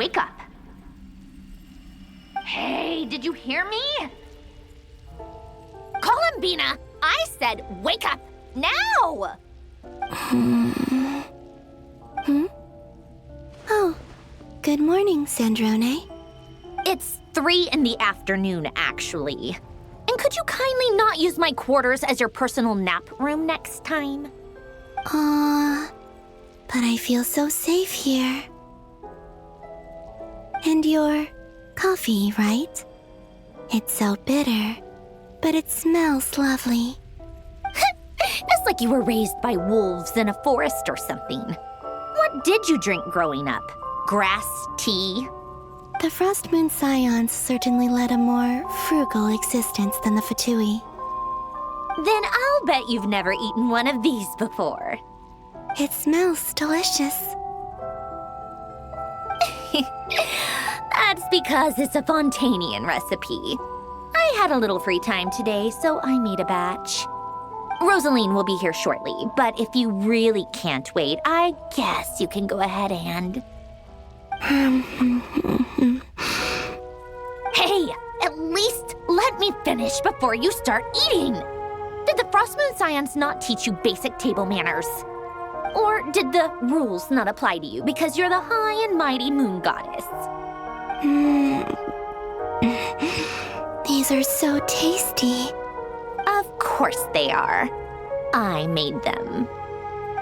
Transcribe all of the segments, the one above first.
wake up. Hey, did you hear me? Columbina, I said wake up, now! Oh, good morning, Sandrone. It's 3 in the afternoon, actually. And could you kindly not use my quarters as your personal nap room next time? But I feel so safe here. And your coffee, right? It's so bitter, but it smells lovely. It's like you were raised by wolves in a forest or something. What did you drink growing up? Grass tea? The Frost Moon Scions certainly led a more frugal existence than the Fatui. Then I'll bet you've never eaten one of these before. It smells delicious. That's because it's a Fontanian recipe. I had a little free time today, so I made a batch. Rosaline will be here shortly, but if you really can't wait, I guess you can go ahead and... Hey, at least let me finish before you start eating! Did the Frost Moon Scions not teach you basic table manners? Or did the rules not apply to you because you're the high and mighty moon goddess? These are so tasty. Of course they are. I made them.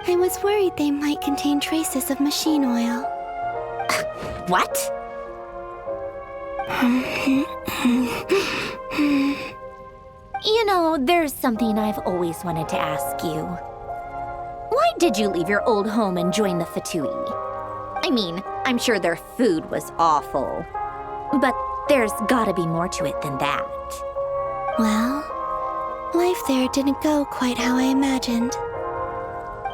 I was worried they might contain traces of machine oil. What? You know, there's something I've always wanted to ask you. Why did you leave your old home and join the Fatui? I mean, I'm sure their food was awful. But there's gotta be more to it than that. Well, life there didn't go quite how I imagined.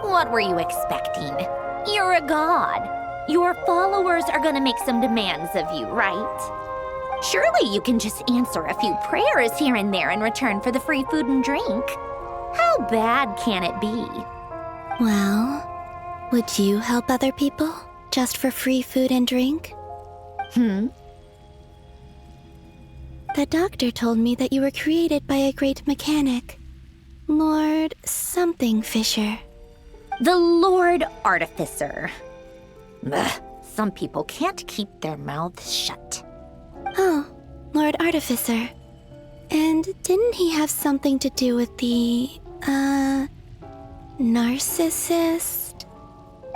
What were you expecting? You're a god. Your followers are gonna make some demands of you, right? Surely you can just answer a few prayers here and there in return for the free food and drink. How bad can it be? Well, would you help other people just for free food and drink? The doctor told me that you were created by a great mechanic, Lord something Fisher. The Lord Artificer. Ugh, some people can't keep their mouths shut. Oh, Lord Artificer. And didn't he have something to do with the, narcissist?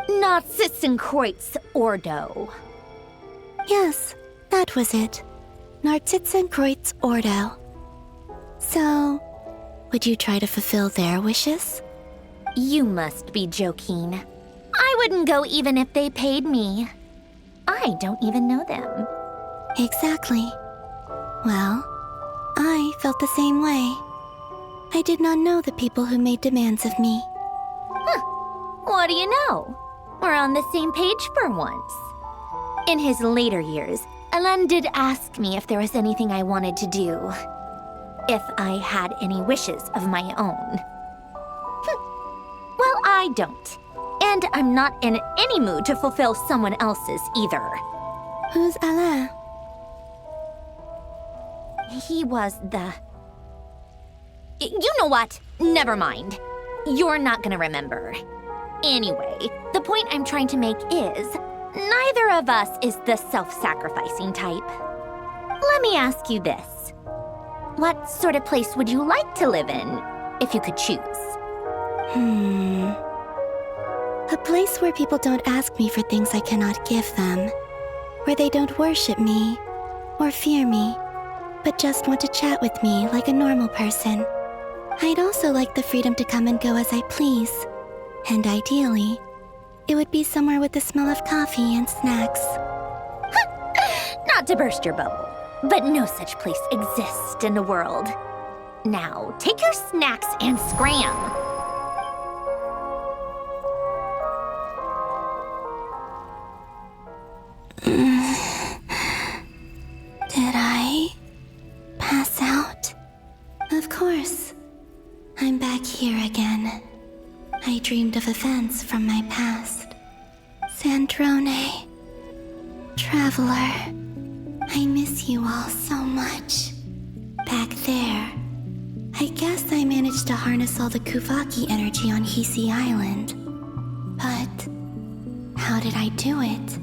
Narcissenkreuz Ordo. Yes, that was it. Narcissenkreuz Ordo. So, would you try to fulfill their wishes? You must be joking. I wouldn't go even if they paid me. I don't even know them. Exactly. Well, I felt the same way. I did not know the people who made demands of me. What do you know? We're on the same page for once. In his later years, Ellen did ask me if there was anything I wanted to do. If I had any wishes of my own. Well, I don't. And I'm not in any mood to fulfill someone else's either. Who's Alain? He was the... You know what? Never mind. You're not gonna remember. Anyway, the point I'm trying to make is, neither of us is the self-sacrificing type. Let me ask you this. What sort of place would you like to live in, if you could choose? A place where people don't ask me for things I cannot give them. Where they don't worship me, or fear me, but just want to chat with me like a normal person. I'd also like the freedom to come and go as I please. And ideally, it would be somewhere with the smell of coffee and snacks. Not to burst your bubble, but no such place exists in the world. Now, take your snacks and scram. Did I pass out? Of course. I'm back here again. I dreamed of events from my past. Sandrone Traveler, I miss you all so much. Back there, I guess I managed to harness all the Kuvaki energy on Hisi Island. But how did I do it?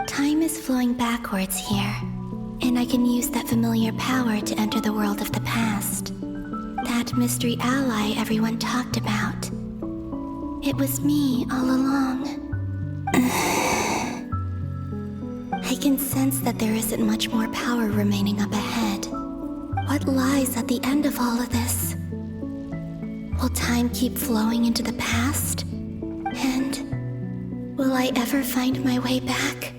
Time is flowing backwards here, and I can use that familiar power to enter the world of the past. That mystery ally everyone talked about. It was me all along. I can sense that there isn't much more power remaining up ahead. What lies at the end of all of this? Will time keep flowing into the past? And will I ever find my way back?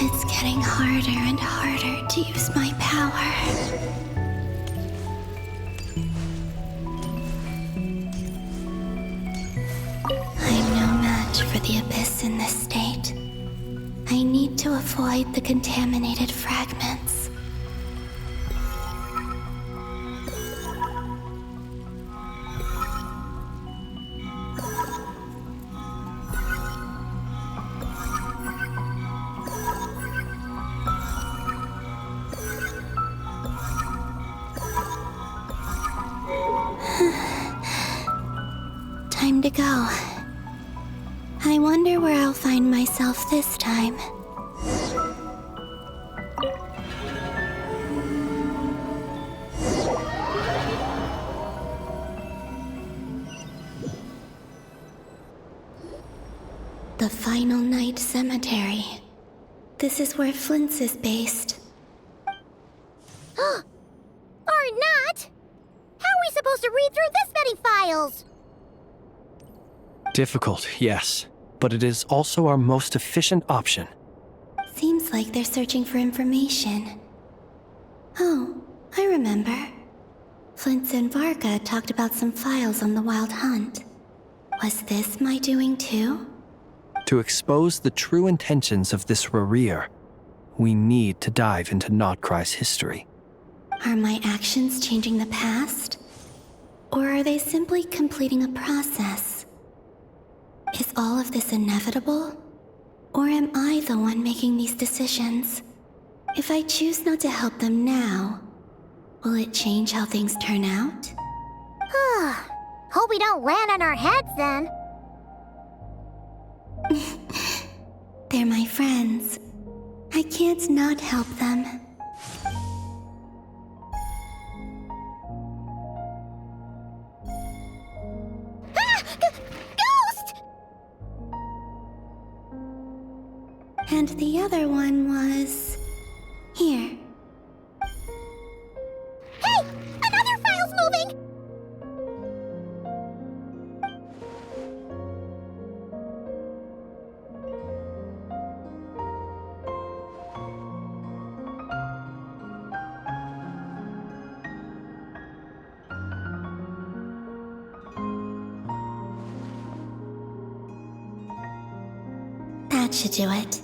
It's getting harder and harder to use my power. I'm no match for the Abyss in this state. I need to avoid the contaminated fragments. Time to go. I wonder where I'll find myself this time. The Final Night Cemetery. This is where Flint's is based. Or not! How are we supposed to read through this many files? Difficult, yes, but it is also our most efficient option. Seems like they're searching for information. Oh, I remember. Flint's and Varga talked about some files on the Wild Hunt. Was this my doing too? To expose the true intentions of this Rarir, we need to dive into Nod-Krai's history. Are my actions changing the past? Or are they simply completing a process? Is all of this inevitable? Or am I the one making these decisions? If I choose not to help them now, will it change how things turn out? Hope we don't land on our heads then. They're my friends. I can't not help them. Ghost! And the other one was... here. Hey! Another file's moving! That should do it.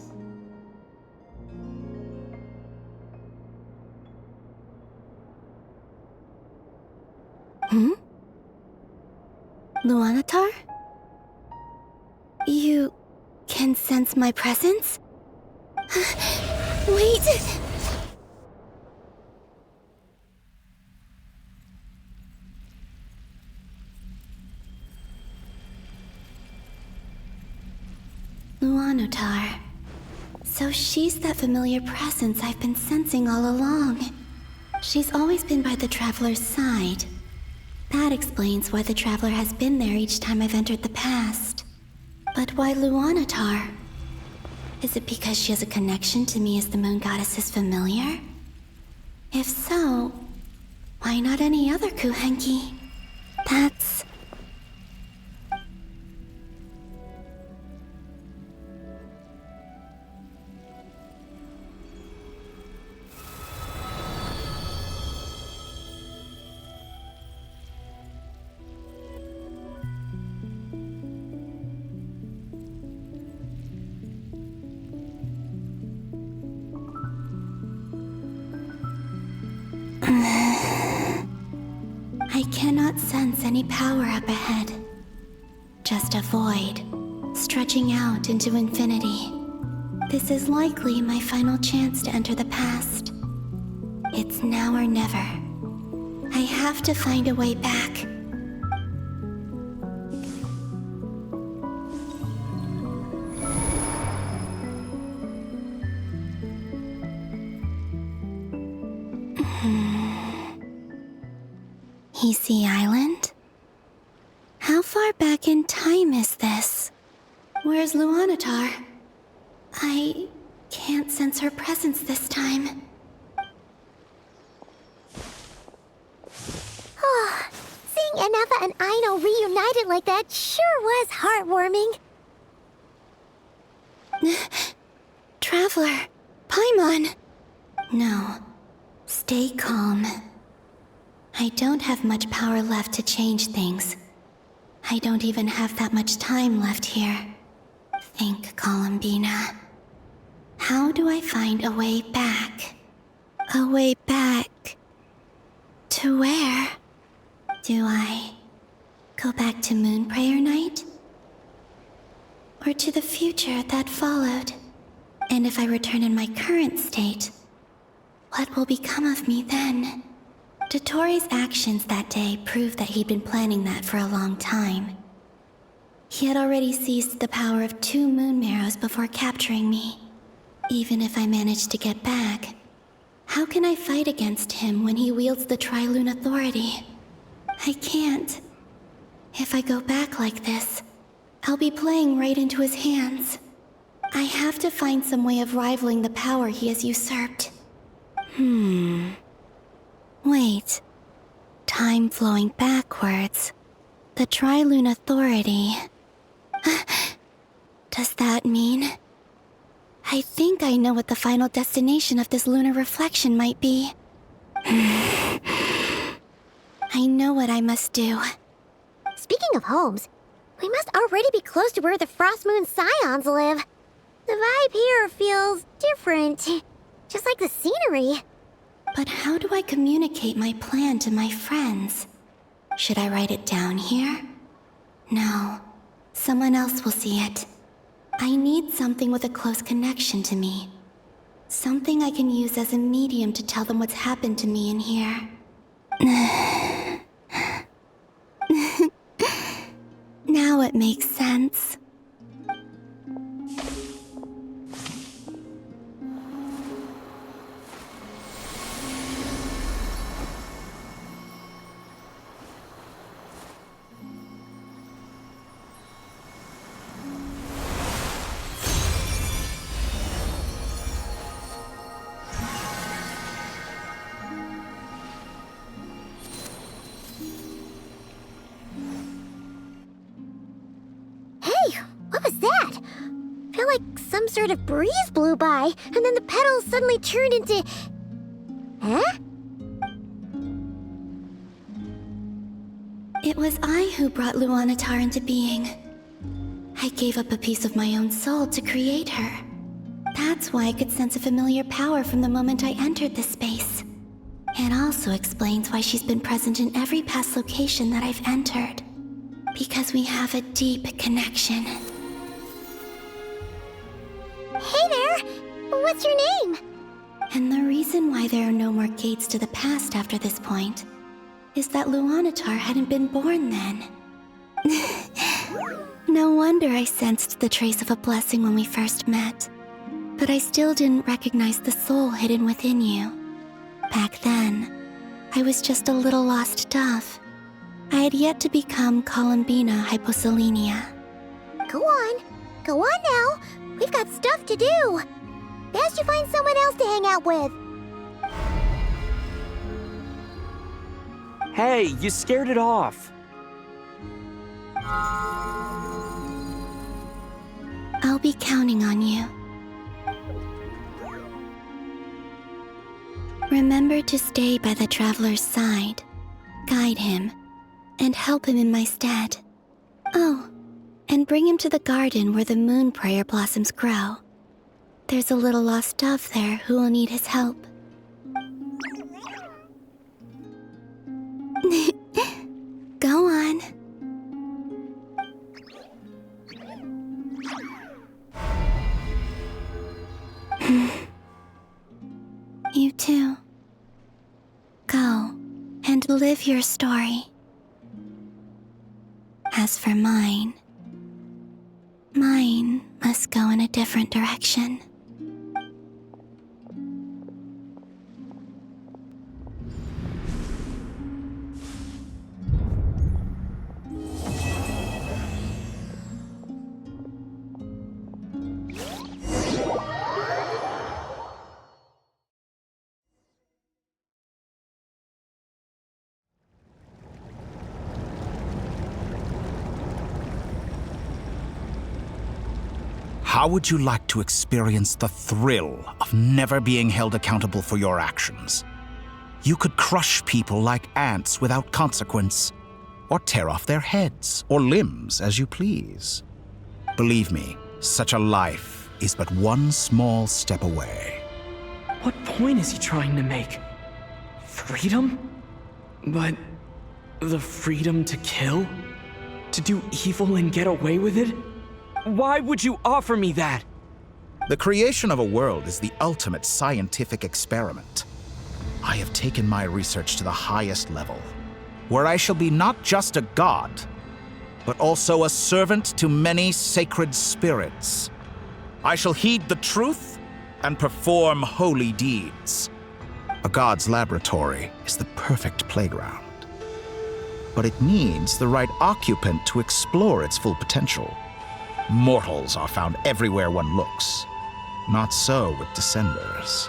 Luanatar? You can sense my presence? Wait! Luanatar. So she's that familiar presence I've been sensing all along. She's always been by the Traveler's side. That explains why the Traveler has been there each time I've entered the past. But why Luanatar? Is it because she has a connection to me as the Moon Goddess's familiar? If so, why not any other Kuhenki? That's... cannot sense any power up ahead. Just a void, stretching out into infinity. This is likely my final chance to enter the past. It's now or never. I have to find a way back. Easy Island? How far back in time is this? Where's Luanatar? I can't sense her presence this time. Oh, seeing Anafa and Aino reunited like that sure was heartwarming. Traveler, Paimon. No, stay calm. I don't have much power left to change things. I don't even have that much time left here. Think, Columbina. How do I find a way back? A way back... to where? Do I go back to Moon Prayer Night? Or to the future that followed? And if I return in my current state, what will become of me then? Dottoro's actions that day proved that he'd been planning that for a long time. He had already seized the power of 2 moon marrows before capturing me. Even if I managed to get back, how can I fight against him when he wields the Tri-Lune Authority? I can't. If I go back like this, I'll be playing right into his hands. I have to find some way of rivaling the power he has usurped. Wait. Time flowing backwards. The Tri-Lune Authority. Does that mean... I think I know what the final destination of this lunar reflection might be. I know what I must do. Speaking of homes, we must already be close to where the Frost Moon Scions live. The vibe here feels different, just like the scenery. But how do I communicate my plan to my friends? Should I write it down here? No. Someone else will see it. I need something with a close connection to me. Something I can use as a medium to tell them what's happened to me in here. Now it makes sense. What was that? I feel like some sort of breeze blew by, and then the petals suddenly turned into... Huh? It was I who brought Luanatar into being. I gave up a piece of my own soul to create her. That's why I could sense a familiar power from the moment I entered this space. It also explains why she's been present in every past location that I've entered. Because we have a deep connection. Hey there! What's your name? And the reason why there are no more gates to the past after this point is that Luanatar hadn't been born then. No wonder I sensed the trace of a blessing when we first met. But I still didn't recognize the soul hidden within you. Back then, I was just a little lost dove. I had yet to become Columbina Hyposelenia. Go on now. We've got stuff to do. Best you find someone else to hang out with. Hey, you scared it off. I'll be counting on you. Remember to stay by the traveler's side, guide him, and help him in my stead. Oh, and bring him to the garden where the moon prayer blossoms grow. There's a little lost dove there who will need his help. and live your story. As for mine must go in a different direction. How would you like to experience the thrill of never being held accountable for your actions? You could crush people like ants without consequence, or tear off their heads or limbs as you please. Believe me, such a life is but one small step away. What point is he trying to make? Freedom? But the freedom to kill? To do evil and get away with it? Why would you offer me that? The creation of a world is the ultimate scientific experiment. I have taken my research to the highest level, where I shall be not just a god, but also a servant to many sacred spirits. I shall heed the truth and perform holy deeds. A god's laboratory is the perfect playground, but it needs the right occupant to explore its full potential. Mortals are found everywhere one looks. Not so with Descenders.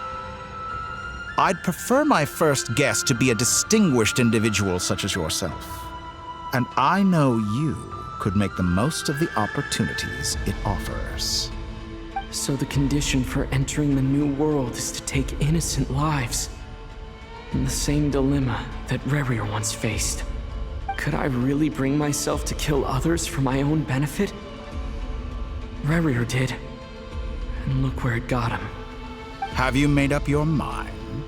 I'd prefer my first guest to be a distinguished individual such as yourself. And I know you could make the most of the opportunities it offers. So the condition for entering the new world is to take innocent lives. In the same dilemma that Rerir once faced. Could I really bring myself to kill others for my own benefit? Rerir did. And look where it got him. Have you made up your mind?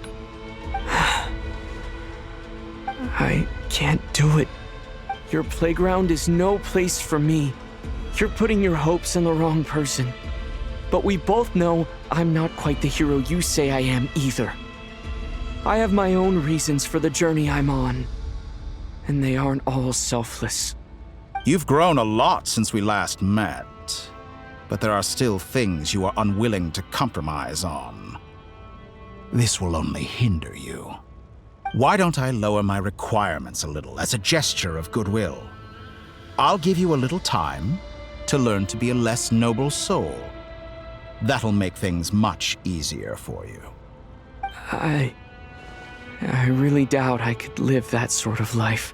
I can't do it. Your playground is no place for me. You're putting your hopes in the wrong person. But we both know I'm not quite the hero you say I am either. I have my own reasons for the journey I'm on. And they aren't all selfless. You've grown a lot since we last met. But there are still things you are unwilling to compromise on. This will only hinder you. Why don't I lower my requirements a little as a gesture of goodwill? I'll give you a little time to learn to be a less noble soul. That'll make things much easier for you. I really doubt I could live that sort of life.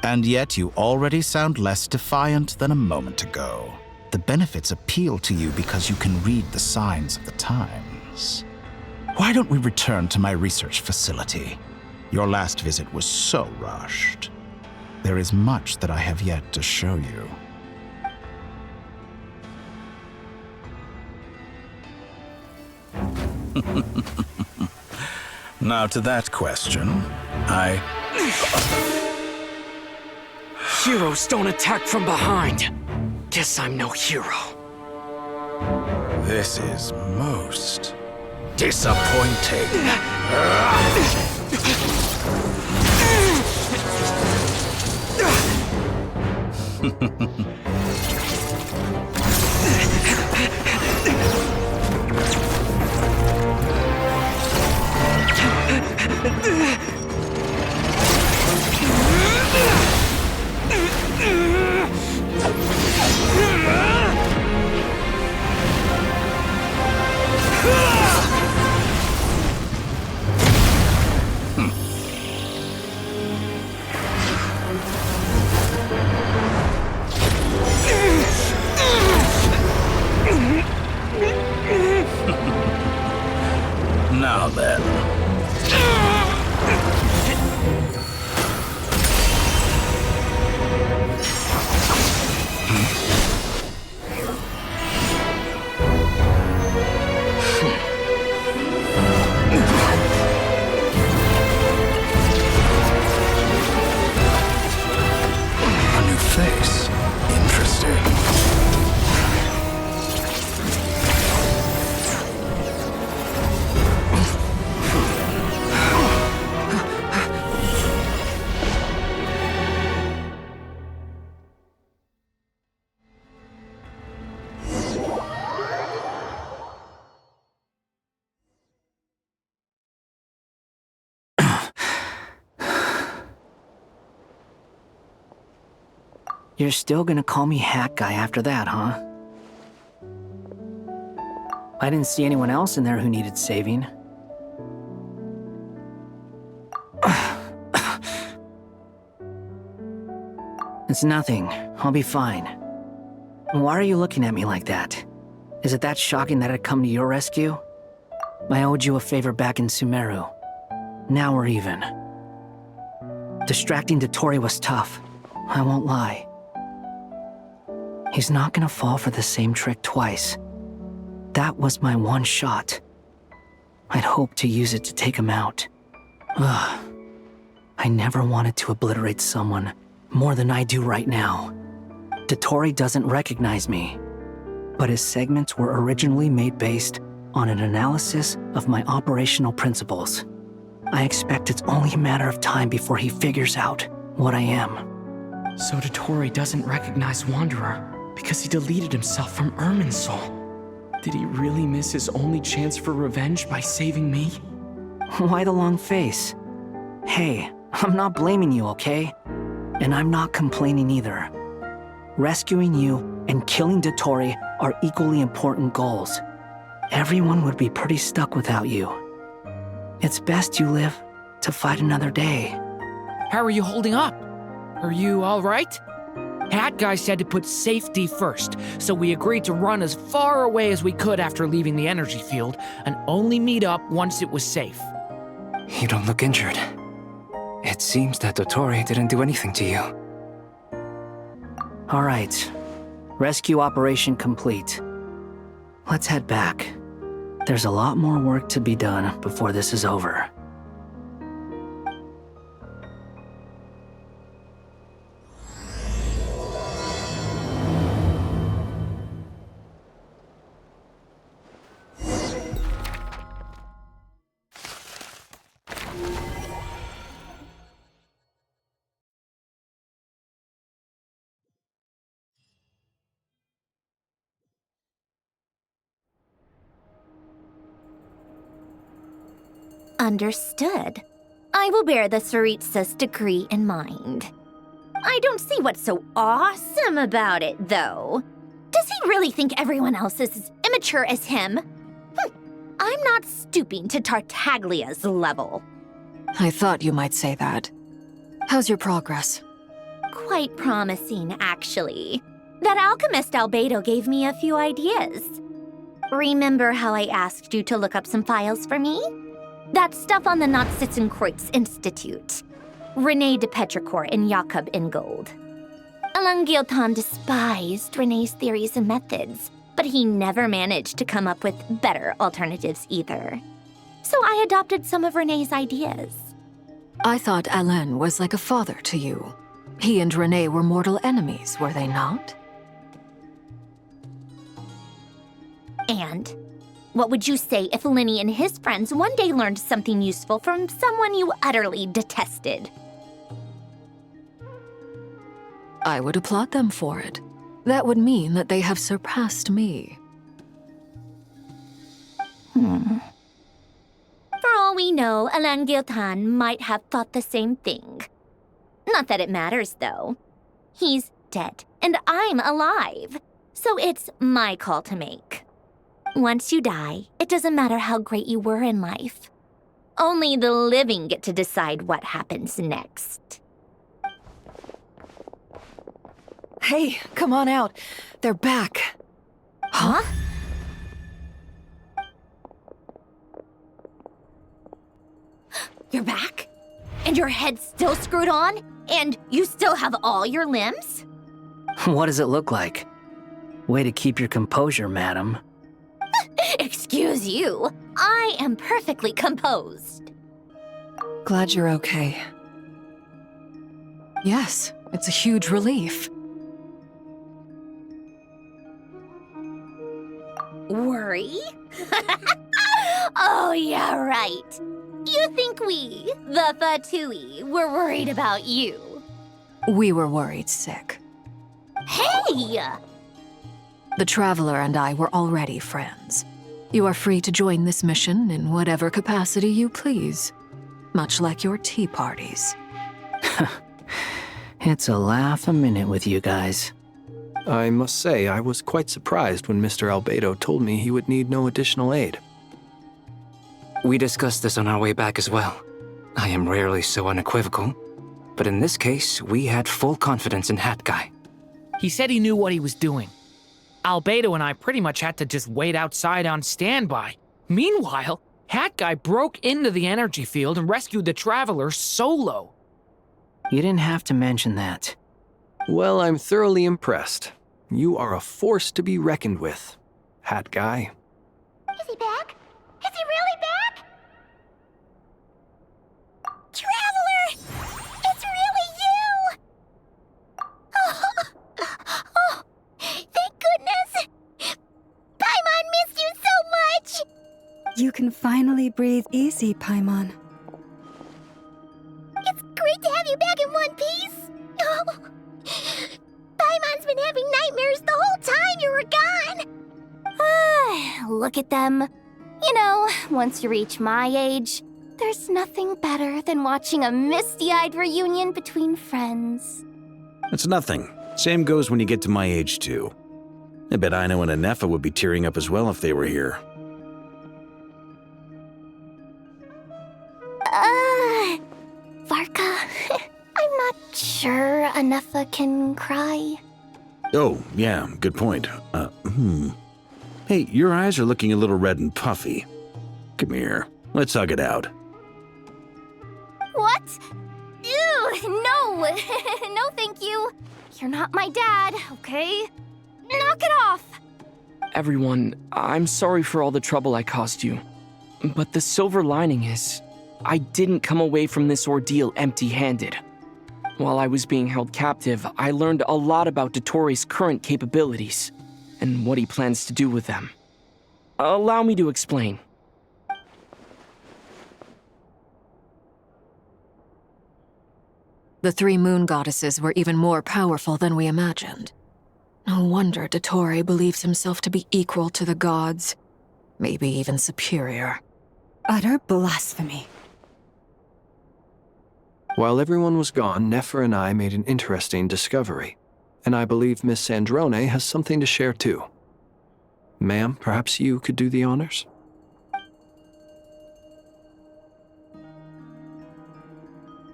And yet you already sound less defiant than a moment ago. The benefits appeal to you because you can read the signs of the times. Why don't we return to my research facility? Your last visit was so rushed. There is much that I have yet to show you. Now to that question, Heroes don't attack from behind. Guess I'm no hero. This is most disappointing. Now then. You're still gonna call me Hat Guy after that, huh? I didn't see anyone else in there who needed saving. It's nothing. I'll be fine. Why are you looking at me like that? Is it that shocking that I'd come to your rescue? I owed you a favor back in Sumeru. Now we're even. Distracting Dotori was tough. I won't lie. He's not gonna fall for the same trick twice. That was my one shot. I'd hoped to use it to take him out. Ugh. I never wanted to obliterate someone more than I do right now. Dotori doesn't recognize me, but his segments were originally made based on an analysis of my operational principles. I expect it's only a matter of time before he figures out what I am. So Dotori doesn't recognize Wanderer because he deleted himself from Irminsul. Did he really miss his only chance for revenge by saving me? Why the long face? Hey, I'm not blaming you, okay? And I'm not complaining either. Rescuing you and killing Dotori are equally important goals. Everyone would be pretty stuck without you. It's best you live to fight another day. How are you holding up? Are you all right? Hat Guy said to put safety first, so we agreed to run as far away as we could after leaving the energy field and only meet up once it was safe. You don't look injured. It seems that Dotori didn't do anything to you. All right. Rescue operation complete. Let's head back. There's a lot more work to be done before this is over. Understood. I will bear the Tsaritsa's decree in mind. I don't see what's so awesome about it, though. Does he really think everyone else is as immature as him? I'm not stooping to Tartaglia's level. I thought you might say that. How's your progress? Quite promising, actually. That alchemist Albedo gave me a few ideas. Remember how I asked you to look up some files for me? That stuff on the Nazi-Kreuz Institute. René de Petrichor and Jakob Ingold. Alain Guillotin despised René's theories and methods, but he never managed to come up with better alternatives either. So I adopted some of René's ideas. I thought Alain was like a father to you. He and René were mortal enemies, were they not? And what would you say if Linny and his friends one day learned something useful from someone you utterly detested? I would applaud them for it. That would mean that they have surpassed me. For all we know, Alain Guillotin might have thought the same thing. Not that it matters, though. He's dead, and I'm alive. So it's my call to make. Once you die, it doesn't matter how great you were in life. Only the living get to decide what happens next. Hey, come on out. They're back. Huh? You're back? And your head's still screwed on? And you still have all your limbs? What does it look like? Way to keep your composure, madam. Excuse you. I am perfectly composed. Glad you're okay. Yes, it's a huge relief. Worry? Oh, yeah, right. You think we, the Fatui, were worried about you? We were worried sick. Hey! The Traveler and I were already friends. You are free to join this mission in whatever capacity you please. Much like your tea parties. It's a laugh a minute with you guys. I must say, I was quite surprised when Mr. Albedo told me he would need no additional aid. We discussed this on our way back as well. I am rarely so unequivocal, but in this case, we had full confidence in Hat Guy. He said he knew what he was doing. Albedo and I pretty much had to just wait outside on standby. Meanwhile, Hat Guy broke into the energy field and rescued the Traveler solo. You didn't have to mention that. Well, I'm thoroughly impressed. You are a force to be reckoned with, Hat Guy. Is he back? Is he really back? Traveler! It's really you! Oh, thank goodness! Paimon missed you so much! You can finally breathe easy, Paimon. It's great to have you back in one piece! Oh, Paimon's been having nightmares the whole time you were gone! Look at them. You know, once you reach my age, there's nothing better than watching a misty-eyed reunion between friends. It's nothing. Same goes when you get to my age, too. I bet Aino and Anefa would be tearing up as well if they were here. Varka, I'm not sure Anefa can cry. Oh, yeah, good point. Hey, your eyes are looking a little red and puffy. Come here, let's hug it out. What? Ew, no! No, thank you. You're not my dad, okay? Knock it off! Everyone, I'm sorry for all the trouble I caused you. But the silver lining is, I didn't come away from this ordeal empty-handed. While I was being held captive, I learned a lot about Dottoro's current capabilities, and what he plans to do with them. Allow me to explain. The three moon goddesses were even more powerful than we imagined. No wonder Dottore believes himself to be equal to the gods, maybe even superior. Utter blasphemy. While everyone was gone, Nefer and I made an interesting discovery, and I believe Miss Sandrone has something to share too. Ma'am, perhaps you could do the honors?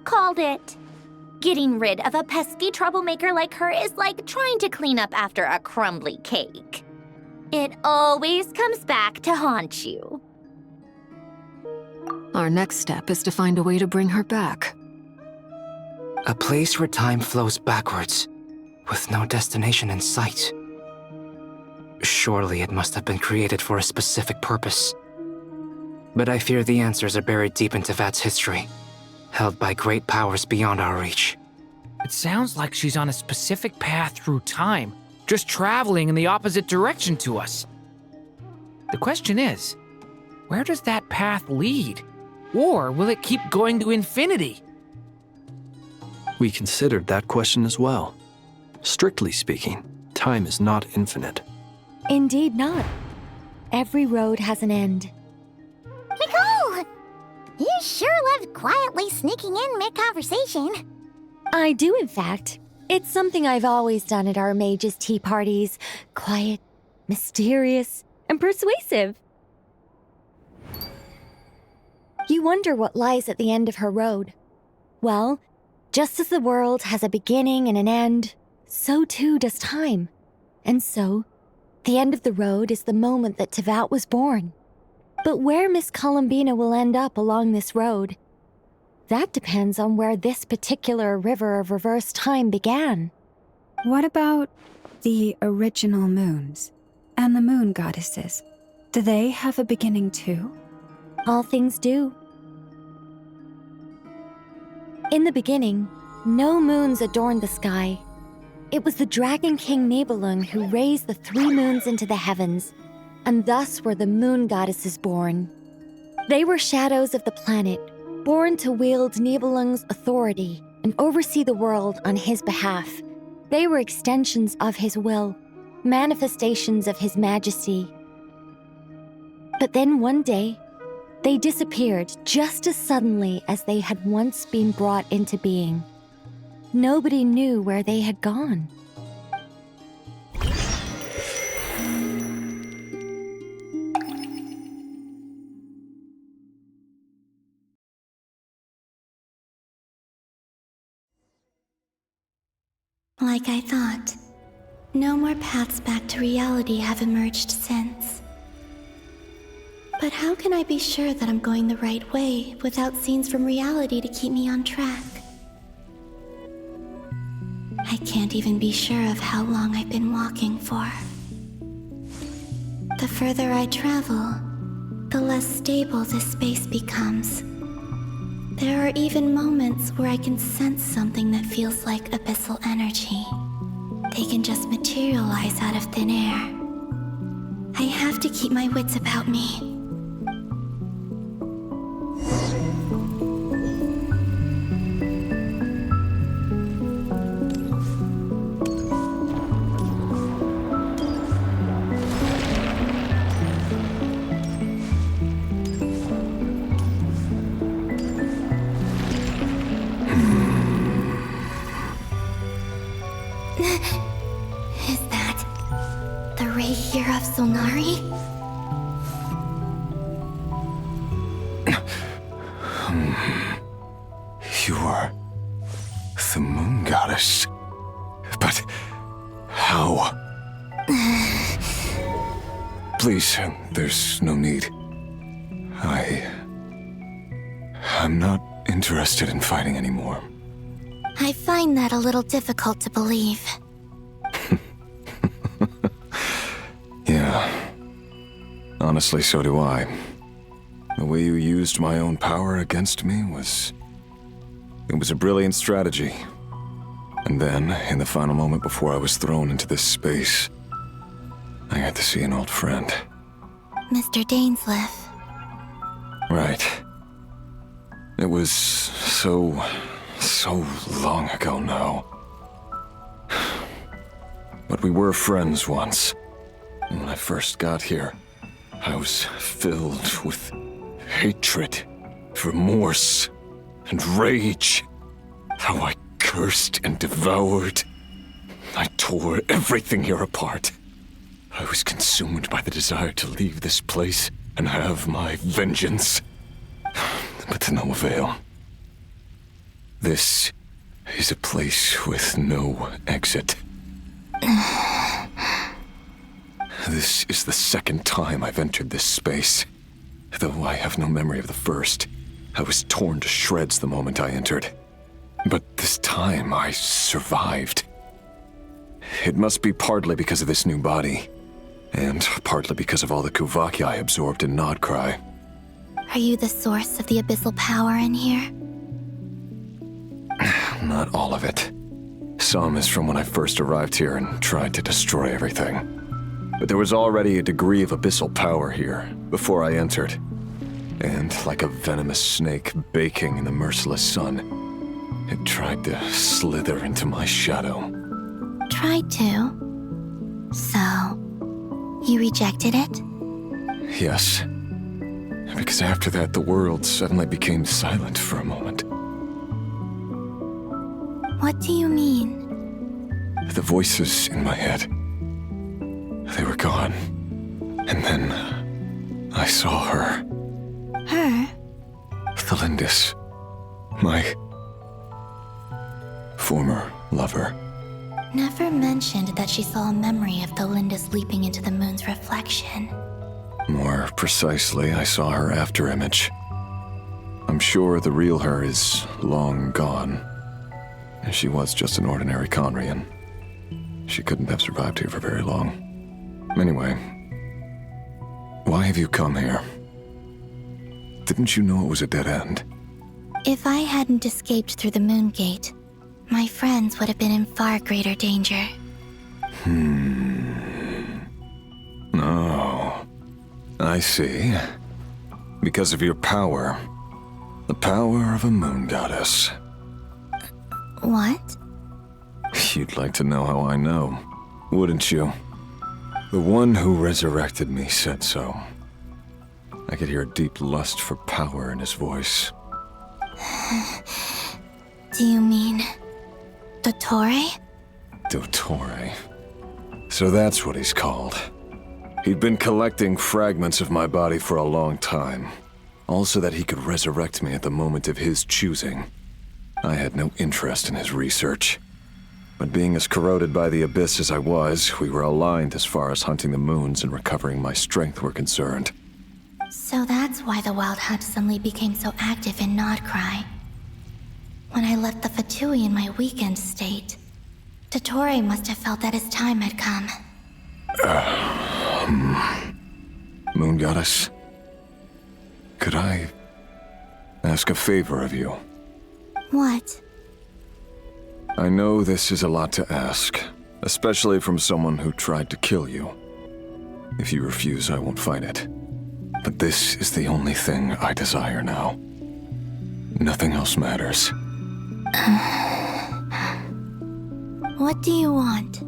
Called it. Getting rid of a pesky troublemaker like her is like trying to clean up after a crumbly cake. It always comes back to haunt you. Our next step is to find a way to bring her back. A place where time flows backwards, with no destination in sight. Surely it must have been created for a specific purpose. But I fear the answers are buried deep in Tevat's history, held by great powers beyond our reach. It sounds like she's on a specific path through time, just traveling in the opposite direction to us. The question is, where does that path lead? Or will it keep going to infinity? We considered that question as well. Strictly speaking, time is not infinite. Indeed not. Every road has an end. Nicole! You sure loved quietly sneaking in mid-conversation. I do, in fact. It's something I've always done at our mages' tea parties. Quiet, mysterious, and persuasive. You wonder what lies at the end of her road. Well, just as the world has a beginning and an end, so too does time. And so, the end of the road is the moment that Tevat was born. But where Miss Columbina will end up along this road, that depends on where this particular river of reverse time began. What about the original moons and the moon goddesses? Do they have a beginning too? All things do. In the beginning, no moons adorned the sky. It was the Dragon King Nibelung who raised the three moons into the heavens, and thus were the moon goddesses born. They were shadows of the planet, born to wield Nibelung's authority and oversee the world on his behalf. They were extensions of his will, manifestations of his majesty. But then one day, they disappeared just as suddenly as they had once been brought into being. nobody knew where they had gone. Like I thought, no more paths back to reality have emerged since. But how can I be sure that I'm going the right way without scenes from reality to keep me on track? I can't even be sure of how long I've been walking for. The further I travel, the less stable this space becomes. There are even moments where I can sense something that feels like abyssal energy. They can just materialize out of thin air. I have to keep my wits about me. Is that the ray here of Solnari? You are the moon goddess. But how? Please, there's no need. I'm not interested in fighting anymore. I find that a little difficult to believe. Yeah. Honestly, so do I. The way you used my own power against me was... It was a brilliant strategy. And then, in the final moment before I was thrown into this space, I got to see an old friend. Mr. Dainsleif. Right. It was so long ago now. But we were friends once. And when I first got here, I was filled with hatred, remorse, and rage. How I cursed and devoured. I tore everything here apart. I was consumed by the desire to leave this place and have my vengeance. But to no avail. This is a place with no exit. This is the second time I've entered this space. Though I have no memory of the first. I was torn to shreds the moment I entered. But this time I survived. It must be partly because of this new body. And partly because of all the Kuvaki I absorbed in Nod-Krai. Are you the source of the abyssal power in here? Not all of it. Some is from when I first arrived here and tried to destroy everything. But there was already a degree of abyssal power here before I entered. And like a venomous snake baking in the merciless sun, it tried to slither into my shadow. Tried to? So, you rejected it? Yes. Because after that, the world suddenly became silent for a moment. What do you mean? The voices in my head, they were gone. And then I saw her. Her? Thalindis. My former lover. Never mentioned that she saw a memory of Thalindis leaping into the moon's reflection. More precisely, I saw her afterimage. I'm sure the real her is long gone. She was just an ordinary Conrian. She couldn't have survived here for very long. Anyway, why have you come here? Didn't you know it was a dead end? If I hadn't escaped through the moon gate, my friends would have been in far greater danger. Oh, I see. Because of your power. The power of a moon goddess. What? You'd like to know how I know, wouldn't you? The one who resurrected me said so. I could hear a deep lust for power in his voice. Do you mean Dottore? Dottore. So that's what he's called. He'd been collecting fragments of my body for a long time. All so that he could resurrect me at the moment of his choosing. I had no interest in his research. But being as corroded by the Abyss as I was, we were aligned as far as hunting the moons and recovering my strength were concerned. So that's why the Wild Hunt suddenly became so active in Nod-Krai. When I left the Fatui in my weakened state, Dottore must have felt that his time had come. Moon Goddess, could I ask a favor of you? What? I know this is a lot to ask, especially from someone who tried to kill you. If you refuse, I won't fight it. But this is the only thing I desire now. Nothing else matters. What do you want?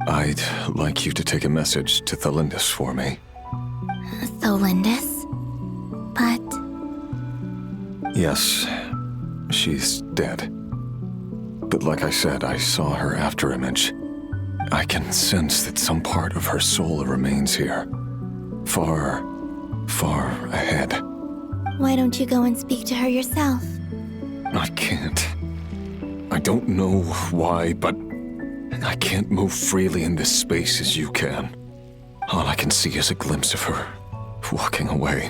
I'd like you to take a message to Thalindis for me. Thalindis? But... Yes, she's dead. But like I said, I saw her afterimage. I can sense that some part of her soul remains here. Far, far ahead. Why don't you go and speak to her yourself? I can't. I don't know why, but I can't move freely in this space as you can. All I can see is a glimpse of her walking away.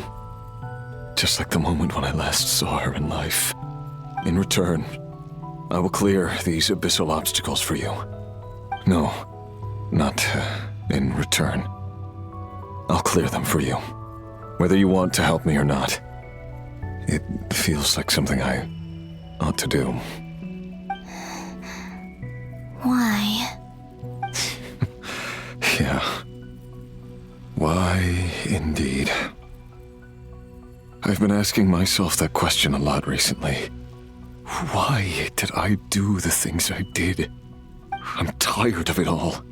Just like the moment when I last saw her in life. In return, I will clear these abyssal obstacles for you. No, not in return. I'll clear them for you. Whether you want to help me or not. It feels like something I ought to do. Why? Yeah. Why, indeed. I've been asking myself that question a lot recently. Why did I do the things I did? I'm tired of it all.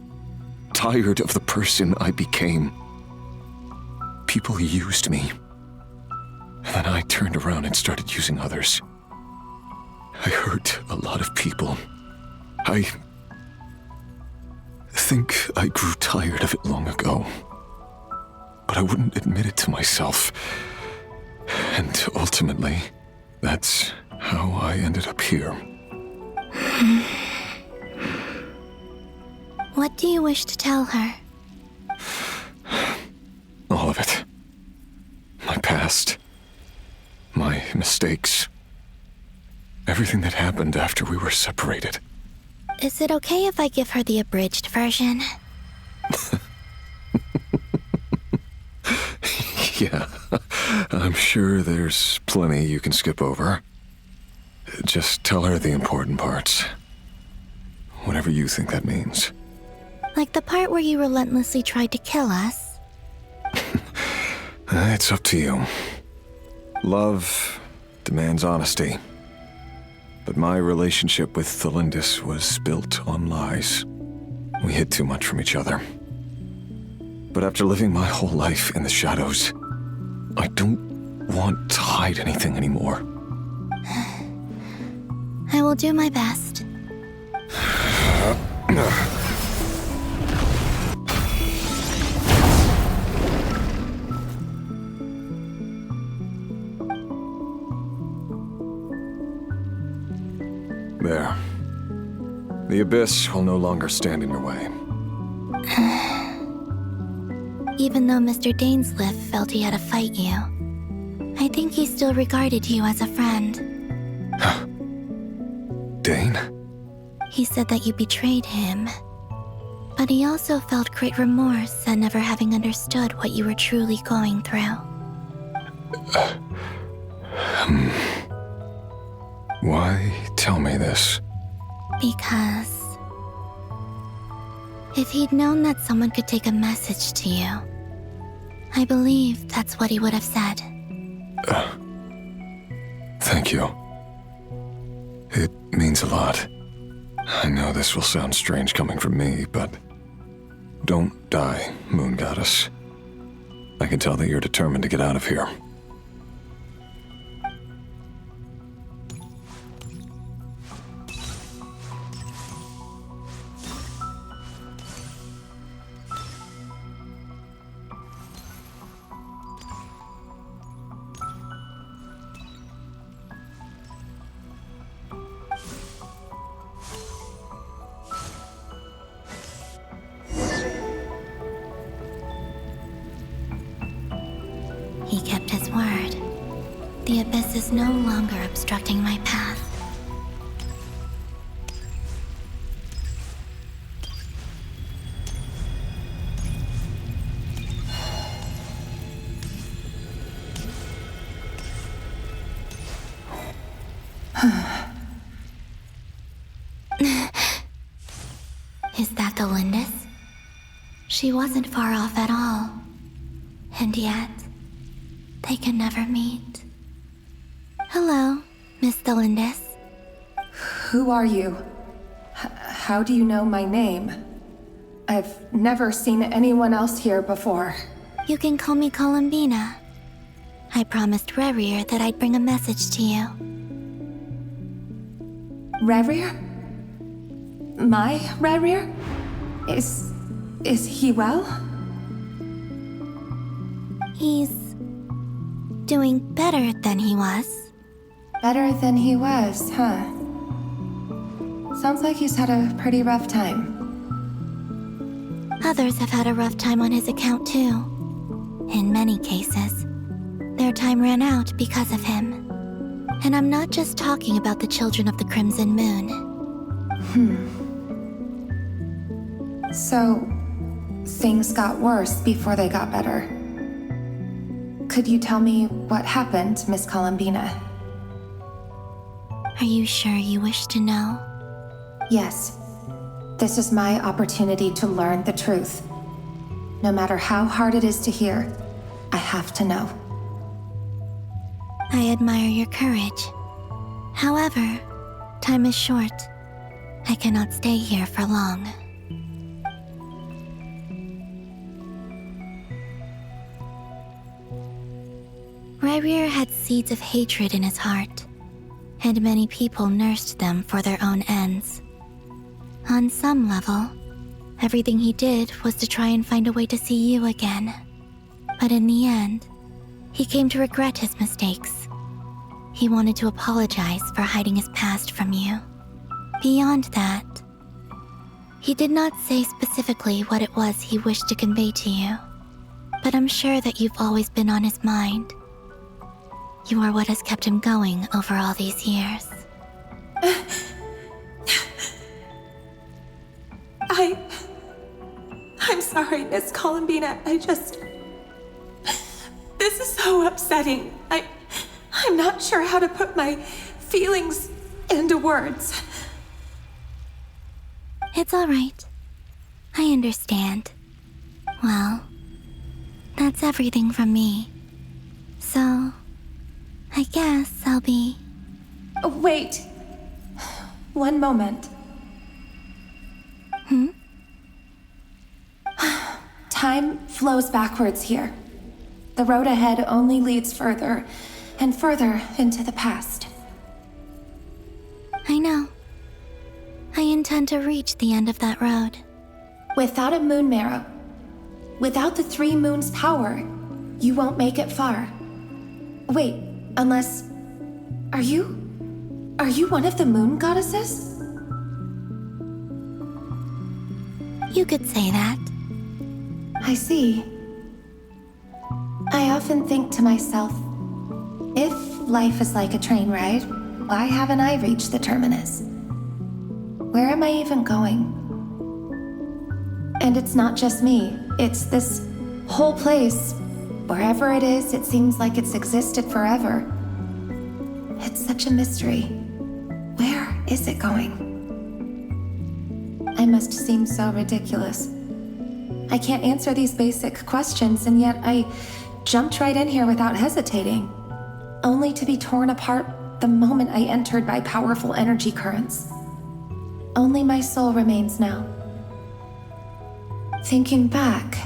Tired of the person I became. People used me. And then I turned around and started using others. I hurt a lot of people. I think I grew tired of it long ago. But I wouldn't admit it to myself. And ultimately, that's how I ended up here. What do you wish to tell her? All of it. My past. My mistakes. Everything that happened after we were separated. Is it okay if I give her the abridged version? Yeah, I'm sure there's plenty you can skip over. Just tell her the important parts. Whatever you think that means. Like the part where you relentlessly tried to kill us? It's up to you. Love demands honesty. But my relationship with Thalindis was built on lies. We hid too much from each other. But after living my whole life in the shadows, I don't want to hide anything anymore. I will do my best. There. The Abyss will no longer stand in your way. Even though Mr. Dainsleif felt he had to fight you, I think he still regarded you as a friend. Dane? He said that you betrayed him. But he also felt great remorse at never having understood what you were truly going through. Why tell me this? Because if he'd known that someone could take a message to you, I believe that's what he would have said. Thank you. It means a lot. I know this will sound strange coming from me, but don't die, Moon Goddess. I can tell that you're determined to get out of here. presence is no longer obstructing my path. Is that the Lindis? She wasn't far off at all. And yet, they can never meet. Hello, Miss Lindis. Who are you? How do you know my name? I've never seen anyone else here before. You can call me Columbina. I promised Rerir that I'd bring a message to you. Rerir? My Rerir? Is he well? He's doing better than he was. Better than he was, huh? Sounds like he's had a pretty rough time. Others have had a rough time on his account too. In many cases, their time ran out because of him. And I'm not just talking about the children of the Crimson Moon. So, things got worse before they got better. Could you tell me what happened, Miss Columbina? Are you sure you wish to know? Yes. This is my opportunity to learn the truth. No matter how hard it is to hear, I have to know. I admire your courage. However, time is short. I cannot stay here for long. Rerir had seeds of hatred in his heart, and many people nursed them for their own ends. On some level, everything he did was to try and find a way to see you again. But in the end, he came to regret his mistakes. He wanted to apologize for hiding his past from you. Beyond that, he did not say specifically what it was he wished to convey to you, but I'm sure that you've always been on his mind. You are what has kept him going over all these years. I'm sorry, Miss Columbina. This is so upsetting. I'm not sure how to put my feelings into words. It's all right. I understand. Well, that's everything from me. So, I guess I'll be... Wait. One moment. Time flows backwards here. The road ahead only leads further and further into the past. I know. I intend to reach the end of that road. Without a moon marrow, without the 3 moons' power, you won't make it far. Wait, unless... Are you one of the moon goddesses? You could say that. I see. I often think to myself, if life is like a train ride, why haven't I reached the terminus? Where am I even going? And it's not just me, it's this whole place. Wherever it is, it seems like it's existed forever. It's such a mystery. Where is it going? I must seem so ridiculous. I can't answer these basic questions, and yet I jumped right in here without hesitating, only to be torn apart the moment I entered by powerful energy currents. Only my soul remains now. Thinking back,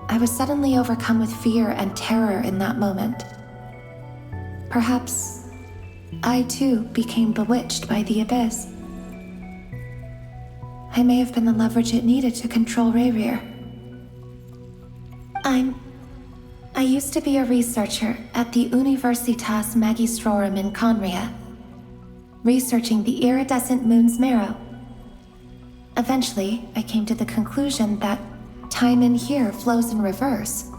I was suddenly overcome with fear and terror in that moment. Perhaps I too became bewitched by the abyss. I may have been the leverage it needed to control Rerir. I used to be a researcher at the Universitas Magistrorum in Conria, researching the iridescent moon's marrow. Eventually, I came to the conclusion that time in here flows in reverse.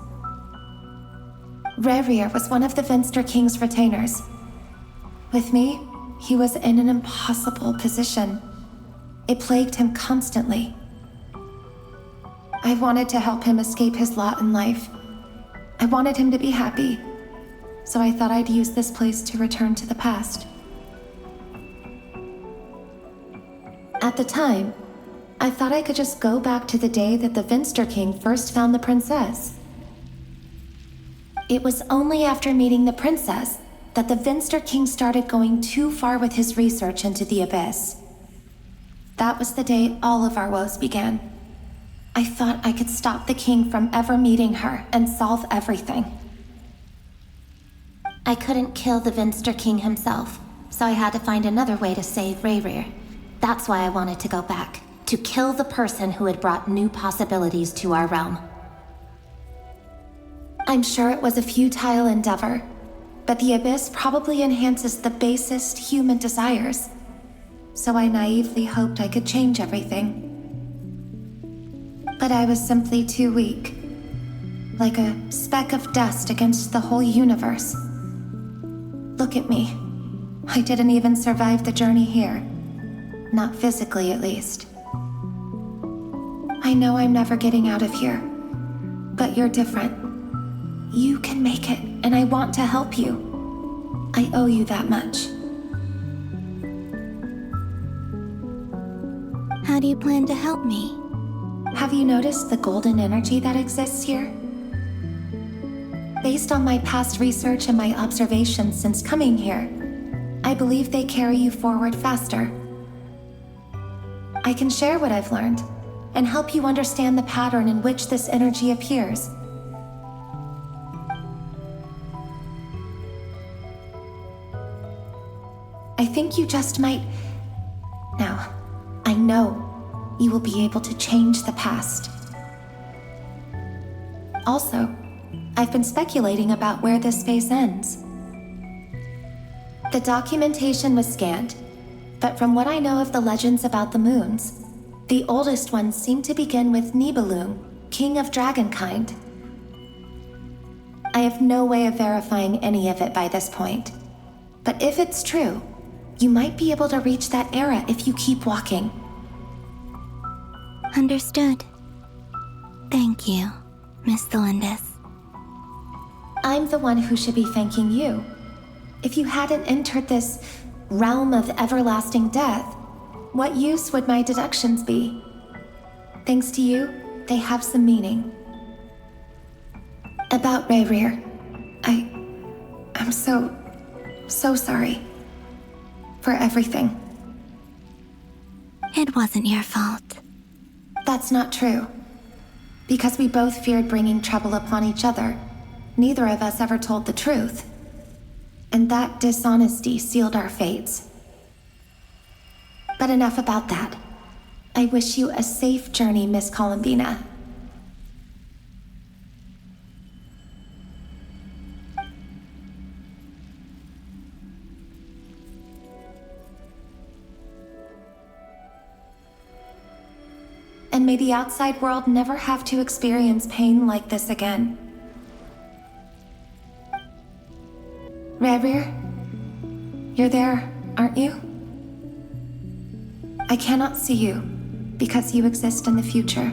Rerir was one of the Venster King's retainers. With me, he was in an impossible position. It plagued him constantly. I wanted to help him escape his lot in life. I wanted him to be happy, so I thought I'd use this place to return to the past. At the time, I thought I could just go back to the day that the Venster King first found the princess. It was only after meeting the princess that the Venster King started going too far with his research into the Abyss. That was the day all of our woes began. I thought I could stop the king from ever meeting her and solve everything. I couldn't kill the Venster King himself, so I had to find another way to save Rerir. That's why I wanted to go back, to kill the person who had brought new possibilities to our realm. I'm sure it was a futile endeavor, but the Abyss probably enhances the basest human desires. So I naively hoped I could change everything. But I was simply too weak. Like a speck of dust against the whole universe. Look at me. I didn't even survive the journey here. Not physically, at least. I know I'm never getting out of here. But you're different. You can make it, and I want to help you. I owe you that much. How do you plan to help me? Have you noticed the golden energy that exists here? Based on my past research and my observations since coming here, I believe they carry you forward faster. I can share what I've learned and help you understand the pattern in which this energy appears. I think you just might... Now, I know you will be able to change the past. Also, I've been speculating about where this space ends. The documentation was scanned, but from what I know of the legends about the moons, the oldest ones seem to begin with Nibelung, king of dragonkind. I have no way of verifying any of it by this point, but if it's true, you might be able to reach that era if you keep walking. Understood. Thank you, Miss Delindis. I'm the one who should be thanking you. If you hadn't entered this realm of everlasting death, what use would my deductions be? Thanks to you, they have some meaning. About Rerir, I'm so sorry. For everything. It wasn't your fault. That's not true. Because we both feared bringing trouble upon each other, neither of us ever told the truth. And that dishonesty sealed our fates. But enough about that. I wish you a safe journey, Miss Columbina. And may the outside world never have to experience pain like this again. Rerir, you're there, aren't you? I cannot see you, because you exist in the future.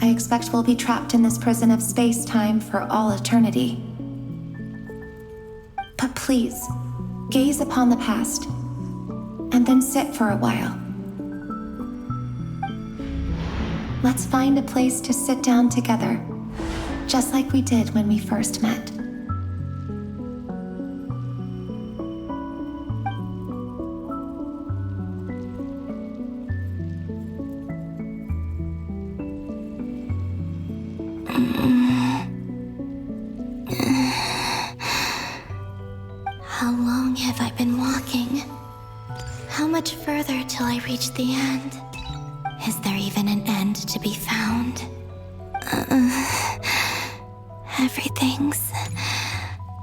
I expect we'll be trapped in this prison of space-time for all eternity. But please, gaze upon the past, and then sit for a while. Let's find a place to sit down together, just like we did when we first met. How long have I been walking? How much further till I reach the end? Is there even an end to be found? Everything's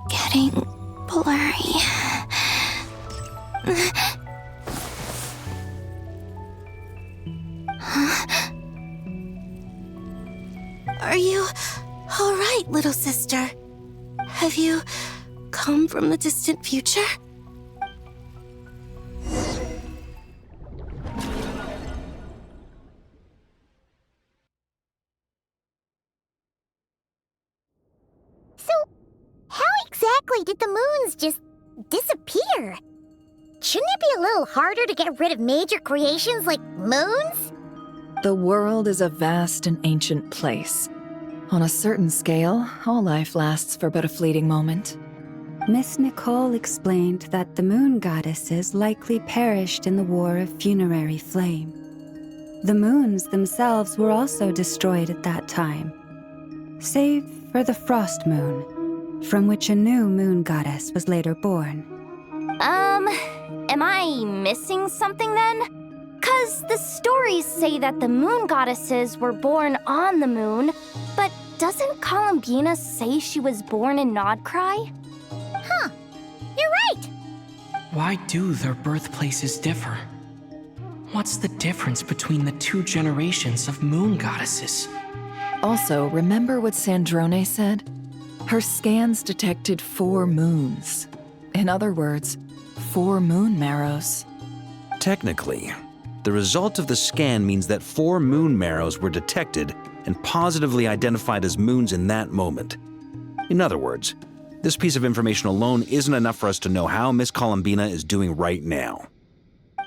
getting blurry. Huh? Are you all right, little sister? Have you come from the distant future? So, how exactly did the moons just disappear? Shouldn't it be a little harder to get rid of major creations like moons? The world is a vast and ancient place. On a certain scale, all life lasts for but a fleeting moment. Miss Nicole explained that the moon goddesses likely perished in the War of Funerary Flame. The moons themselves were also destroyed at that time, save for the Frost Moon, from which a new moon goddess was later born. Am I missing something then? 'Cause the stories say that the moon goddesses were born on the moon, but doesn't Columbina say she was born in Nod-Krai? Huh, you're right! Why do their birthplaces differ? What's the difference between the two generations of moon goddesses? Also, remember what Sandrone said? Her scans detected 4 moons. In other words, 4 moon marrows. Technically, the result of the scan means that 4 moon marrows were detected and positively identified as moons in that moment. In other words, this piece of information alone isn't enough for us to know how Miss Columbina is doing right now.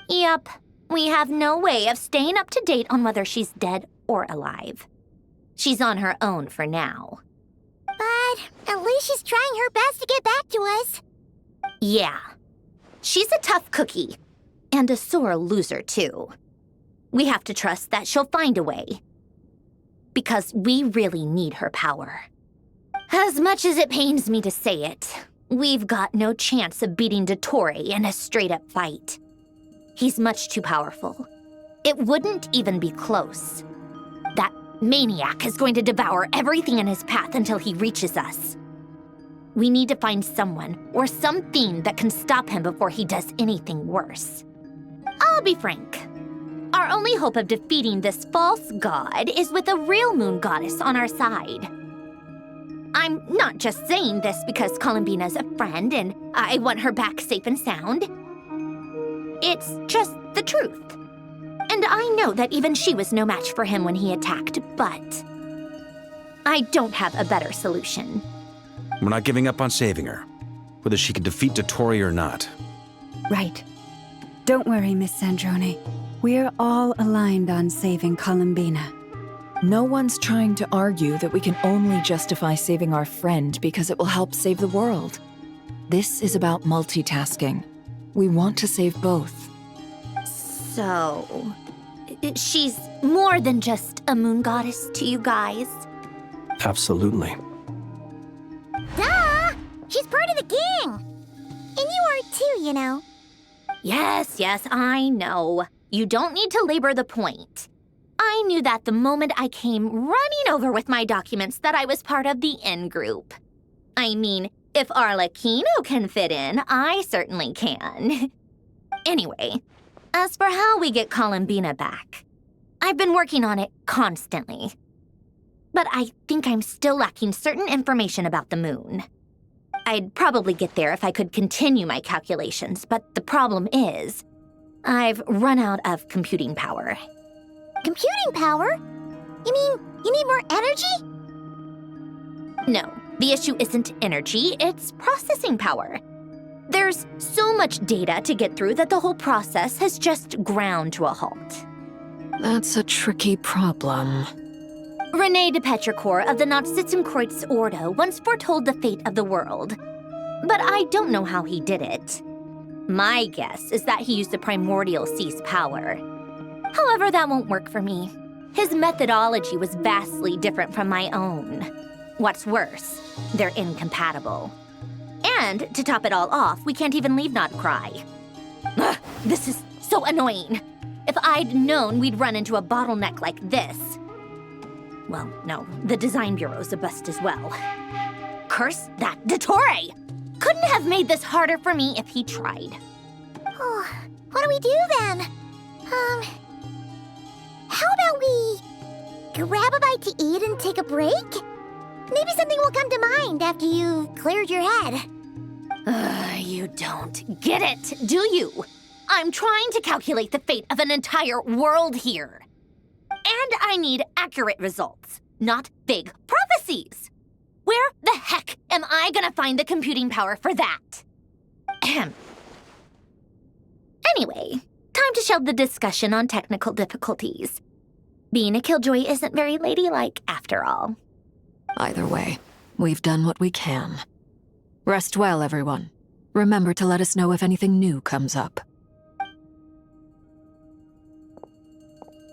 Yep, we have no way of staying up to date on whether she's dead or alive. She's on her own for now. But at least she's trying her best to get back to us. Yeah. She's a tough cookie. And a sore loser, too. We have to trust that she'll find a way. Because we really need her power. As much as it pains me to say it, we've got no chance of beating Dottore in a straight-up fight. He's much too powerful. It wouldn't even be close. That maniac is going to devour everything in his path until he reaches us. We need to find someone or something that can stop him before he does anything worse. I'll be frank. Our only hope of defeating this false god is with a real moon goddess on our side. I'm not just saying this because Columbina's a friend and I want her back safe and sound. It's just the truth. And I know that even she was no match for him when he attacked, but I don't have a better solution. We're not giving up on saving her, whether she can defeat Dottore or not. Right. Don't worry, Miss Sandrone. We're all aligned on saving Columbina. No one's trying to argue that we can only justify saving our friend because it will help save the world. This is about multitasking. We want to save both. So, she's more than just a moon goddess to you guys? Absolutely. Duh! She's part of the gang! And you are too, you know. Yes, I know. You don't need to labor the point. I knew that the moment I came running over with my documents that I was part of the in-group. I mean, if Arlecchino can fit in, I certainly can. Anyway, as for how we get Columbina back, I've been working on it constantly. But I think I'm still lacking certain information about the moon. I'd probably get there if I could continue my calculations, but the problem is, I've run out of computing power. Computing power? You mean you need more energy? No, the issue isn't energy, it's processing power. There's so much data to get through that the whole process has just ground to a halt. That's a tricky problem. René de Petrichor of the Nautschitzenkreuz Ordo once foretold the fate of the world. But I don't know how he did it. My guess is that he used the primordial sea's power. However, that won't work for me. His methodology was vastly different from my own. What's worse, they're incompatible. And to top it all off, we can't even leave Nod-Krai. Ugh, this is so annoying. If I'd known we'd run into a bottleneck like this. Well, no, the design bureau's a bust as well. Curse that Dottore! Couldn't have made this harder for me if he tried. Oh, what do we do then? How about we grab a bite to eat and take a break? Maybe something will come to mind after you've cleared your head. You don't get it, do you? I'm trying to calculate the fate of an entire world here. And I need accurate results, not big prophecies. Where the heck am I gonna find the computing power for that? Ahem. Anyway, time to shelve the discussion on technical difficulties. Being a killjoy isn't very ladylike, after all. Either way, we've done what we can. Rest well, everyone. Remember to let us know if anything new comes up.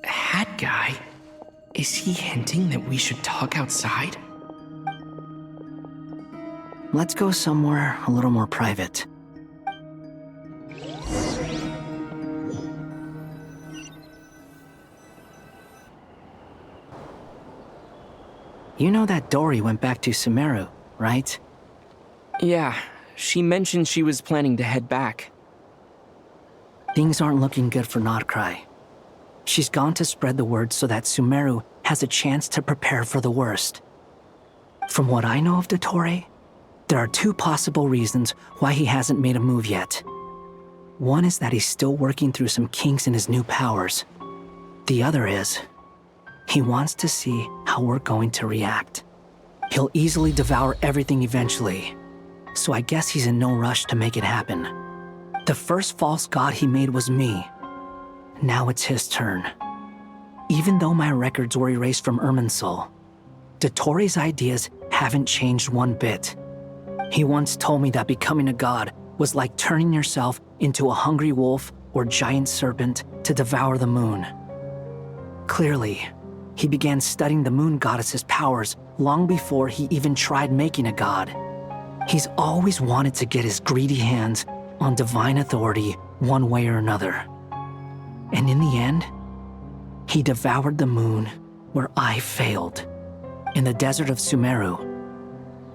Hat guy? Is he hinting that we should talk outside? Let's go somewhere a little more private. You know that Dory went back to Sumeru, right? Yeah, she mentioned she was planning to head back. Things aren't looking good for Nod-Krai. She's gone to spread the word so that Sumeru has a chance to prepare for the worst. From what I know of Dottore, there are two possible reasons why he hasn't made a move yet. One is that he's still working through some kinks in his new powers. The other is, he wants to see how we're going to react. He'll easily devour everything eventually, so I guess he's in no rush to make it happen. The first false god he made was me. Now it's his turn. Even though my records were erased from Irminsul, Dottore's ideas haven't changed one bit. He once told me that becoming a god was like turning yourself into a hungry wolf or giant serpent to devour the moon. Clearly, he began studying the moon goddess's powers long before he even tried making a god. He's always wanted to get his greedy hands on divine authority one way or another. And in the end, he devoured the moon where I failed. In the desert of Sumeru,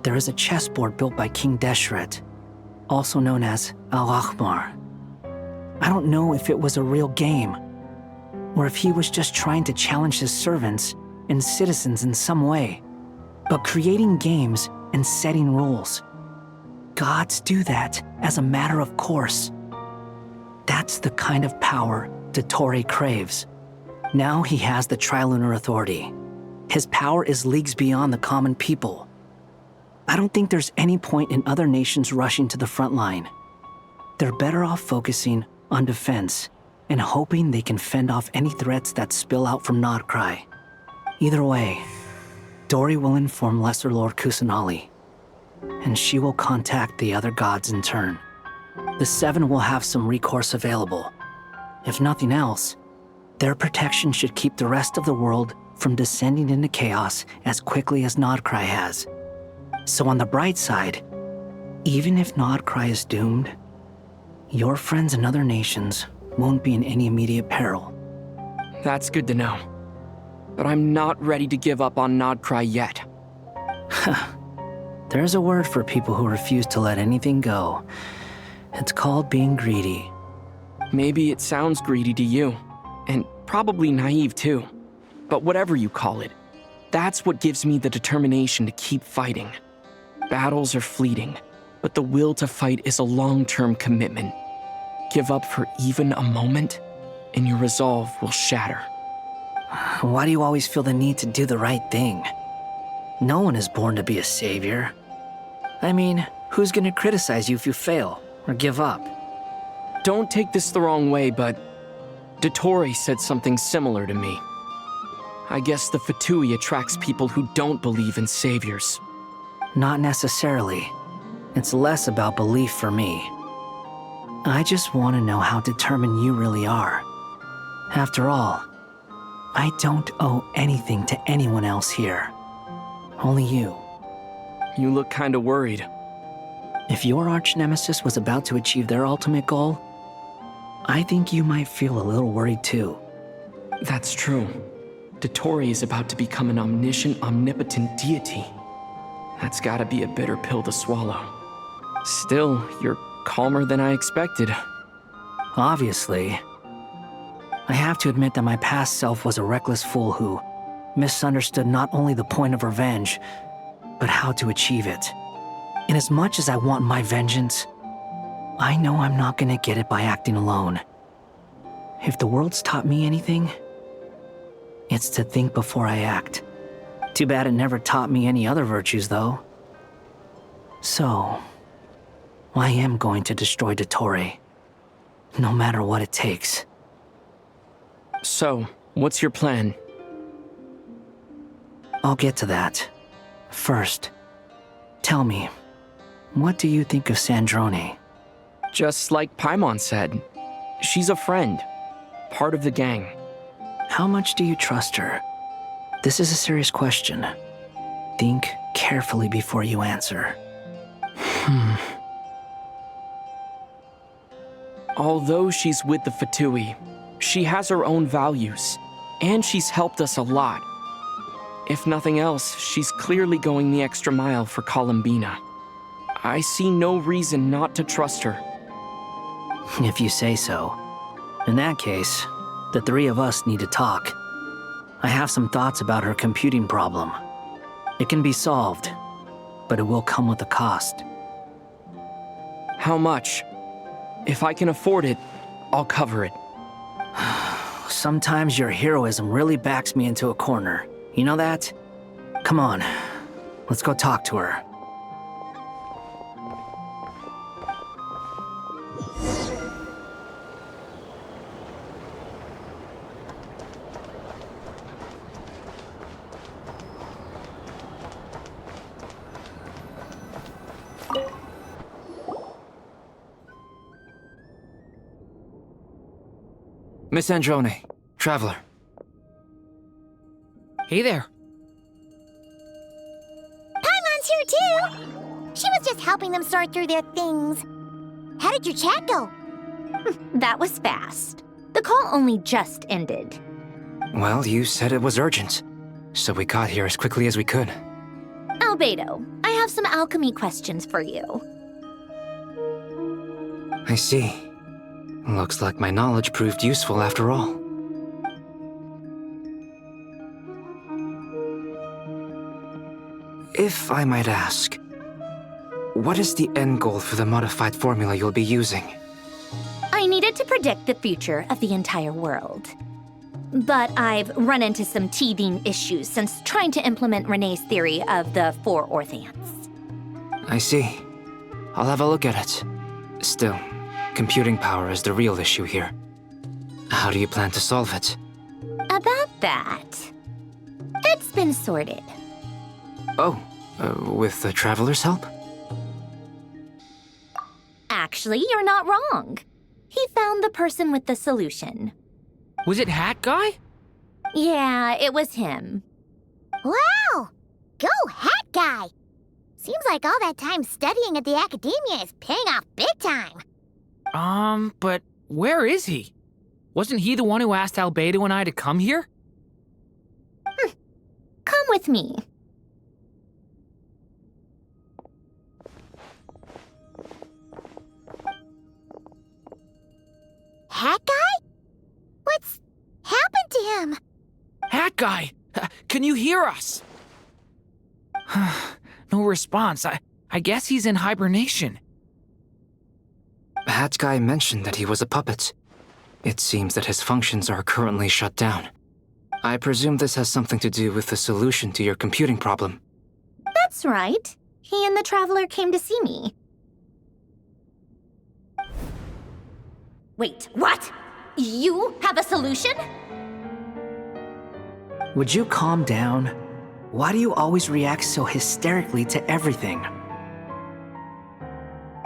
there is a chessboard built by King Deshret, also known as Al-Ahmar. I don't know if it was a real game, or if he was just trying to challenge his servants and citizens in some way. But creating games and setting rules, gods do that as a matter of course. That's the kind of power Dottore craves. Now he has the Trilunar Authority. His power is leagues beyond the common people. I don't think there's any point in other nations rushing to the front line. They're better off focusing on defense and hoping they can fend off any threats that spill out from Nod-Krai. Either way, Dory will inform Lesser Lord Kusanali, and she will contact the other gods in turn. The Seven will have some recourse available. If nothing else, their protection should keep the rest of the world from descending into chaos as quickly as Nod-Krai has. So on the bright side, even if Nod-Krai is doomed, your friends in other nations won't be in any immediate peril. That's good to know. But I'm not ready to give up on Nod-Krai yet. There's a word for people who refuse to let anything go. It's called being greedy. Maybe it sounds greedy to you, and probably naive too. But whatever you call it, that's what gives me the determination to keep fighting. Battles are fleeting, but the will to fight is a long-term commitment. Give up for even a moment, and your resolve will shatter. Why do you always feel the need to do the right thing? No one is born to be a savior. I mean, who's gonna criticize you if you fail or give up? Don't take this the wrong way, but Dottore said something similar to me. I guess the Fatui attracts people who don't believe in saviors. Not necessarily. It's less about belief for me. I just want to know how determined you really are. After all, I don't owe anything to anyone else here. Only you. You look kinda worried. If your arch-nemesis was about to achieve their ultimate goal, I think you might feel a little worried too. That's true. Dottore is about to become an omniscient, omnipotent deity. That's gotta be a bitter pill to swallow. Still, you're calmer than I expected. Obviously. I have to admit that my past self was a reckless fool who misunderstood not only the point of revenge, but how to achieve it. And as much as I want my vengeance, I know I'm not gonna get it by acting alone. If the world's taught me anything, it's to think before I act. Too bad it never taught me any other virtues, though. So, I am going to destroy Dottore, no matter what it takes. So, what's your plan? I'll get to that. First, tell me, what do you think of Sandrone? Just like Paimon said, she's a friend, part of the gang. How much do you trust her? This is a serious question. Think carefully before you answer. Although she's with the Fatui, she has her own values, and she's helped us a lot. If nothing else, she's clearly going the extra mile for Columbina. I see no reason not to trust her. If you say so. In that case, the three of us need to talk. I have some thoughts about her computing problem. It can be solved, but it will come with a cost. How much? If I can afford it, I'll cover it. Sometimes your heroism really backs me into a corner. You know that? Come on, let's go talk to her. Miss Androne, Traveler. Hey there. Paimon's here too! She was just helping them sort through their things. How did your chat go? That was fast. The call only just ended. Well, you said it was urgent, so we got here as quickly as we could. Albedo, I have some alchemy questions for you. I see. Looks like my knowledge proved useful after all. If I might ask, what is the end goal for the modified formula you'll be using? I needed to predict the future of the entire world. But I've run into some teething issues since trying to implement Renee's theory of the 4 Orthants. I see. I'll have a look at it. Still, computing power is the real issue here. How do you plan to solve it? About that, it's been sorted. Oh, with the Traveler's help? Actually, you're not wrong. He found the person with the solution. Was it Hat Guy? Yeah, it was him. Wow! Go Hat Guy! Seems like all that time studying at the academia is paying off big time. But where is he? Wasn't he the one who asked Albedo and I to come here? Come with me. Hat Guy? What's happened to him? Hat Guy! Can you hear us? No response. I guess he's in hibernation. Hat Guy mentioned that he was a puppet. It seems that his functions are currently shut down. I presume this has something to do with the solution to your computing problem. That's right. He and the Traveler came to see me. Wait, what? You have a solution? Would you calm down? Why do you always react so hysterically to everything?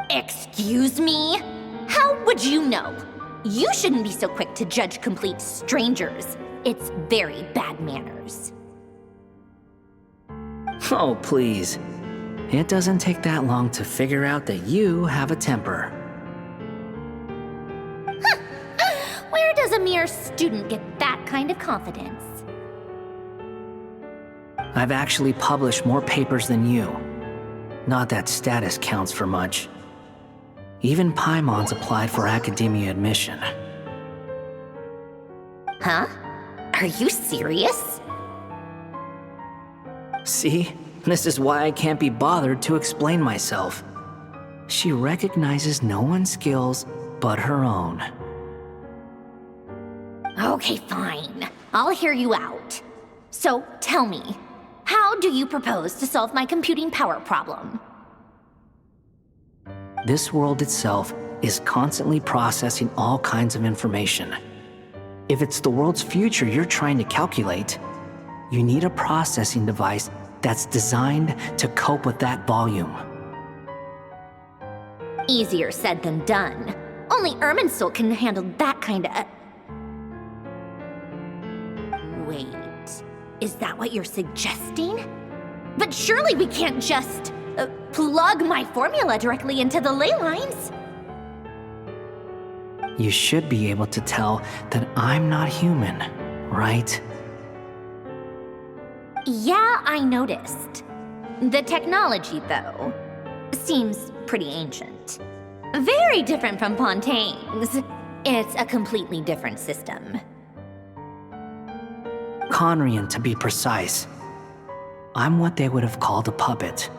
Excuse me? How would you know? You shouldn't be so quick to judge complete strangers. It's very bad manners. Oh, please. It doesn't take that long to figure out that you have a temper. Where does a mere student get that kind of confidence? I've actually published more papers than you. Not that status counts for much. Even Paimon's applied for academia admission. Huh? Are you serious? See? This is why I can't be bothered to explain myself. She recognizes no one's skills but her own. Okay, fine. I'll hear you out. So, tell me, how do you propose to solve my computing power problem? This world itself is constantly processing all kinds of information. If it's the world's future you're trying to calculate, you need a processing device that's designed to cope with that volume. Easier said than done. Only Irminsul can handle that kind of... Wait, is that what you're suggesting? But surely we can't just plug my formula directly into the ley lines. You should be able to tell that I'm not human, right? Yeah, I noticed. The technology, though, seems pretty ancient. Very different from Pontaine's. It's a completely different system. Conrian, to be precise. I'm what they would have called a puppet.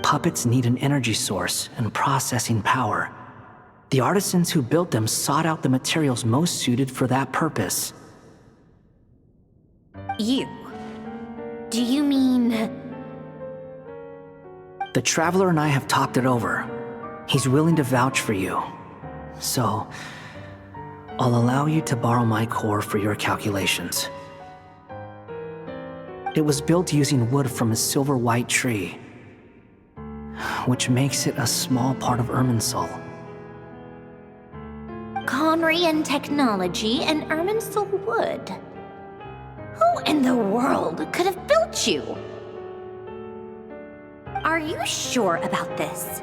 Puppets need an energy source and processing power. The artisans who built them sought out the materials most suited for that purpose. You? Do you mean... The Traveler and I have talked it over. He's willing to vouch for you. So, I'll allow you to borrow my core for your calculations. It was built using wood from a silver-white tree, which makes it a small part of Irminsul. Conrian technology and Irminsul wood. Who in the world could have built you? Are you sure about this?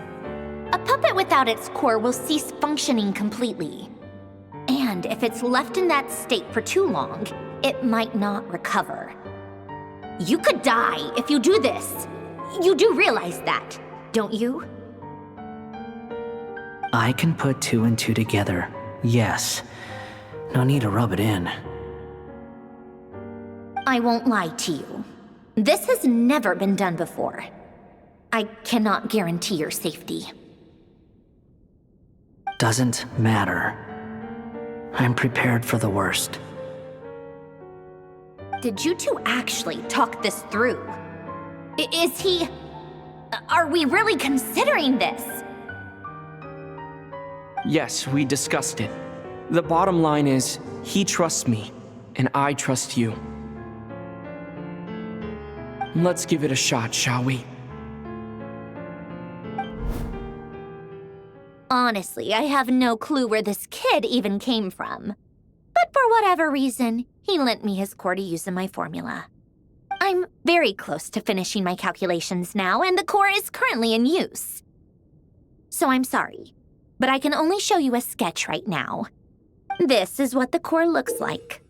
A puppet without its core will cease functioning completely. And if it's left in that state for too long, it might not recover. You could die if you do this. You do realize that, don't you? I can put two and two together, yes. No need to rub it in. I won't lie to you. This has never been done before. I cannot guarantee your safety. Doesn't matter. I'm prepared for the worst. Did you two actually talk this through? Is he... Are we really considering this? Yes, we discussed it. The bottom line is, he trusts me, and I trust you. Let's give it a shot, shall we? Honestly, I have no clue where this kid even came from. But for whatever reason, he lent me his core to use in my formula. I'm very close to finishing my calculations now, and the core is currently in use. So I'm sorry, but I can only show you a sketch right now. This is what the core looks like.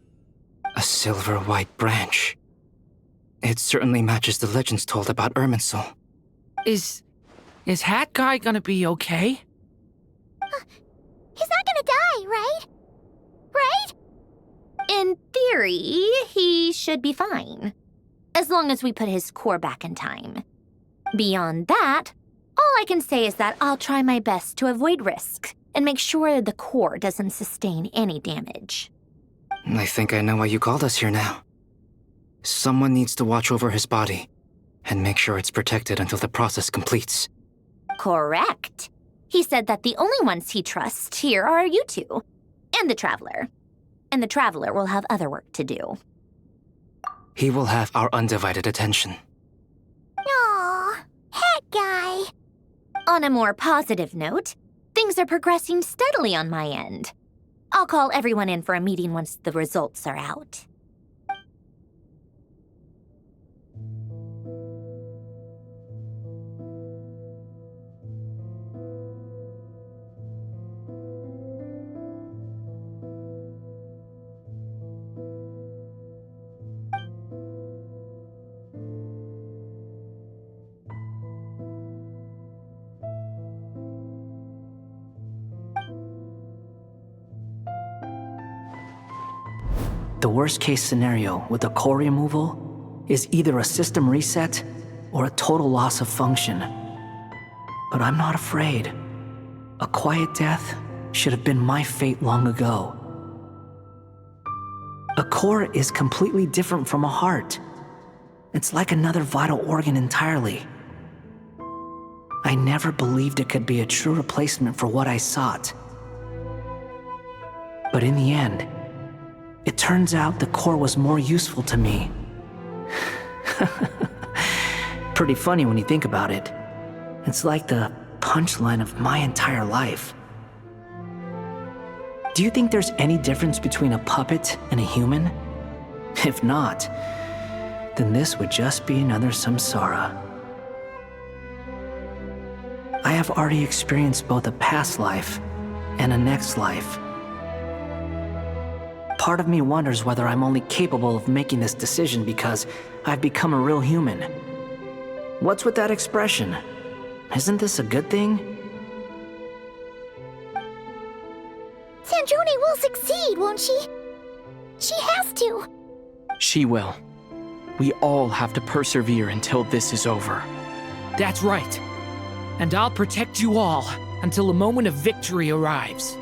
A silver-white branch. It certainly matches the legends told about Irminsul. Is Hat Guy gonna be okay? He's not gonna die, right? Right? In theory, he should be fine. As long as we put his core back in time. Beyond that, all I can say is that I'll try my best to avoid risk and make sure the core doesn't sustain any damage. I think I know why you called us here now. Someone needs to watch over his body and make sure it's protected until the process completes. Correct. He said that the only ones he trusts here are you two, and the Traveler. And the Traveler will have other work to do. He will have our undivided attention. Aw, Hat Guy. On a more positive note, things are progressing steadily on my end. I'll call everyone in for a meeting once the results are out. The worst case scenario with the core removal is either a system reset or a total loss of function. But I'm not afraid. A quiet death should have been my fate long ago. A core is completely different from a heart. It's like another vital organ entirely. I never believed it could be a true replacement for what I sought. But in the end, it turns out the core was more useful to me. Pretty funny when you think about it. It's like the punchline of my entire life. Do you think there's any difference between a puppet and a human? If not, then this would just be another samsara. I have already experienced both a past life and a next life. Part of me wonders whether I'm only capable of making this decision because I've become a real human. What's with that expression? Isn't this a good thing? Sanjoni will succeed, won't she? She has to. She will. We all have to persevere until this is over. That's right. And I'll protect you all until a moment of victory arrives.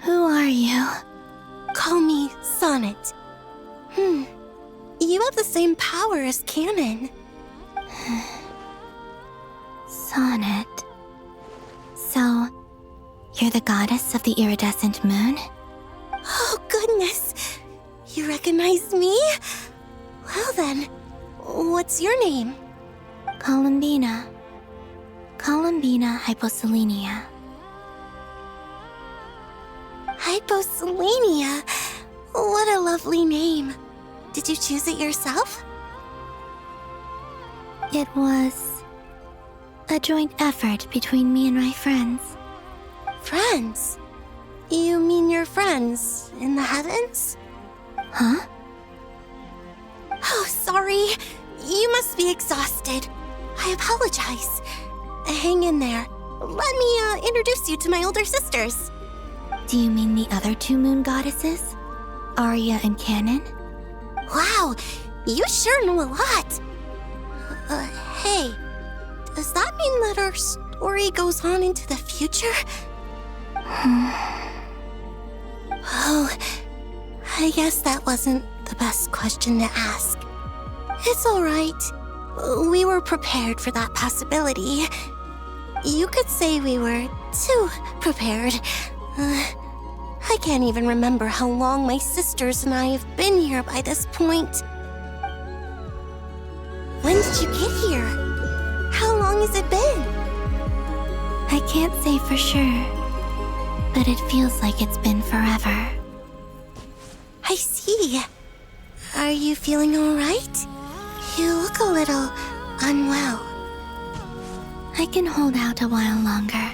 Who are you? Call me Sonnet. You have the same power as Canon. Sonnet. So, you're the goddess of the iridescent moon? Oh, goodness. You recognize me? Well then, what's your name? Columbina. Columbina Hyposelenia. Hyposelenia. What a lovely name. Did you choose it yourself? It was a joint effort between me and my friends. Friends? You mean your friends in the heavens? Huh? Oh, sorry. You must be exhausted. I apologize. Hang in there. Let me introduce you to my older sisters. Do you mean the other two moon goddesses? Arya and Canon? Wow, you sure know a lot. Hey, does that mean that our story goes on into the future? Oh, I guess that wasn't the best question to ask. It's all right. We were prepared for that possibility. You could say we were too prepared. I can't even remember how long my sisters and I have been here by this point. When did you get here? How long has it been? I can't say for sure, but it feels like it's been forever. I see. Are you feeling all right? You look a little unwell. I can hold out a while longer.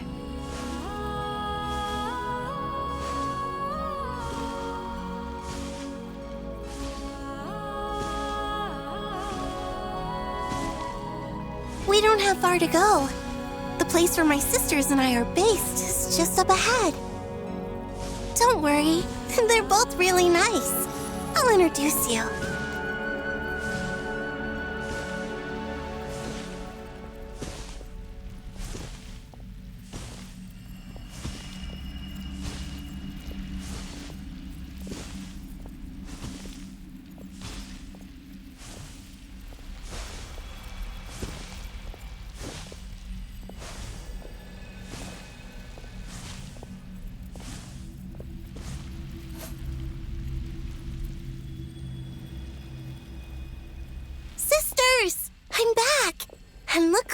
We don't have far to go. The place where my sisters and I are based is just up ahead. Don't worry, they're both really nice. I'll introduce you.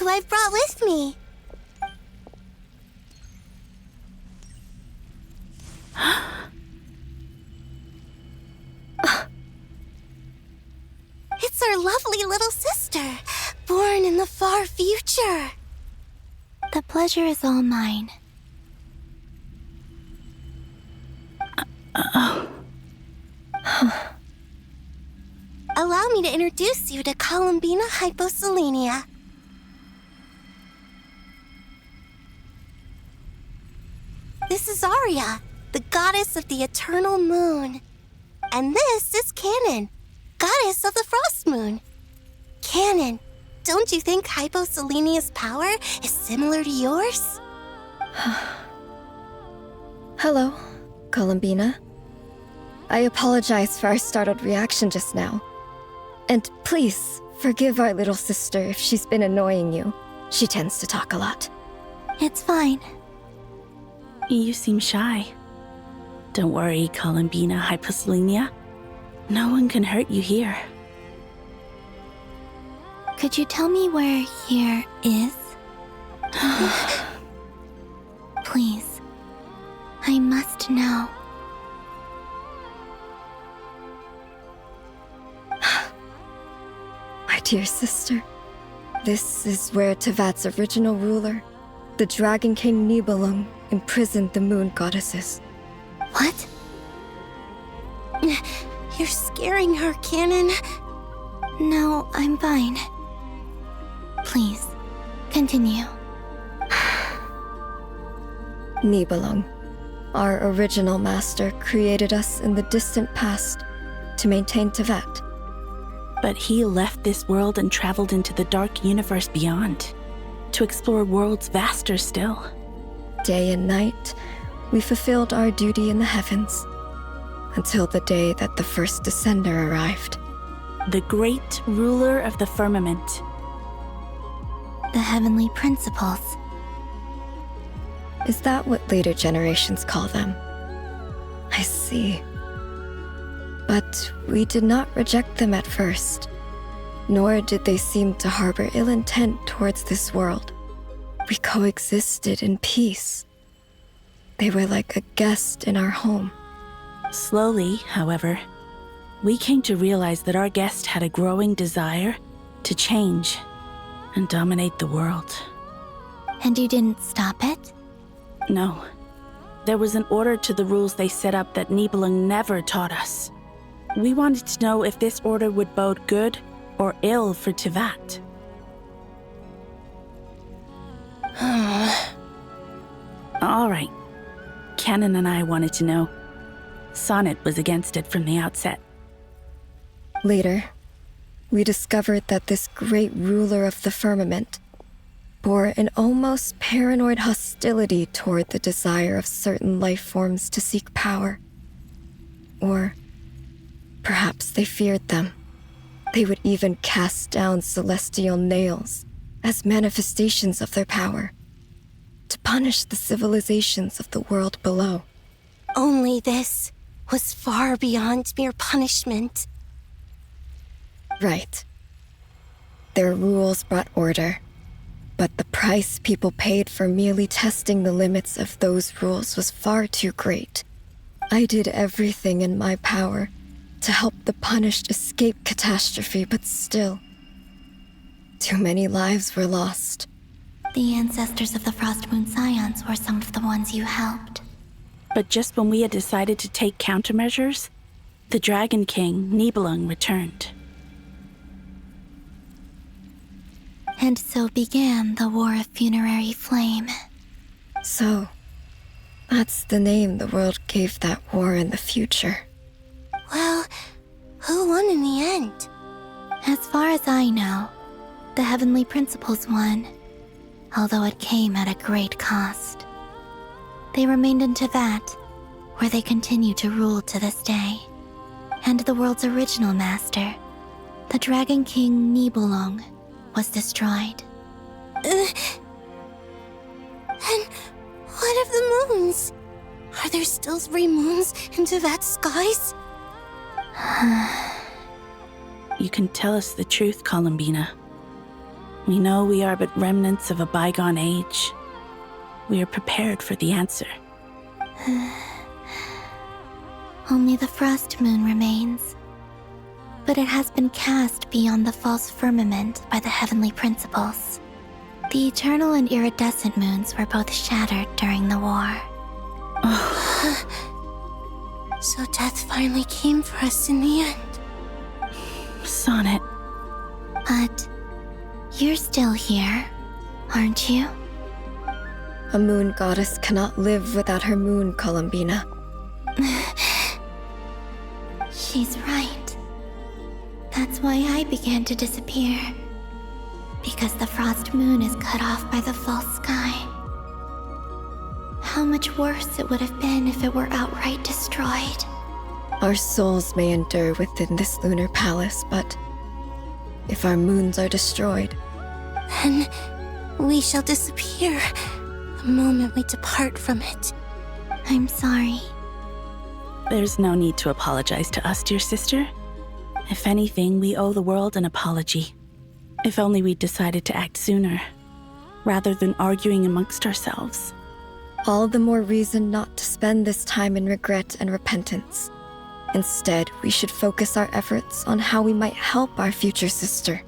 who I've brought with me. It's our lovely little sister, born in the far future. The pleasure is all mine. Allow me to introduce you to Columbina Hyposelenia. This is Arya, the goddess of the eternal moon. And this is Canon, goddess of the frost moon. Canon, don't you think Hyposelenia's power is similar to yours? Hello, Columbina. I apologize for our startled reaction just now. And please, forgive our little sister if she's been annoying you. She tends to talk a lot. It's fine. You seem shy. Don't worry, Columbina Hyposelenia. No one can hurt you here. Could you tell me where here is? Please. I must know. My dear sister, this is where Tevat's original ruler, the Dragon King Nibelung, imprisoned the moon goddesses. What? You're scaring her, Canon. No, I'm fine. Please, continue. Nibelung, our original master, created us in the distant past to maintain Tevat. But he left this world and traveled into the dark universe beyond, to explore worlds vaster still. Day and night, we fulfilled our duty in the heavens, until the day that the first Descender arrived. The great ruler of the firmament. The heavenly principles. Is that what later generations call them? I see. But we did not reject them at first, nor did they seem to harbor ill intent towards this world. We coexisted in peace. They were like a guest in our home. Slowly, however, we came to realize that our guest had a growing desire to change and dominate the world. And you didn't stop it? No. There was an order to the rules they set up that Nibelung never taught us. We wanted to know if this order would bode good or ill for Tevat. All right. Canon and I wanted to know. Sonnet was against it from the outset. Later, we discovered that this great ruler of the firmament bore an almost paranoid hostility toward the desire of certain life forms to seek power. Or perhaps they feared them. They would even cast down celestial nails as manifestations of their power, to punish the civilizations of the world below. Only this was far beyond mere punishment. Right. Their rules brought order, but the price people paid for merely testing the limits of those rules was far too great. I did everything in my power to help the punished escape catastrophe, but still, too many lives were lost. The ancestors of the Frost Moon Scions were some of the ones you helped. But just when we had decided to take countermeasures, the Dragon King, Nibelung, returned. And so began the War of Funerary Flame. So, that's the name the world gave that war in the future. Well, who won in the end? As far as I know, the Heavenly Principles won, although it came at a great cost. They remained in Tevat, where they continue to rule to this day. And the world's original master, the Dragon King Nibelung, was destroyed. And what of the moons? Are there still 3 moons in Tevat's skies? You can tell us the truth, Columbina. We know we are but remnants of a bygone age. We are prepared for the answer. Only the frost moon remains. But it has been cast beyond the false firmament by the heavenly principles. The eternal and iridescent moons were both shattered during the war. So death finally came for us in the end. Sonnet. But you're still here, aren't you? A moon goddess cannot live without her moon, Columbina. She's right. That's why I began to disappear. Because the frost moon is cut off by the false sky. How much worse it would have been if it were outright destroyed. Our souls may endure within this lunar palace, but if our moons are destroyed, then we shall disappear the moment we depart from it. I'm sorry. There's no need to apologize to us, dear sister. If anything, we owe the world an apology. If only we'd decided to act sooner, rather than arguing amongst ourselves. all the more reason not to spend this time in regret and repentance. Instead, we should focus our efforts on how we might help our future sister.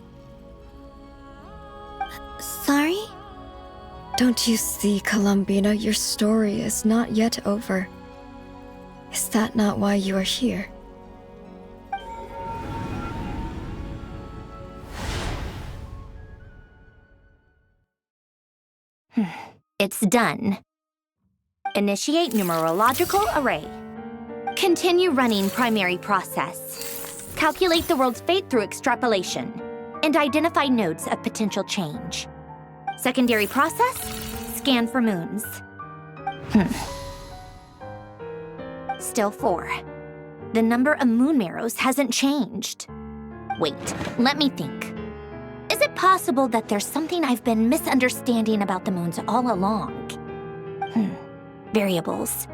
Sorry? Don't you see, Columbina, your story is not yet over. Is that not why you are here? It's done. Initiate numerological array. Continue running primary process. Calculate the world's fate through extrapolation, and identify nodes of potential change. Secondary process, scan for moons. Still 4. The number of moon marrows hasn't changed. Wait, let me think. Is it possible that there's something I've been misunderstanding about the moons all along? Variables.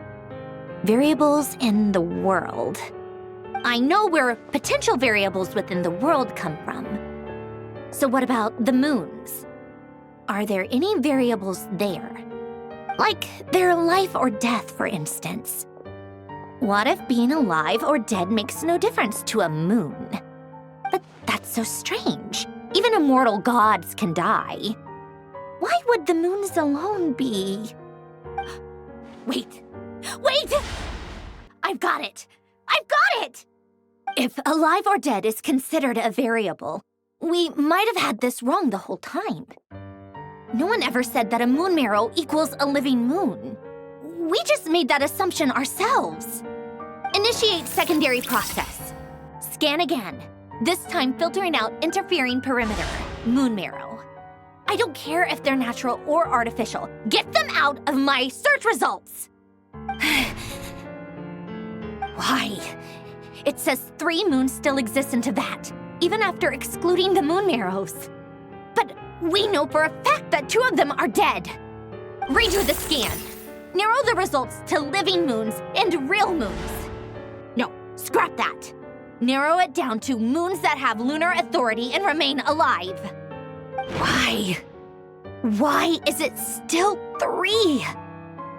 Variables in the world. I know where potential variables within the world come from. So what about the moons? Are there any variables there? Like their life or death, for instance. What if being alive or dead makes no difference to a moon? But that's so strange. Even immortal gods can die. Why would the moons alone be? Wait! I've got it! If alive or dead is considered a variable, we might have had this wrong the whole time. No one ever said that a moon marrow equals a living moon. We just made that assumption ourselves. Initiate secondary process. Scan again. This time filtering out interfering perimeter, moon marrow. I don't care if they're natural or artificial. Get them out of my search results! Why? It says 3 moons still exist in Teyvat, even after excluding the moon marrows. But we know for a fact that 2 of them are dead. Redo the scan. Narrow the results to living moons and real moons. No, scrap that. Narrow it down to moons that have lunar authority and remain alive. Why? Why is it still 3?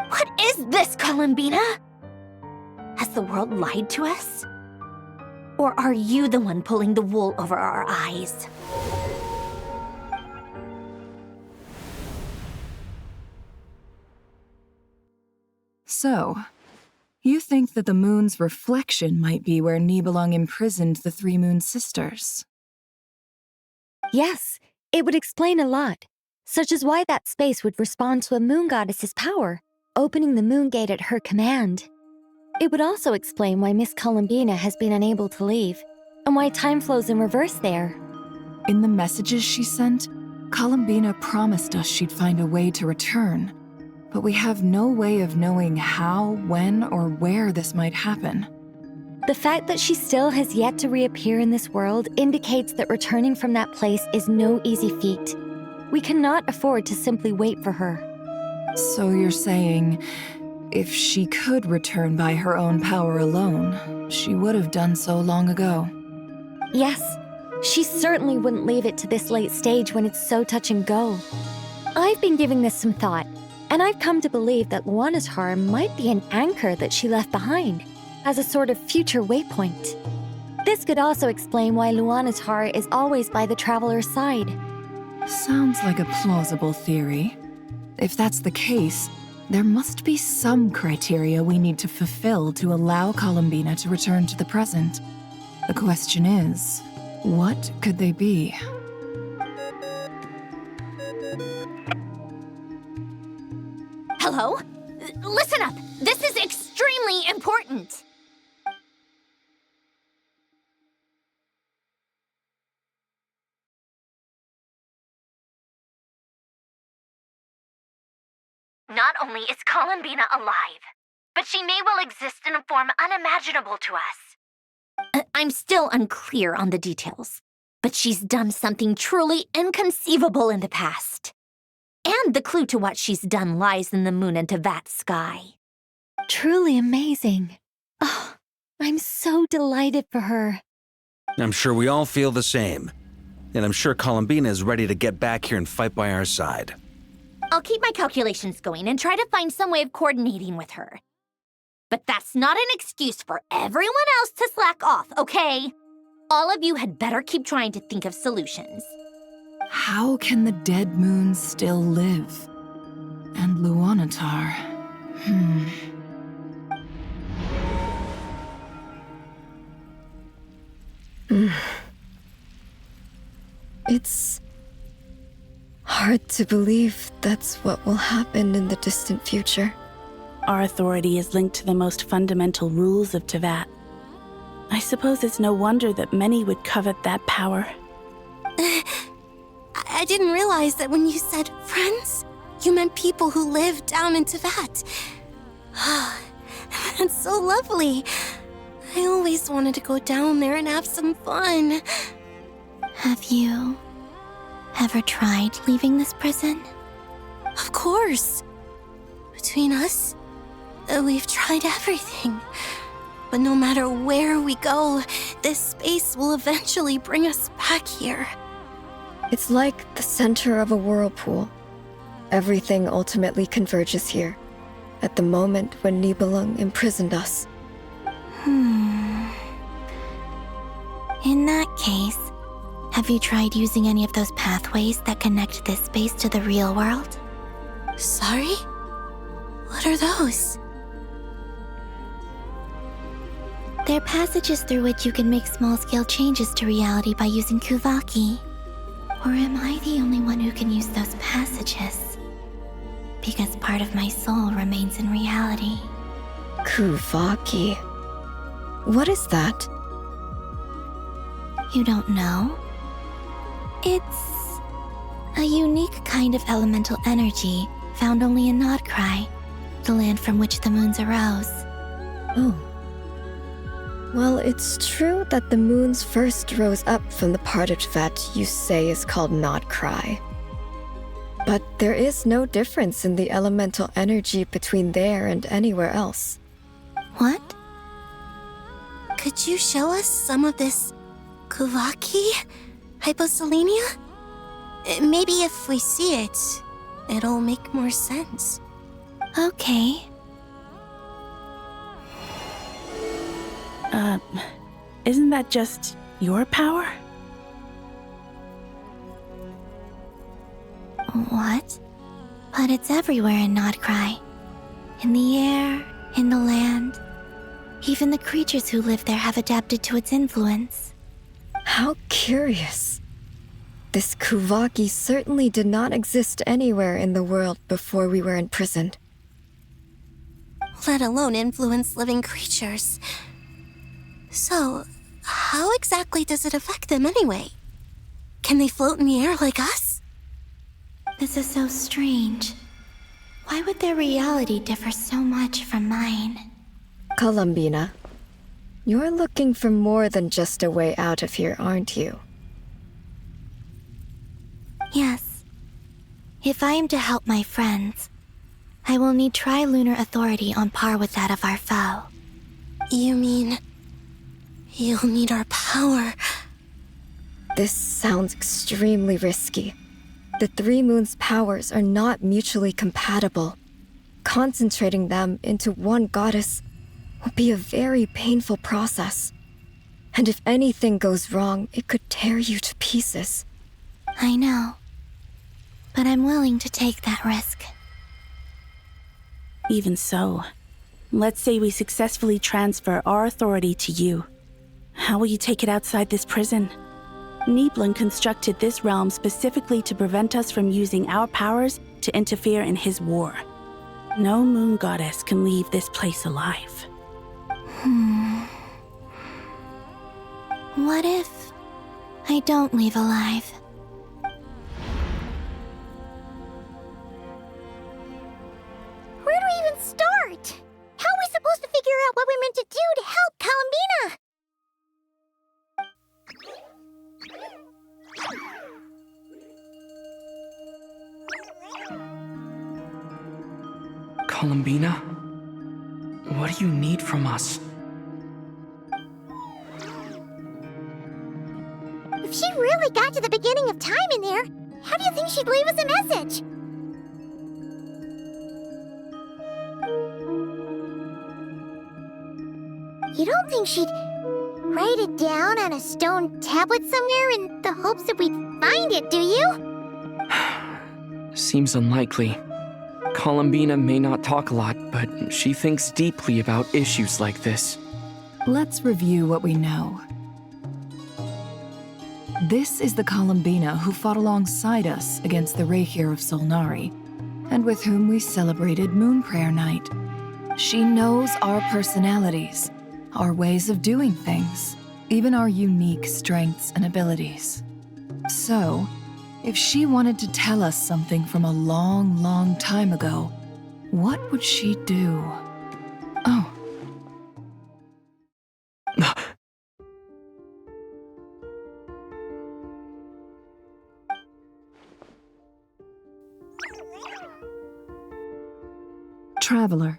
What is this, Columbina? Has the world lied to us? Or are you the one pulling the wool over our eyes? So, you think that the moon's reflection might be where Nibelung imprisoned the 3 moon sisters? Yes, it would explain a lot, such as why that space would respond to a moon goddess's power, opening the moon gate at her command. It would also explain why Miss Columbina has been unable to leave, and why time flows in reverse there. In the messages she sent, Columbina promised us she'd find a way to return, but we have no way of knowing how, when, or where this might happen. The fact that she still has yet to reappear in this world indicates that returning from that place is no easy feat. We cannot afford to simply wait for her. So you're saying, if she could return by her own power alone, she would have done so long ago. Yes, She certainly wouldn't leave it to this late stage when it's so touch and go. I've been giving this some thought, and I've come to believe that Luanatar might be an anchor that she left behind, as a sort of future waypoint. This could also explain why Luanatar is always by the traveler's side. Sounds like a plausible theory. If that's the case, there must be some criteria we need to fulfill to allow Columbina to return to the present. The question is, what could they be? Hello? Listen up! This is extremely important! Not only is Columbina alive, but she may well exist in a form unimaginable to us. I'm still unclear on the details, but she's done something truly inconceivable in the past. And the clue to what she's done lies in the moon and Tevat sky. Truly amazing. Oh, I'm so delighted for her. I'm sure we all feel the same. And I'm sure Columbina is ready to get back here and fight by our side. I'll keep my calculations going and try to find some way of coordinating with her. But that's not an excuse for everyone else to slack off, okay? All of you had better keep trying to think of solutions. How can the dead moon still live? And Luanatar? It's hard to believe that's what will happen in the distant future. Our authority is linked to the most fundamental rules of Tevat. I suppose it's no wonder that many would covet that power. I didn't realize that when you said friends, you meant people who live down in Tevat. That's so lovely. I always wanted to go down there and have some fun. Have you ever tried leaving this prison? Of course. Between us, we've tried everything. But no matter where we go, this space will eventually bring us back here. It's like the center of a whirlpool. Everything ultimately converges here, at the moment when Nibelung imprisoned us. In that case, have you tried using any of those pathways that connect this space to the real world? Sorry? What are those? They're passages through which you can make small-scale changes to reality by using Kuvaki. Or am I the only one who can use those passages? Because part of my soul remains in reality. Kuvaki. What is that? You don't know? It's a unique kind of elemental energy found only in Nod-Krai, the land from which the moons arose. Oh. Well, it's true that the moons first rose up from the part of Tevat you say is called Nod-Krai. But there is no difference in the elemental energy between there and anywhere else. What? Could you show us some of this Kuvaki? Hyposelenia? Maybe if we see it, it'll make more sense. Okay. Isn't that just your power? What? But it's everywhere in Nod-Krai. In the air, in the land. Even the creatures who live there have adapted to its influence. How curious. This Kuvaki certainly did not exist anywhere in the world before we were imprisoned. Let alone influence living creatures. So, how exactly does it affect them anyway? Can they float in the air like us? This is so strange. Why would their reality differ so much from mine? Columbina, you're looking for more than just a way out of here, aren't you? Yes. If I am to help my friends, I will need tri-lunar authority on par with that of our foe. You mean... you'll need our power This sounds extremely risky. The three moons' powers are not mutually compatible. Concentrating them into one goddess will be a very painful process. And if anything goes wrong, it could tear you to pieces. I know. But I'm willing to take that risk. Even so, let's say we successfully transfer our authority to you. How will you take it outside this prison? Niblin constructed this realm specifically to prevent us from using our powers to interfere in his war. No moon goddess can leave this place alive. What if I don't leave alive? Where do we even start? How are we supposed to figure out what we're meant to do to help Columbina? Columbina? What do you need from us? If she really got to the beginning of time in there, how do you think she'd leave us a message? You don't think she'd write it down on a stone tablet somewhere in the hopes that we'd find it, do you? Seems unlikely. Columbina may not talk a lot, but she thinks deeply about issues like this. Let's review what we know. This is the Columbina who fought alongside us against the Rahir of Solnari, and with whom we celebrated Moon Prayer Night. She knows our personalities, our ways of doing things, even our unique strengths and abilities. So, if she wanted to tell us something from a long, long time ago, what would she do? Oh. Traveler,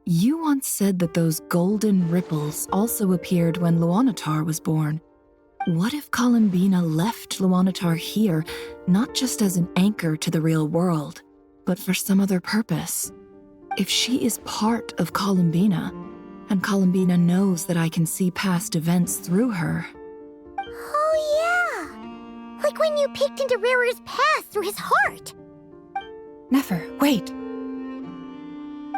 you once said that those golden ripples also appeared when Luanatar was born. What if Columbina left Luanatar here, not just as an anchor to the real world, but for some other purpose? If she is part of Columbina, and Columbina knows that I can see past events through her... Oh yeah! Like when you peeked into Rarir's past through his heart! Nefer, wait!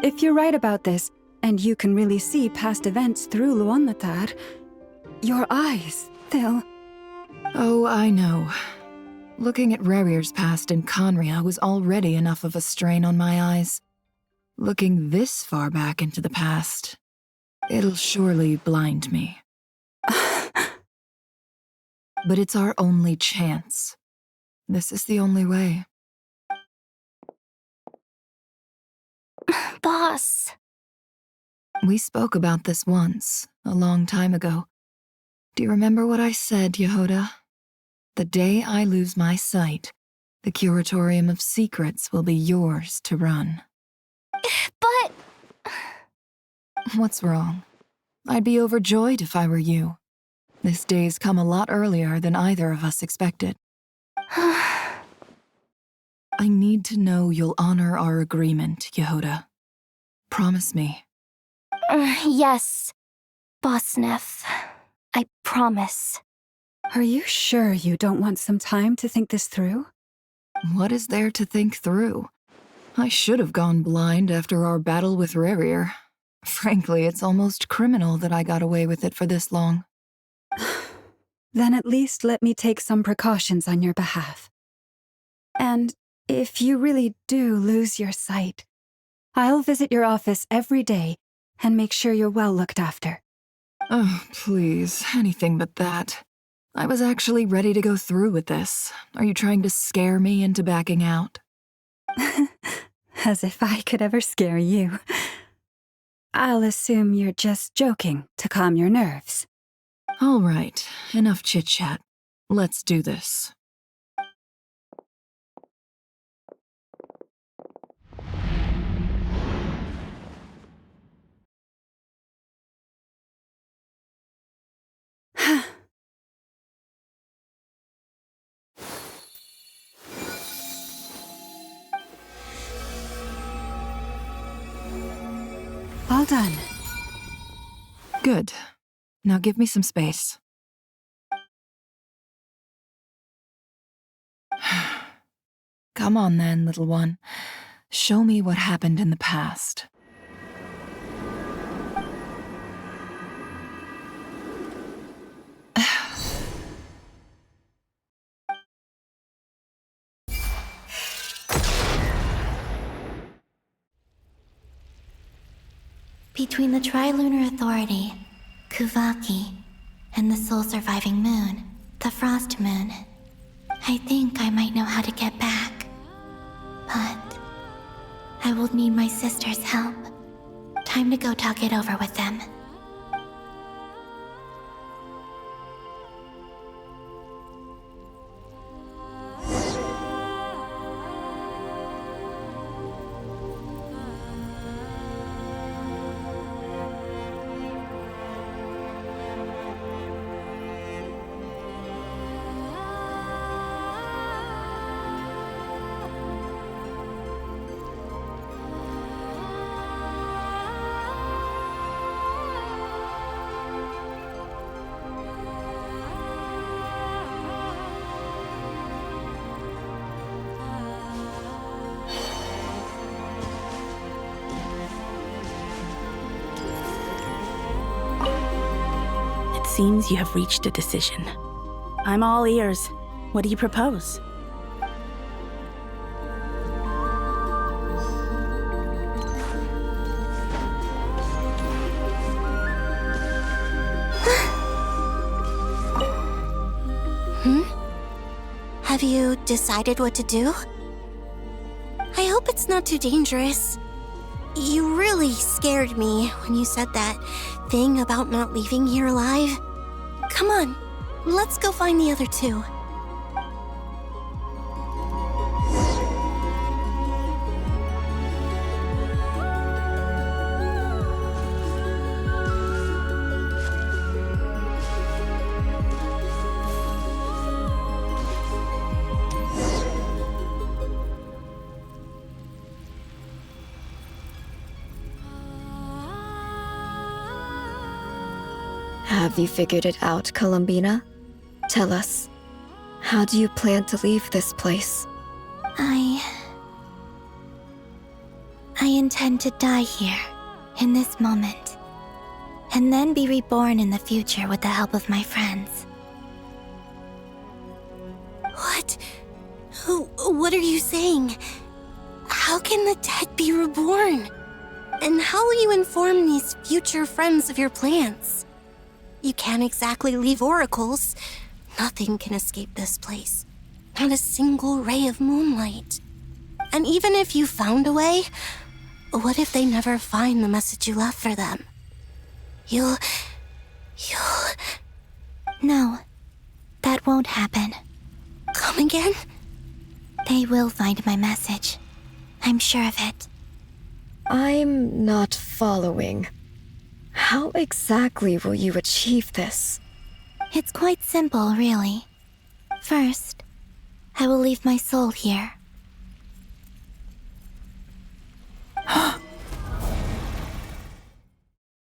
If you're right about this, and you can really see past events through Luanatar, your eyes, they'll... Oh, I know. Looking at Rarir's past in Conria was already enough of a strain on my eyes. Looking this far back into the past, it'll surely blind me. But it's our only chance. This is the only way. Boss. We spoke about this once, a long time ago. Do you remember what I said, Yehoda? The day I lose my sight, the Curatorium of Secrets will be yours to run. But... What's wrong? I'd be overjoyed if I were you. This day's come a lot earlier than either of us expected. I need to know you'll honor our agreement, Yehoda. Promise me. Yes, Boss Neff. I promise. Are you sure you don't want some time to think this through? What is there to think through? I should have gone blind after our battle with Rarir. Frankly, it's almost criminal that I got away with it for this long. Then at least let me take some precautions on your behalf. And if you really do lose your sight, I'll visit your office every day and make sure you're well looked after. Oh, please, anything but that. I was actually ready to go through with this. Are you trying to scare me into backing out? As if I could ever scare you. I'll assume you're just joking to calm your nerves. All right, enough chit-chat. Let's do this. done. Good. Now give me some space. Come on then, little one. Show me what happened in the past. Between the Tri-Lunar Authority, Kuvaki, and the sole-surviving moon, the Frost Moon, I think I might know how to get back. But I will need my sister's help. Time to go talk it over with them. Seems you have reached a decision. I'm all ears. What do you propose? Have you decided what to do? I hope it's not too dangerous. You really scared me when you said that thing about not leaving here alive. Come on, let's go find the other two. Have you figured it out, Columbina? Tell us, how do you plan to leave this place? I intend to die here, in this moment, and then be reborn in the future with the help of my friends. What? What are you saying? How can the dead be reborn? And how will you inform these future friends of your plans? You can't exactly leave oracles. Nothing can escape this place. Not a single ray of moonlight. And even if you found a way, what if they never find the message you left for them? You'll... No, that won't happen. Come again? They will find my message. I'm sure of it. I'm not following. How exactly will you achieve this? It's quite simple, really. First, I will leave my soul here.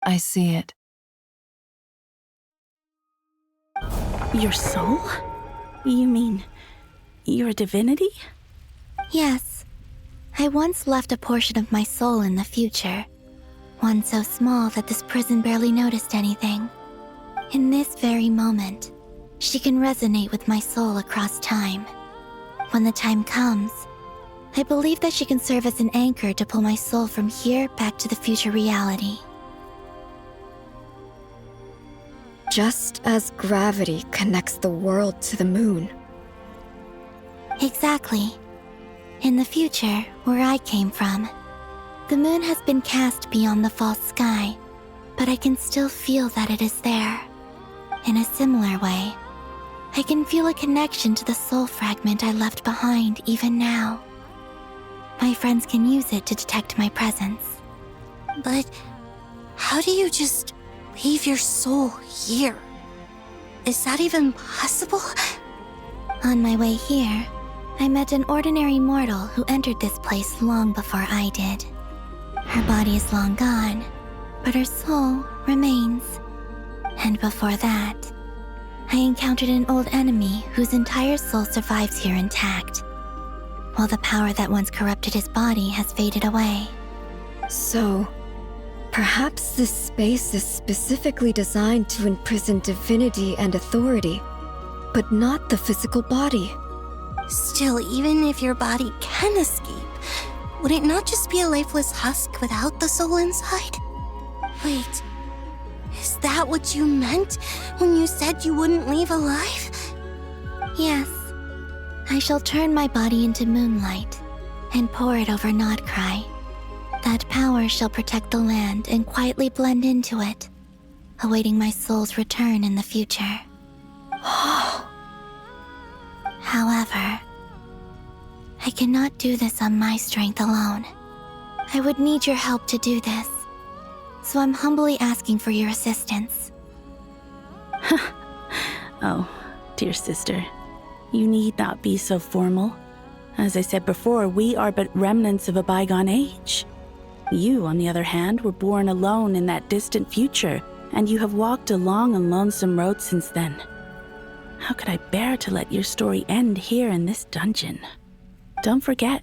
I see it. Your soul? You mean you're a divinity? Yes. I once left a portion of my soul in the future. One so small that this prison barely noticed anything. In this very moment, she can resonate with my soul across time. When the time comes, I believe that she can serve as an anchor to pull my soul from here back to the future reality. Just as gravity connects the world to the moon. Exactly. In the future, where I came from, the moon has been cast beyond the false sky, but I can still feel that it is there. In a similar way, I can feel a connection to the soul fragment I left behind even now. My friends can use it to detect my presence. But how do you just leave your soul here? Is that even possible? On my way here, I met an ordinary mortal who entered this place long before I did. Her body is long gone, but her soul remains. And before that, I encountered an old enemy whose entire soul survives here intact, while the power that once corrupted his body has faded away. So, perhaps this space is specifically designed to imprison divinity and authority, but not the physical body. Still, even if your body can escape, would it not just be a lifeless husk without the soul inside? Wait, is that what you meant when you said you wouldn't leave alive? Yes. I shall turn my body into moonlight and pour it over Nod-Krai. That power shall protect the land and quietly blend into it, awaiting my soul's return in the future. However, I cannot do this on my strength alone. I would need your help to do this, so I'm humbly asking for your assistance. Oh, dear sister, you need not be so formal. As I said before, we are but remnants of a bygone age. You, on the other hand, were born alone in that distant future, and you have walked a long and lonesome road since then. How could I bear to let your story end here in this dungeon? Don't forget,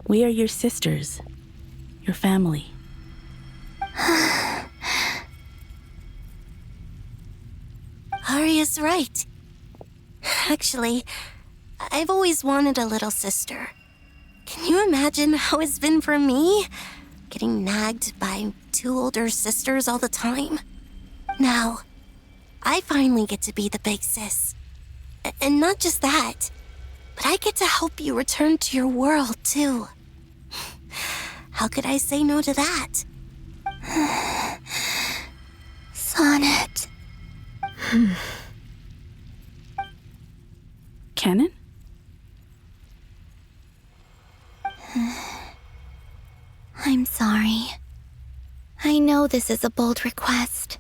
we are your sisters, your family. Arya's right. Actually, I've always wanted a little sister. Can you imagine how it's been for me? Getting nagged by two older sisters all the time. Now, I finally get to be the big sis. And not just that, but I get to help you return to your world, too. How could I say no to that? Sonnet. Canon? I'm sorry. I know this is a bold request.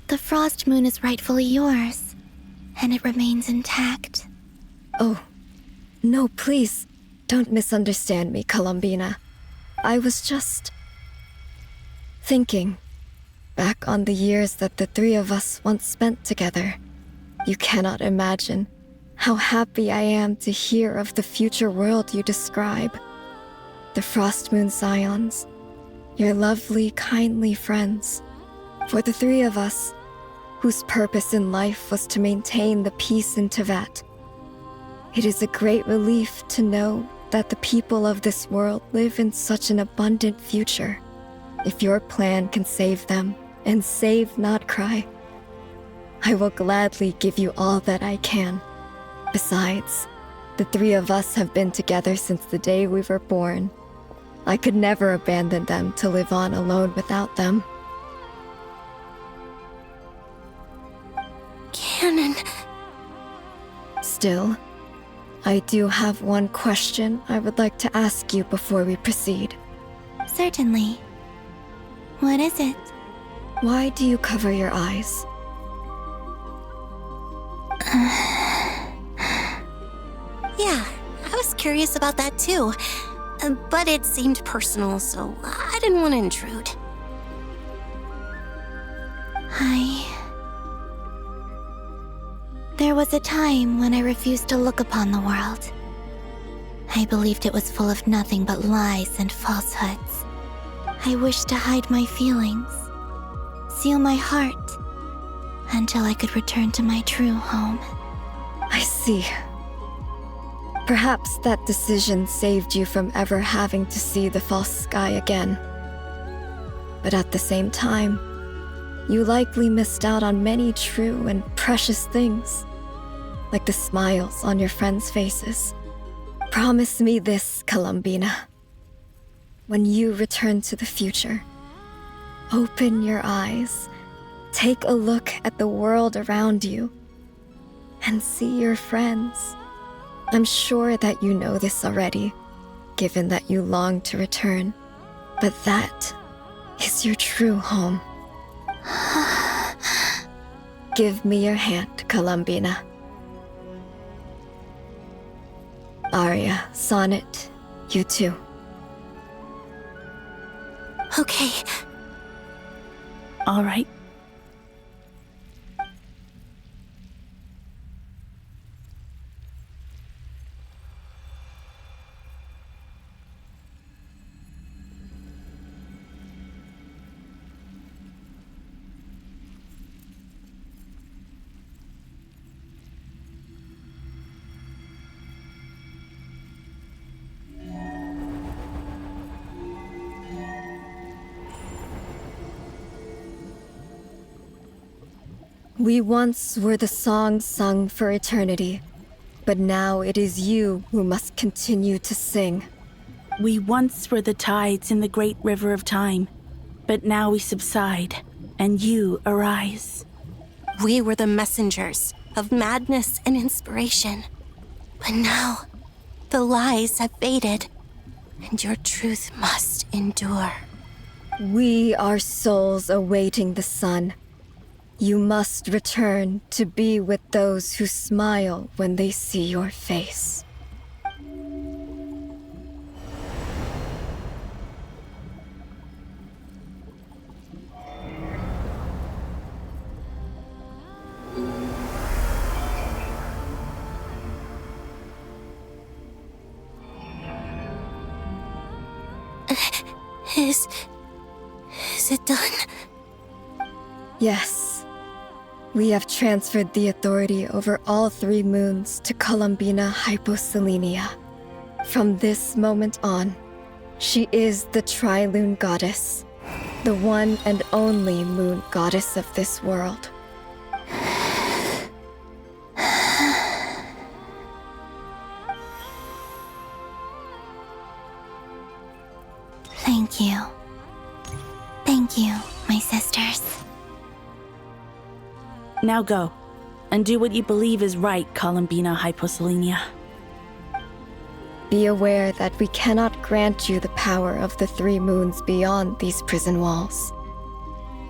The Frost Moon is rightfully yours, and it remains intact. Oh, no, please, don't misunderstand me, Columbina. I was just thinking back on the years that the three of us once spent together. You cannot imagine how happy I am to hear of the future world you describe. The Frost Moon Scions, your lovely, kindly friends. For the three of us, whose purpose in life was to maintain the peace in Teyvat. It is a great relief to know that the people of this world live in such an abundant future. If your plan can save them and save Nod-Krai, I will gladly give you all that I can. Besides, the three of us have been together since the day we were born. I could never abandon them to live on alone without them. Canon. Still, I do have one question I would like to ask you before we proceed. Certainly. What is it? Why do you cover your eyes? Yeah, I was curious about that too. But it seemed personal, so I didn't want to intrude. There was a time when I refused to look upon the world. I believed it was full of nothing but lies and falsehoods. I wished to hide my feelings, seal my heart, until I could return to my true home. I see. Perhaps that decision saved you from ever having to see the false sky again. But at the same time, you likely missed out on many true and precious things, like the smiles on your friends' faces. Promise me this, Columbina. When you return to the future, open your eyes, take a look at the world around you, and see your friends. I'm sure that you know this already, given that you long to return, but that is your true home. Give me your hand, Columbina. Arya, Sonnet, you too. Okay. All right. We once were the song sung for eternity, but now it is you who must continue to sing. We once were the tides in the great river of time, but now we subside, and you arise. We were the messengers of madness and inspiration. But now, the lies have faded, and your truth must endure. We are souls awaiting the sun. You must return to be with those who smile when they see your face. Is it done? Yes. We have transferred the authority over all 3 moons to Columbina Hyposelenia. From this moment on, she is the Tri-Lune Goddess, the one and only moon goddess of this world. Thank you. Thank you, my sisters. Now go, and do what you believe is right, Columbina Hyposelenia. Be aware that we cannot grant you the power of the 3 moons beyond these prison walls.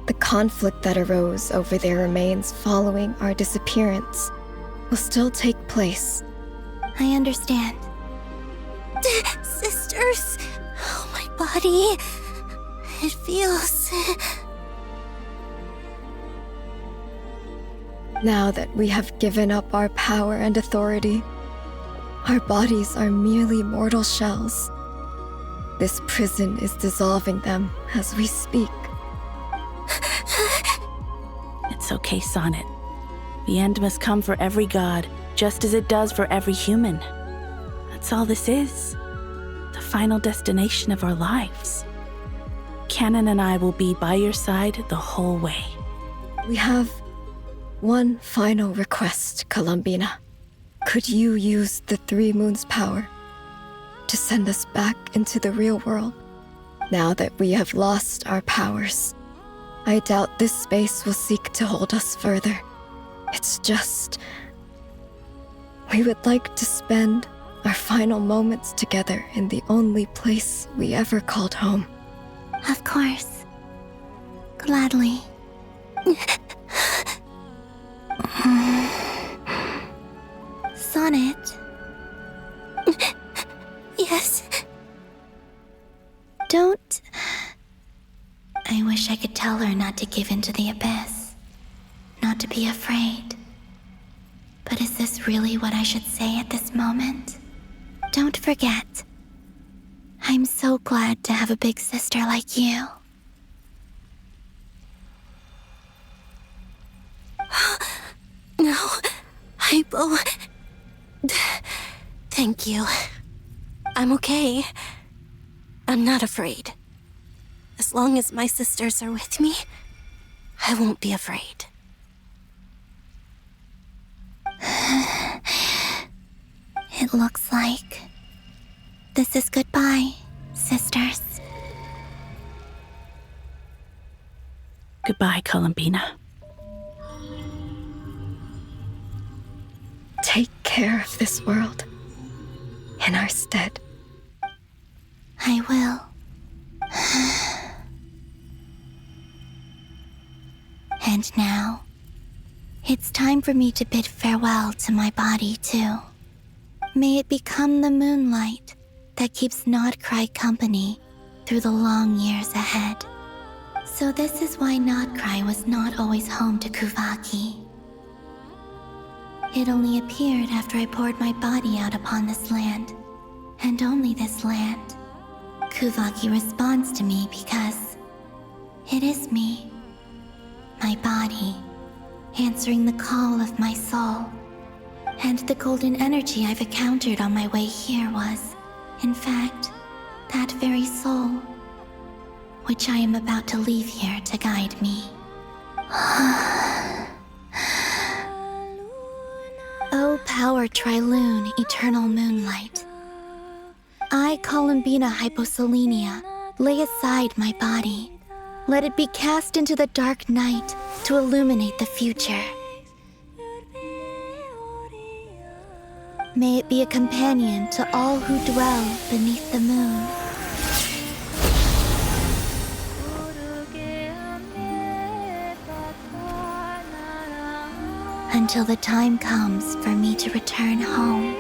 The conflict that arose over their remains following our disappearance will still take place. I understand. Sisters, oh, my body. It feels... Now that we have given up our power and authority, our bodies are merely mortal shells. This prison is dissolving them as we speak. It's okay, Sonnet. The end must come for every god, just as it does for every human. That's all this is. The final destination of our lives. Canon and I will be by your side the whole way. We have one final request, Columbina. Could you use the 3 moons' power to send us back into the real world? Now that we have lost our powers, I doubt this space will seek to hold us further. It's just... we would like to spend our final moments together in the only place we ever called home. Of course. Gladly. Sonnet. Yes. Don't... I wish I could tell her not to give in to the abyss. Not to be afraid. But is this really what I should say at this moment? Don't forget. I'm so glad to have a big sister like you. No, Hypo. Thank you. I'm okay. I'm not afraid. As long as my sisters are with me, I won't be afraid. It looks like this is goodbye, sisters. Goodbye, Columbina. Take care of this world in our stead. I will. And now, it's time for me to bid farewell to my body, too. May it become the moonlight that keeps Nod-Krai company through the long years ahead. So this is why Nod-Krai was not always home to Kuvaki. It only appeared after I poured my body out upon this land, and only this land. Kuvaki responds to me because it is me, my body, answering the call of my soul. And the golden energy I've encountered on my way here was, in fact, that very soul, which I am about to leave here to guide me. O power Trilune, eternal moonlight. I, Columbina Hyposelenia, lay aside my body. Let it be cast into the dark night to illuminate the future. May it be a companion to all who dwell beneath the moon. Until the time comes for me to return home.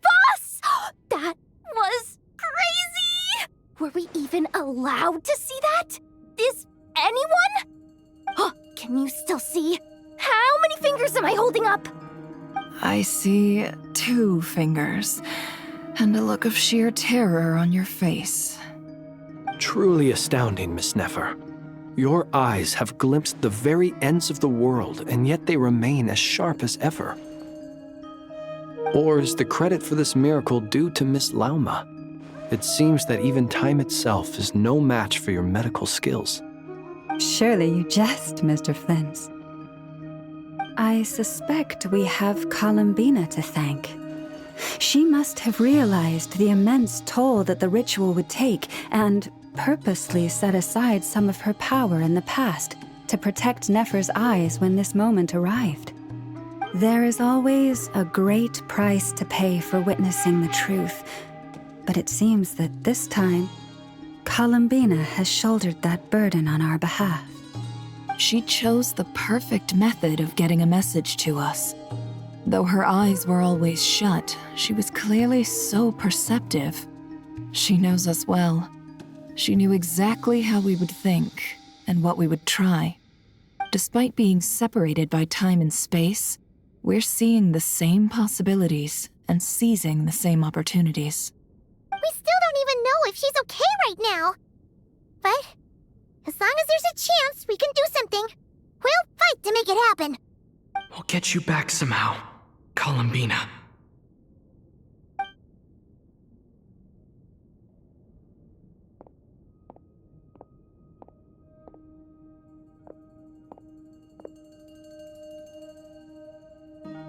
Boss! That was crazy! Were we even allowed to see that? Is anyone? Can you still see? How many fingers am I holding up? I see 2 fingers, and a look of sheer terror on your face. Truly astounding, Miss Nefer. Your eyes have glimpsed the very ends of the world, and yet they remain as sharp as ever. Or is the credit for this miracle due to Miss Lauma? It seems that even time itself is no match for your medical skills. Surely you jest, Mr. Flint. I suspect we have Columbina to thank. She must have realized the immense toll that the ritual would take and purposely set aside some of her power in the past to protect Nefer's eyes when this moment arrived. There is always a great price to pay for witnessing the truth, but it seems that this time, Columbina has shouldered that burden on our behalf. She chose the perfect method of getting a message to us. Though her eyes were always shut, she was clearly so perceptive. She knows us well. She knew exactly how we would think and what we would try. Despite being separated by time and space, we're seeing the same possibilities and seizing the same opportunities. We still don't even know if she's okay right now. But as long as there's a chance we can do something, we'll fight to make it happen. We'll get you back somehow, Columbina.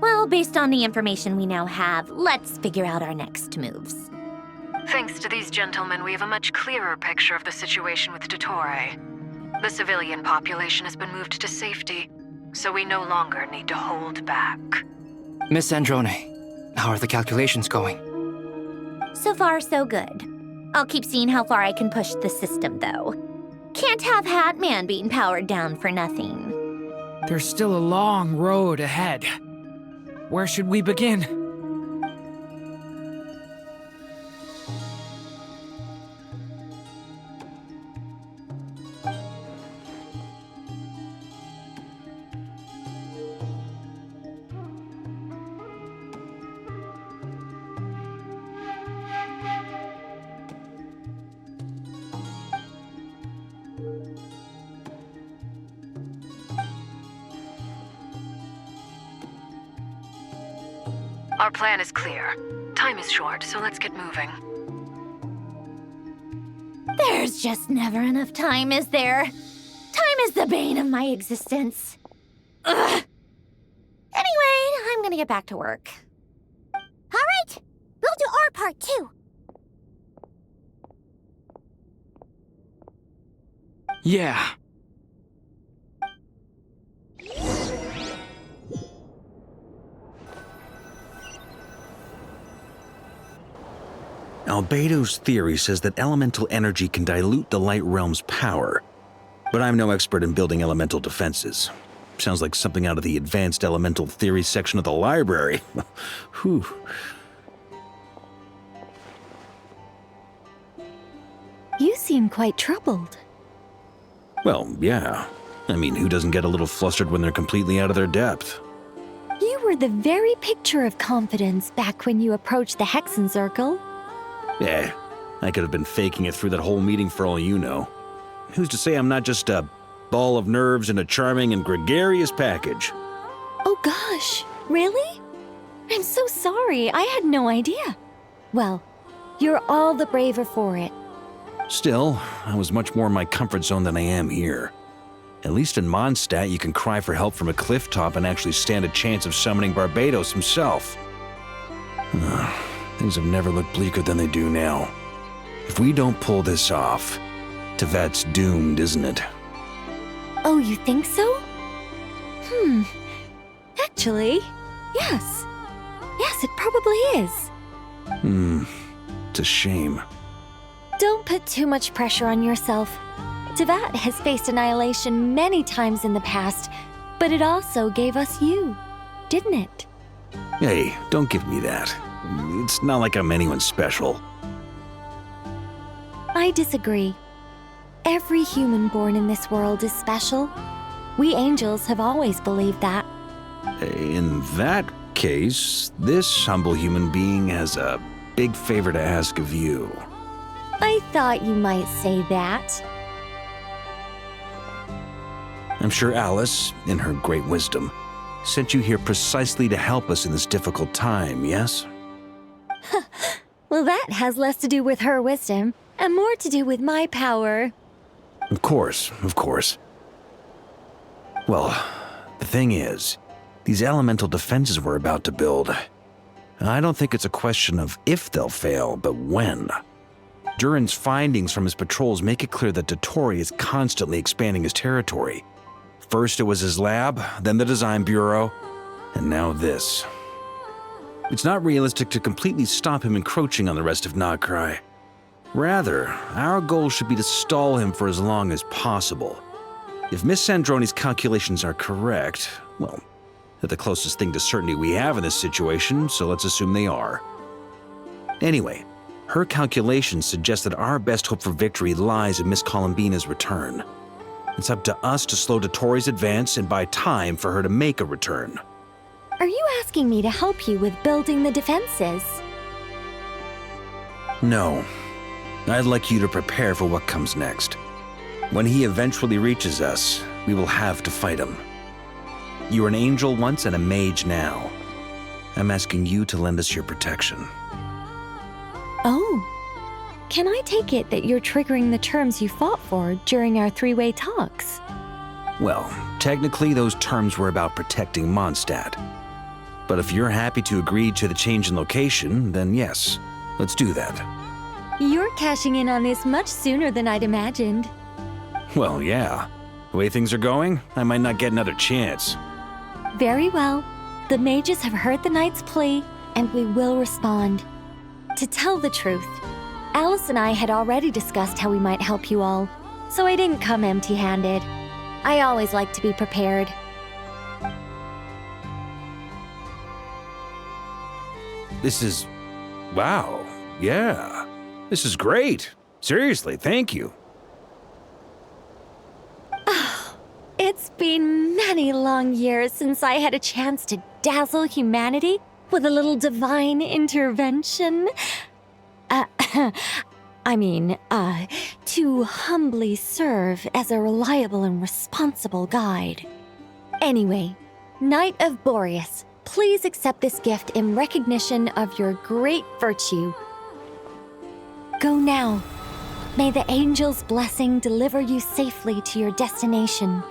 Well, based on the information we now have, let's figure out our next moves. Thanks to these gentlemen, we have a much clearer picture of the situation with Dottore. The civilian population has been moved to safety, so we no longer need to hold back. Miss Androne, how are the calculations going? So far, so good. I'll keep seeing how far I can push the system, though. Can't have Hatman being powered down for nothing. There's still a long road ahead. Where should we begin? Our plan is clear. Time is short, so let's get moving. There's just never enough time, is there? Time is the bane of my existence. Ugh. Anyway, I'm gonna get back to work. All right, we'll do our part too. Yeah. Albedo's theory says that elemental energy can dilute the light realm's power, but I'm no expert in building elemental defenses. Sounds like something out of the advanced elemental theory section of the library. Whew. You seem quite troubled. Well, yeah. I mean, who doesn't get a little flustered when they're completely out of their depth? You were the very picture of confidence back when you approached the Hexen Circle. Eh, I could have been faking it through that whole meeting for all you know. Who's to say I'm not just a ball of nerves in a charming and gregarious package? Oh gosh, really? I'm so sorry, I had no idea. Well, you're all the braver for it. Still, I was much more in my comfort zone than I am here. At least in Mondstadt, you can cry for help from a cliff top and actually stand a chance of summoning Barbados himself. Things have never looked bleaker than they do now. If we don't pull this off, Tevat's doomed, isn't it? Oh, you think so? Actually, yes. Yes, it probably is. It's a shame. Don't put too much pressure on yourself. Tevat has faced annihilation many times in the past, but it also gave us you, didn't it? Hey, don't give me that. It's not like I'm anyone special. I disagree. Every human born in this world is special. We angels have always believed that. In that case, this humble human being has a big favor to ask of you. I thought you might say that. I'm sure Alice, in her great wisdom, sent you here precisely to help us in this difficult time, yes? Well, that has less to do with her wisdom and more to do with my power. Of course, of course. Well, the thing is, these elemental defenses we're about to build, I don't think it's a question of if they'll fail, but when. Durin's findings from his patrols make it clear that Dottore is constantly expanding his territory. First it was his lab, then the design bureau, and now this. It's not realistic to completely stop him encroaching on the rest of Nod-Krai. Rather, our goal should be to stall him for as long as possible. If Miss Sandroni's calculations are correct, well, they're the closest thing to certainty we have in this situation, so let's assume they are. Anyway, her calculations suggest that our best hope for victory lies in Miss Columbina's return. It's up to us to slow Dottore's advance and buy time for her to make a return. Are you asking me to help you with building the defenses? No. I'd like you to prepare for what comes next. When he eventually reaches us, we will have to fight him. You were an angel once and a mage now. I'm asking you to lend us your protection. Oh. Can I take it that you're triggering the terms you fought for during our three-way talks? Well, technically those terms were about protecting Mondstadt. But if you're happy to agree to the change in location, then yes, let's do that. You're cashing in on this much sooner than I'd imagined. Well, yeah. The way things are going, I might not get another chance. Very well. The mages have heard the knight's plea, and we will respond. To tell the truth, Alice and I had already discussed how we might help you all, so I didn't come empty-handed. I always like to be prepared. This is... wow. Yeah. This is great. Seriously, thank you. It's been many long years since I had a chance to dazzle humanity with a little divine intervention. To humbly serve as a reliable and responsible guide. Anyway, Knight of Boreas, Please accept this gift in recognition of your great virtue. Go now. May the angel's blessing deliver you safely to your destination.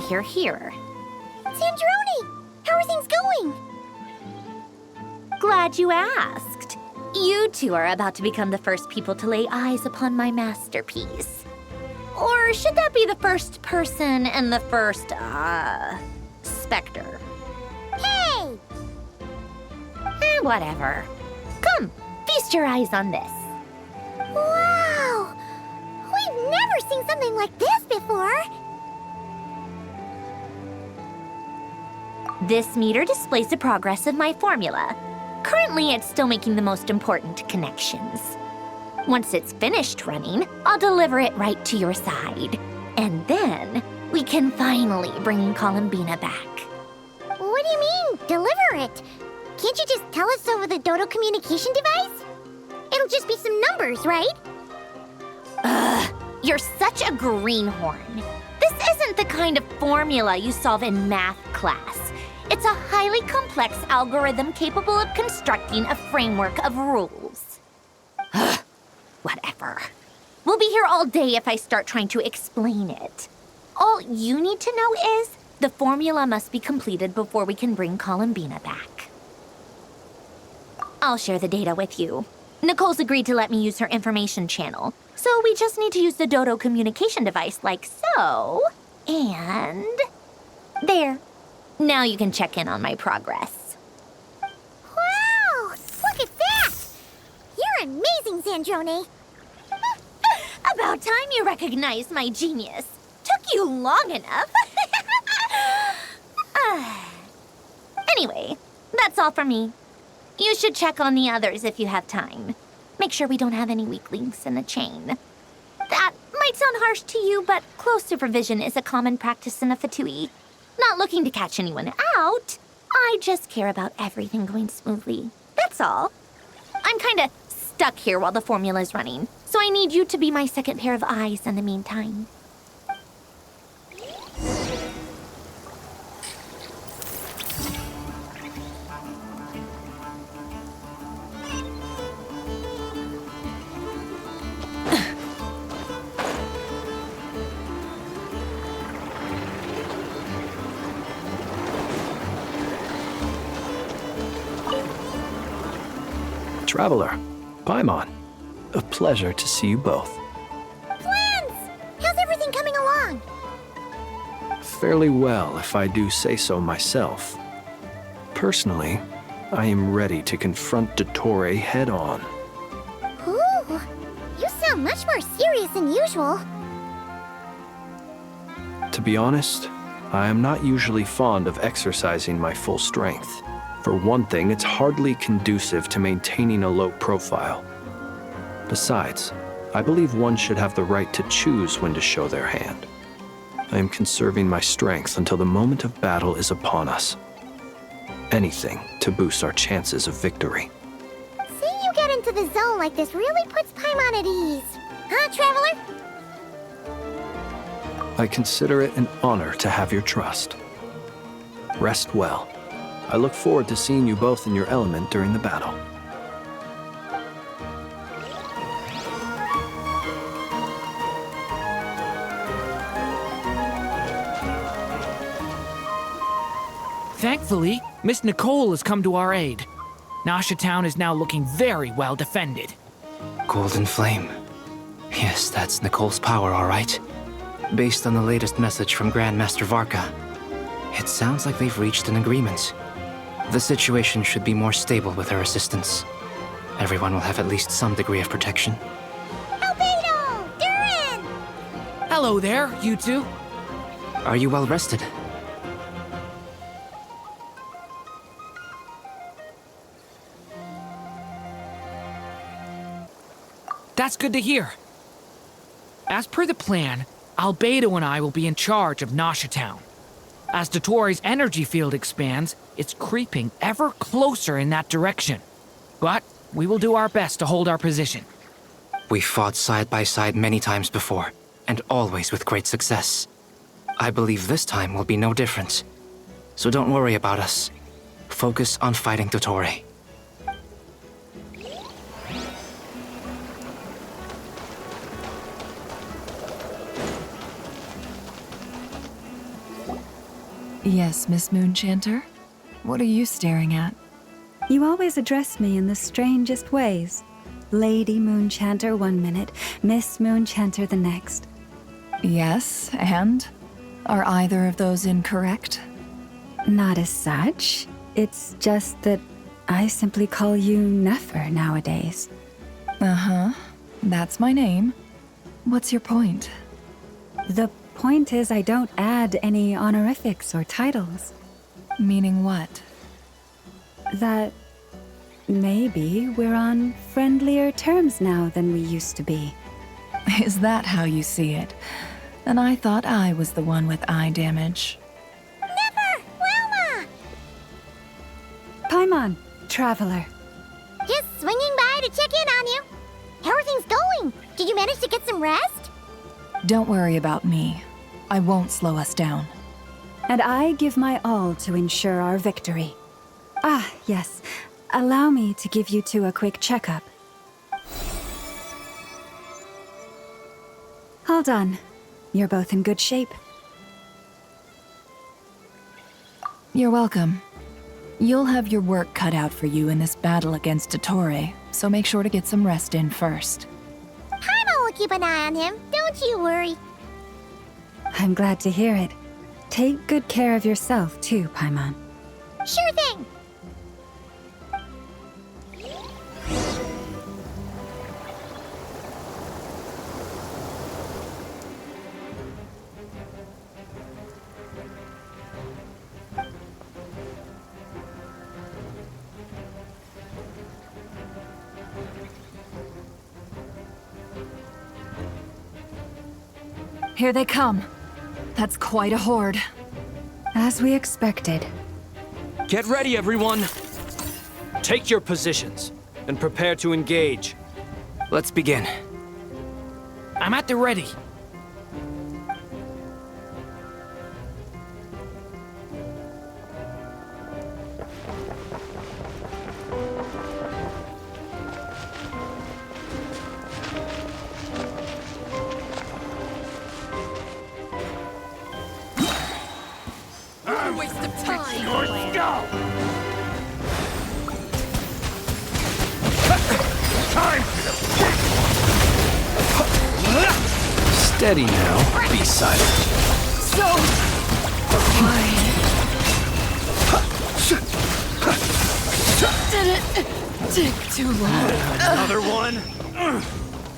You're here. Sandrone! How are things going? Glad you asked. You two are about to become the first people to lay eyes upon my masterpiece. Or should that be the first person and the first, specter? Hey! Whatever. Come, feast your eyes on this. Wow! We've never seen something like this before! This meter displays the progress of my formula. Currently, it's still making the most important connections. Once it's finished running, I'll deliver it right to your side. And then, we can finally bring Columbina back. What do you mean, deliver it? Can't you just tell us over the Dodo communication device? It'll just be some numbers, right? Ugh, you're such a greenhorn. This isn't the kind of formula you solve in math class. It's a highly complex algorithm capable of constructing a framework of rules. Ugh, whatever. We'll be here all day if I start trying to explain it. All you need to know is the formula must be completed before we can bring Columbina back. I'll share the data with you. Nicole's agreed to let me use her information channel, so we just need to use the Dodo communication device like so. And there. Now you can check in on my progress. Wow! Look at that! You're amazing, Sandrone! About time you recognized my genius. Took you long enough. Anyway, that's all for me. You should check on the others if you have time. Make sure we don't have any weak links in the chain. That might sound harsh to you, but close supervision is a common practice in a Fatui. Not looking to catch anyone out. I just care about everything going smoothly. That's all. I'm kinda stuck here while the formula's running, so I need you to be my second pair of eyes in the meantime. Traveler, Paimon, a pleasure to see you both. Plans! How's everything coming along? Fairly well, if I do say so myself. Personally, I am ready to confront Dottore head-on. Ooh, you sound much more serious than usual. To be honest, I am not usually fond of exercising my full strength. For one thing, it's hardly conducive to maintaining a low profile. Besides, I believe one should have the right to choose when to show their hand. I am conserving my strength until the moment of battle is upon us. Anything to boost our chances of victory. Seeing you get into the zone like this really puts Paimon at ease. Huh, Traveler? I consider it an honor to have your trust. Rest well. I look forward to seeing you both in your element during the battle. Thankfully, Miss Nicole has come to our aid. Nasha Town is now looking very well defended. Golden Flame. Yes, that's Nicole's power, all right. Based on the latest message from Grandmaster Varka, it sounds like they've reached an agreement. The situation should be more stable with her assistance. Everyone will have at least some degree of protection. Albedo! Durin! Hello there, you two. Are you well rested? That's good to hear. As per the plan, Albedo and I will be in charge of Nasha Town. As Dotore's energy field expands, it's creeping ever closer in that direction. But we will do our best to hold our position. We fought side by side many times before, and always with great success. I believe this time will be no different. So don't worry about us. Focus on fighting Dotore. Yes, Miss Moonchanter? What are you staring at? You always address me in the strangest ways. Lady Moonchanter 1 minute, Miss Moonchanter the next. Yes, and? Are either of those incorrect? Not as such. It's just that I simply call you Nefer nowadays. Uh-huh. That's my name. What's your point? The point is I don't add any honorifics or titles. Meaning what? That maybe we're on friendlier terms now than we used to be. Is that how you see it? And I thought I was the one with eye damage. Never! Wilma! Paimon, traveler. Just swinging by to check in on you. How are things going? Did you manage to get some rest? Don't worry about me. I won't slow us down. And I give my all to ensure our victory. Ah, yes. Allow me to give you two a quick checkup. All done. You're both in good shape. You're welcome. You'll have your work cut out for you in this battle against Dotore, so make sure to get some rest in first. Paimon will keep an eye on him, don't you worry. I'm glad to hear it. Take good care of yourself too, Paimon. Sure thing! Here they come. That's quite a horde. As we expected. Get ready, everyone! Take your positions, and prepare to engage. Let's begin. I'm at the ready. Waste of time. Your skull! Time for the Steady now. Be silent. So... Why... Did it take too long? Another one?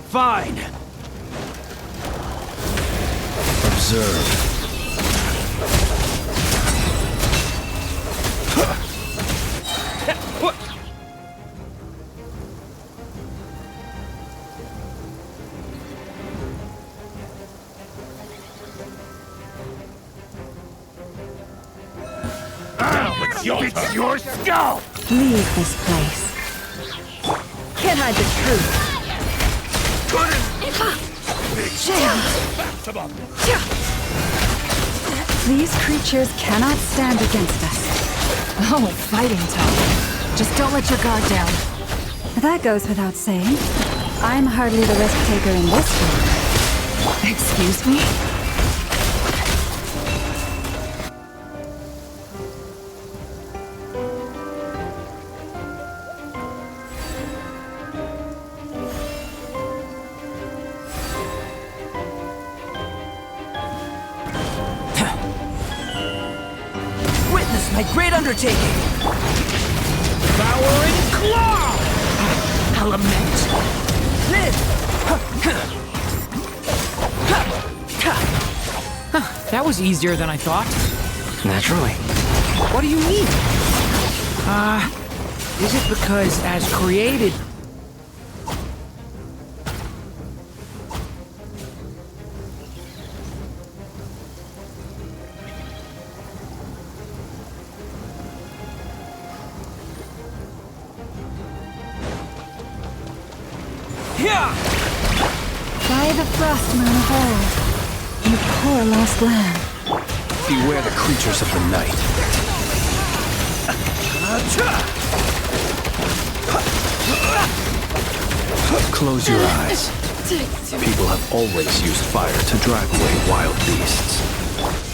Fine. Observe. It's your skull! Leave this place. Can't hide the truth. These creatures cannot stand against us. Oh, fighting talk. Just don't let your guard down. That goes without saying. I'm hardly the risk taker in this game. Excuse me? Witness my great undertaking! Devouring claw! Element! Live! That was easier than I thought. Naturally. What do you mean? Is it because as created... By the frost moon of old, you poor lost lamb. Beware the creatures of the night. Close your eyes. People have always used fire to drive away wild beasts.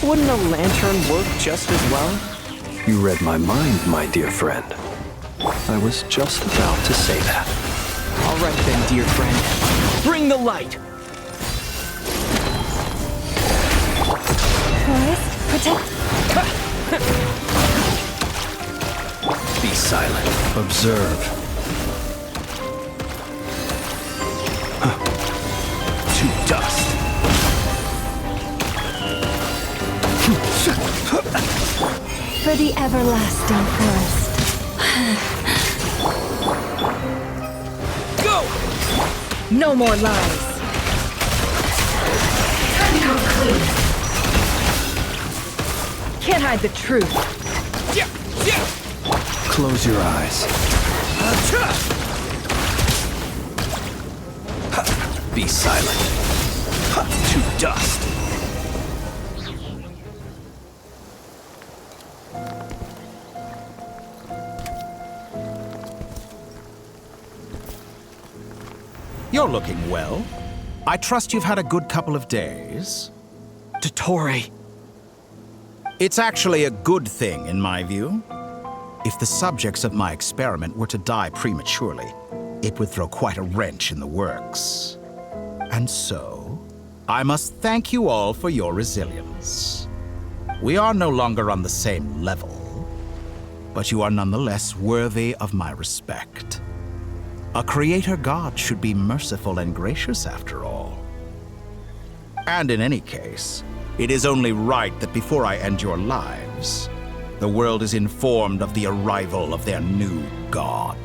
Wouldn't a lantern work just as well? You read my mind, my dear friend. I was just about to say that. All right then, dear friend. Bring the light! Boys, protect. Be silent. Observe. To dust. For the everlasting forest. Go! No more lies. Can't hide the truth. Close your eyes. Be silent. To dust. You're looking well. I trust you've had a good couple of days. Dottore. It's actually a good thing, in my view. If the subjects of my experiment were to die prematurely, it would throw quite a wrench in the works. And so, I must thank you all for your resilience. We are no longer on the same level, but you are nonetheless worthy of my respect. A creator god should be merciful and gracious after all. And in any case, it is only right that before I end your lives, the world is informed of the arrival of their new god.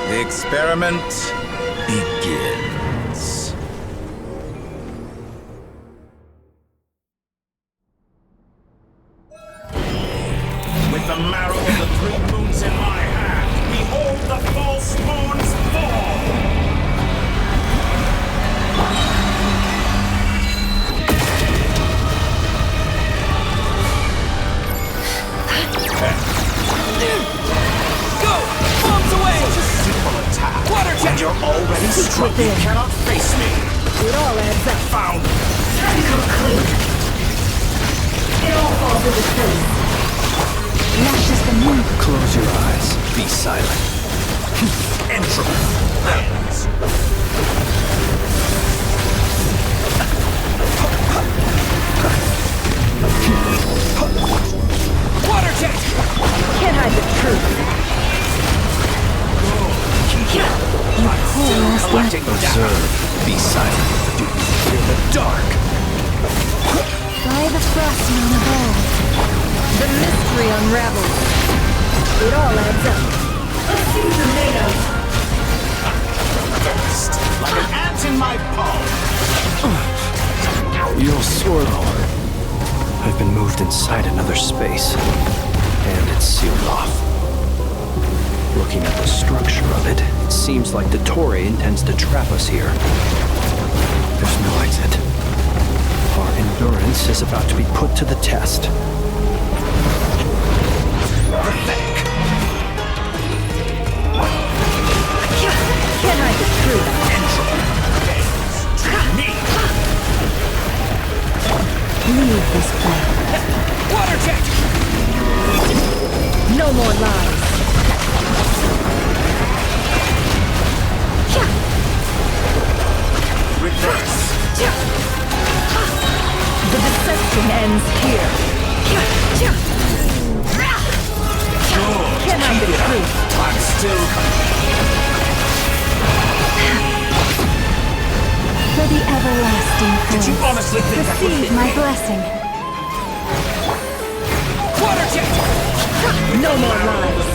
The experiment begins. With the marrow of the 3 moons in my hand, behold the false moons fall! Go! Bombs away! Such a simple attack. Water jet! And you're already struck. You cannot face me. It all adds up. Found. It all falls into place. Lashes the moon. Close your eyes. Be silent. Entropy ends. Water jet! Can't hide the truth. Observe. Be silent. Do you fear the dark? By the frost moon of old. The mystery unravels. It all adds up. Let's see what you're made of. Dust, like an ant in my palm. Your sword. I've been moved inside another space, and it's sealed off. Looking at the structure of it, it seems like Dottore intends to trap us here. There's no exit. Our endurance is about to be put to the test. Pathetic. truth. Leave this place. Water jet! No more lies. Reverse. The deception ends here. Can I be truth? I'm still For the everlasting Did you force, honestly think that would receive hit my me? blessing. Water jet! No more lies.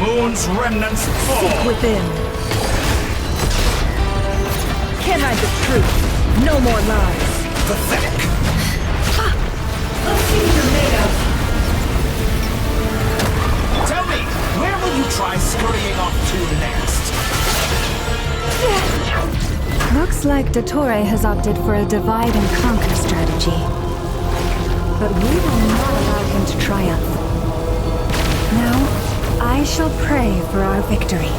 Moon's remnants fall. Seek within. Can I the truth? No more lies. Pathetic. Let's see what you're made of. Tell me, where will you try scurrying off to next? Looks like Dottore has opted for a divide and conquer strategy. But we will not allow him to triumph. Now, I shall pray for our victory.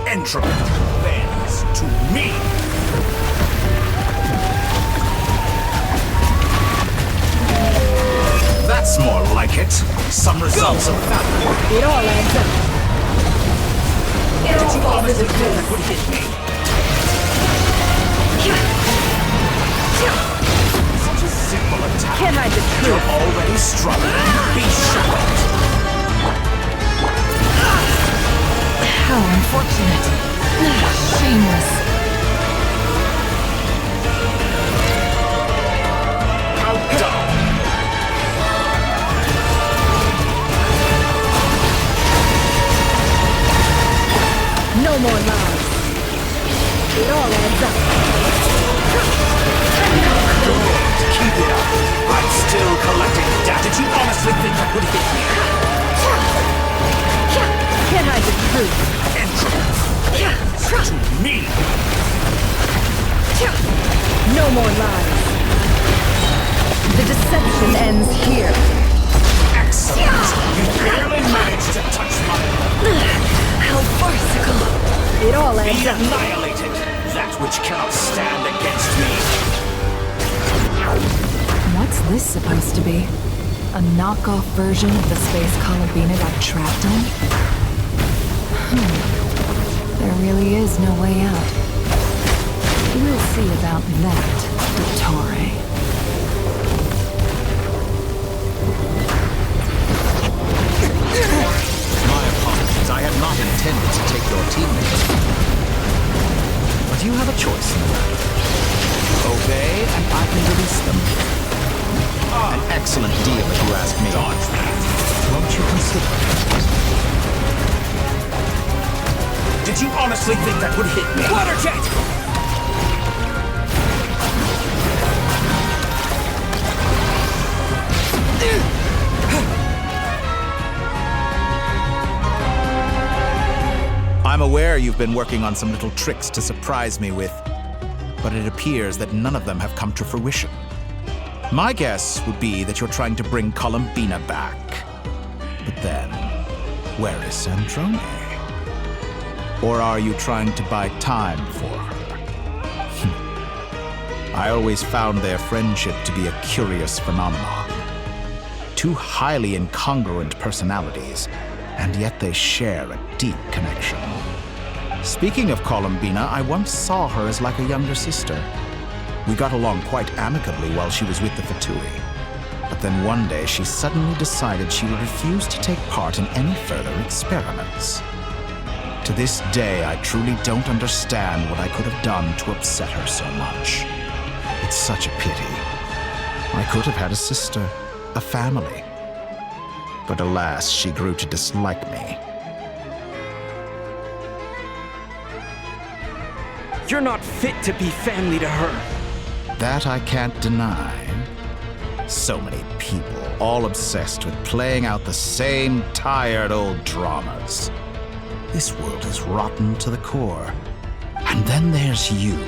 Entropy bends to me. That's more like it. Some results of value. It all adds up. Did you honestly think that would hit me? Such a simple attack. Can I the truth? You're already struggling. Be shackled. How unfortunate. Shameless. How dumb. No more lies. It all adds up. Keep it up. I'm still collecting data. Did you honestly think that would hit me? Can I the truth? To me. No more lies. The deception ends here. Excellent. You barely managed to touch my... How farcical. It all adds Be up. annihilated. That which cannot stand against me. What's this supposed to be? A knockoff version of the space Columbina got trapped in? There really is no way out. We'll see about that, Dottore. My apologies. I had not intended to take your teammates. But you have a choice in the matter. Obey, and I can release them. An excellent deal, if you ask me. Won't you consider it? Did you honestly think that would hit me? Water jet! I'm aware you've been working on some little tricks to surprise me with, but it appears that none of them have come to fruition. My guess would be that you're trying to bring Columbina back. But then, where is Sandrone? Or are you trying to buy time for her? I always found their friendship to be a curious phenomenon. Two highly incongruent personalities, and yet they share a deep connection. Speaking of Columbina, I once saw her as like a younger sister. We got along quite amicably while she was with the Fatui. But then one day she suddenly decided she would refuse to take part in any further experiments. To this day, I truly don't understand what I could have done to upset her so much. It's such a pity. I could have had a sister, a family. But alas, she grew to dislike me. You're not fit to be family to her. That I can't deny. So many people, all obsessed with playing out the same tired old dramas. This world is rotten to the core. And then there's you.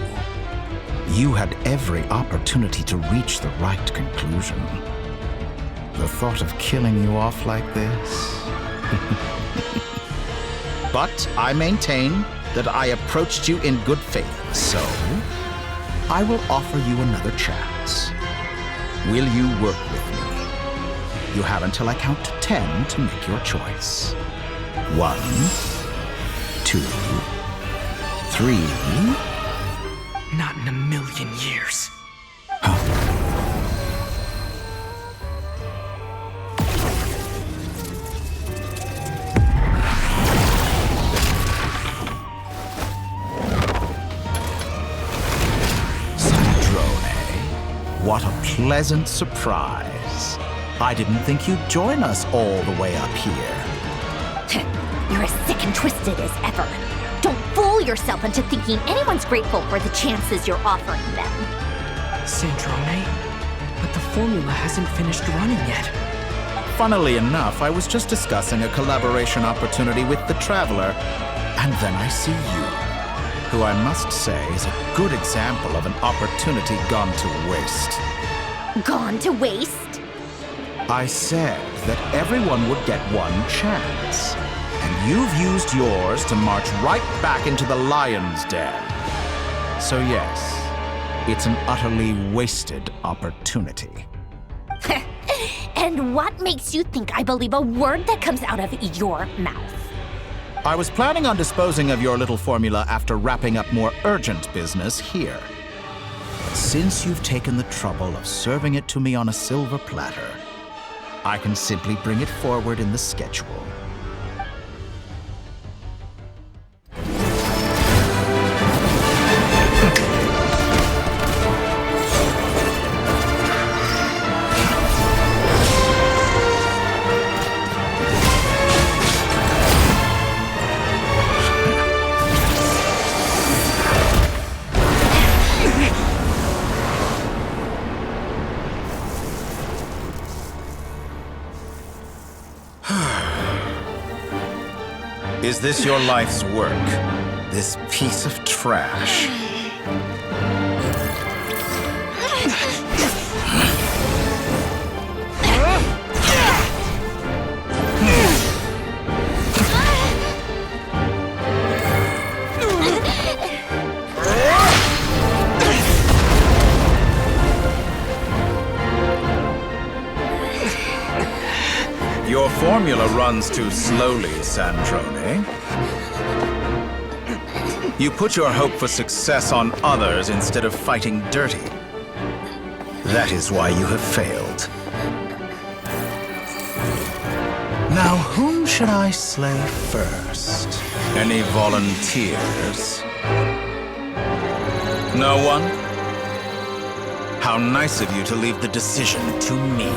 You had every opportunity to reach the right conclusion. The thought of killing you off like this? But I maintain that I approached you in good faith, so I will offer you another chance. Will you work with me? You have until I count to 10 to make your choice. 1, 2, 3. Not in a million years. What a pleasant surprise. I didn't think you'd join us all the way up here. You're as sick and twisted as ever. Don't fool yourself into thinking anyone's grateful for the chances you're offering them. Sandrone, but the formula hasn't finished running yet. Funnily enough, I was just discussing a collaboration opportunity with the Traveler, and then I see you, who I must say is a good example of an opportunity gone to waste. Gone to waste? I said that everyone would get one chance, and you've used yours to march right back into the lion's den. So yes, it's an utterly wasted opportunity. And what makes you think I believe a word that comes out of your mouth? I was planning on disposing of your little formula after wrapping up more urgent business here. But since you've taken the trouble of serving it to me on a silver platter, I can simply bring it forward in the schedule. Is this your life's work? This piece of trash? Your formula runs too slowly, Sandrone. You put your hope for success on others instead of fighting dirty. That is why you have failed. Now, whom should I slay first? Any volunteers? No one? How nice of you to leave the decision to me.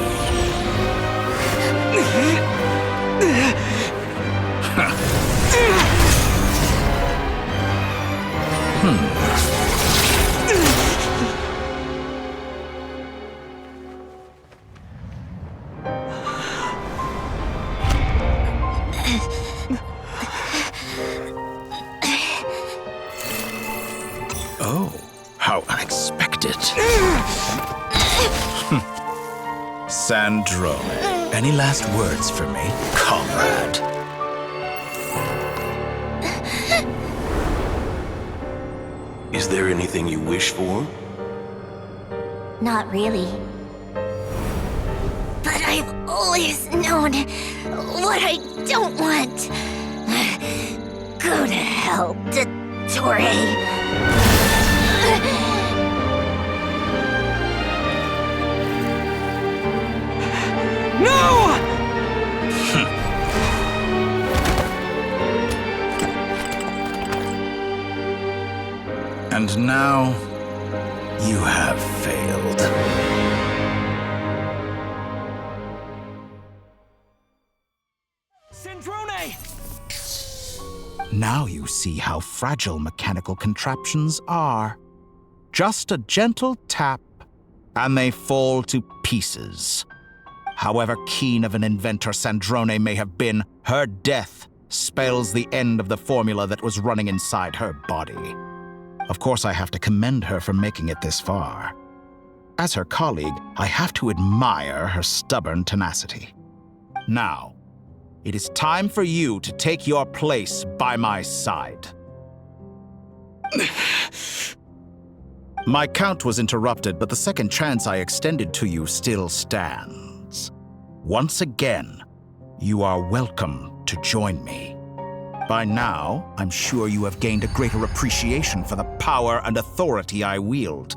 Oh, how unexpected. Sandrone, any last words for me, comrade? Is there anything you wish for? Not really. But I've always known what I don't want. Go to hell, Dottore. No! And now, you have failed. Sandrone! Now you see how fragile mechanical contraptions are. Just a gentle tap, and they fall to pieces. However keen of an inventor Sandrone may have been, her death spells the end of the formula that was running inside her body. Of course, I have to commend her for making it this far. As her colleague, I have to admire her stubborn tenacity. Now, it is time for you to take your place by my side. My count was interrupted, but the second chance I extended to you still stands. Once again, you are welcome to join me. By now, I'm sure you have gained a greater appreciation for the power and authority I wield.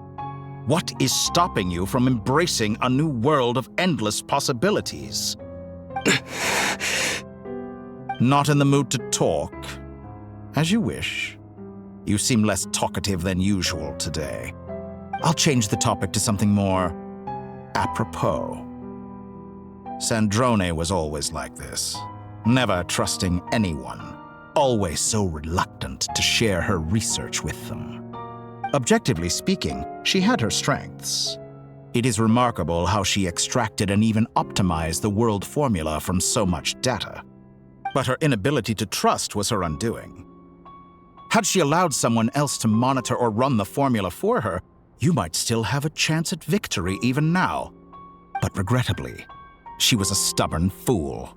What is stopping you from embracing a new world of endless possibilities? Not in the mood to talk? As you wish. You seem less talkative than usual today. I'll change the topic to something more apropos. Sandrone was always like this, never trusting anyone, always so reluctant to share her research with them. Objectively speaking, she had her strengths. It is remarkable how she extracted and even optimized the world formula from so much data. But her inability to trust was her undoing. Had she allowed someone else to monitor or run the formula for her, you might still have a chance at victory even now. But regrettably, she was a stubborn fool.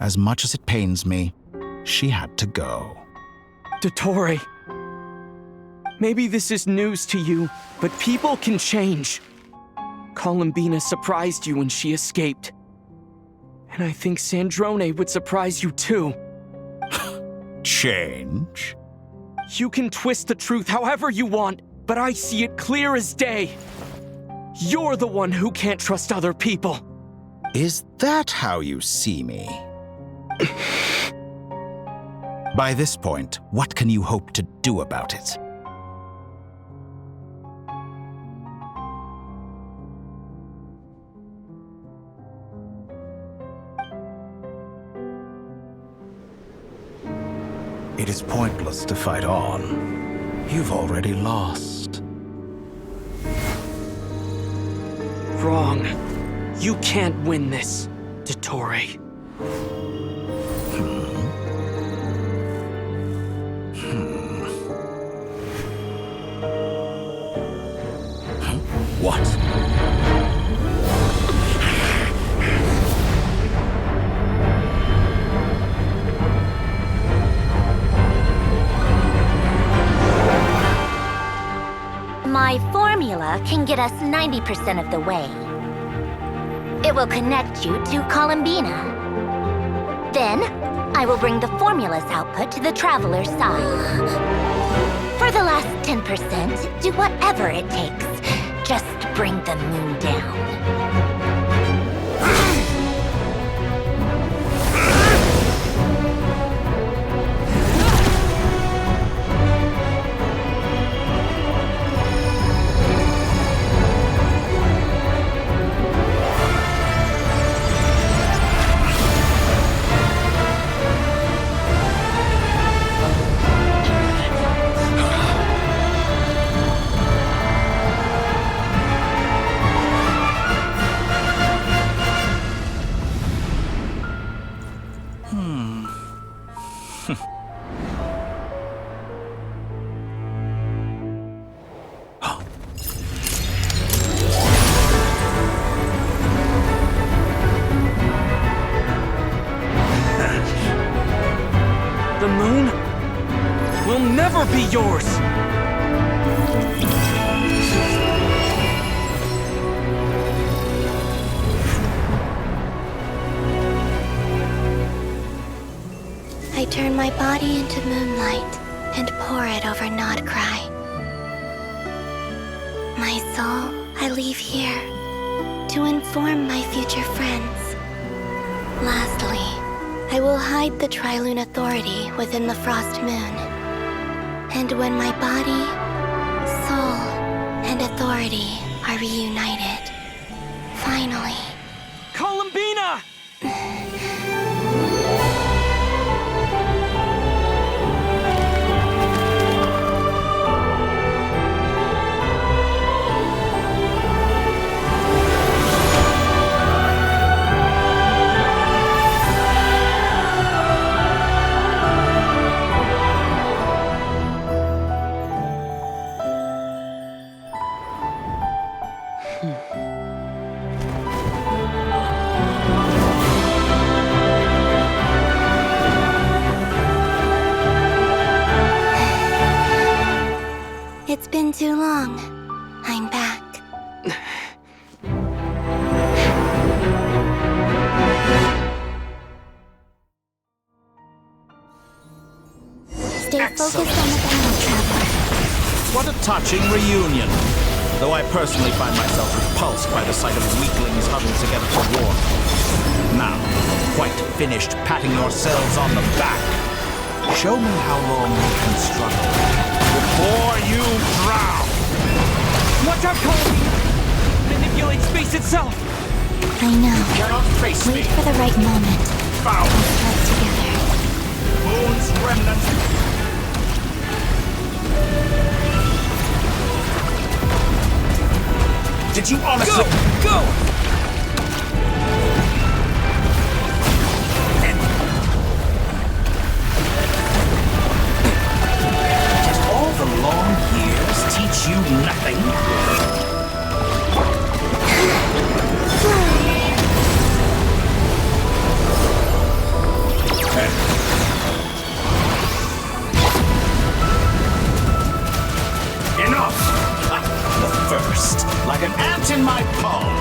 As much as it pains me, she had to go. Dottore, maybe this is news to you, but people can change. Columbina surprised you when she escaped. And I think Sandrone would surprise you too. Change? You can twist the truth however you want, but I see it clear as day. You're the one who can't trust other people. Is that how you see me? By this point, what can you hope to do about it? It is pointless to fight on. You've already lost. Wrong. You can't win this, Dottore. What? My formula can get us 90% of the way. It will connect you to Columbina. Then, I will bring the formula's output to the Traveler's side. For the last 10%, do whatever it takes. Just bring the moon down. The moon will never be yours! I turn my body into moonlight and pour it over Nod-Krai. My soul I leave here to inform my future friends. Lastly, I will hide the Tri-Lune Authority within the Frost Moon. And when my body, soul, and authority are reunited, finally... Columbina! It's been too long. I'm back. Stay focused on the battle, Traveler. What a touching reunion. Though I personally find myself repulsed by the sight of weaklings huddled together for war. Now, quite finished patting yourselves on the back. Show me how long you can struggle before you drown. Watch out, Columbina! Manipulate space itself! I know. Cannot face Wait for the right moment. Foul. Let's work together. Moon's remnant. Did you honestly... Go! Did all the long years teach you nothing? Enough! The first, like an ant in my palm.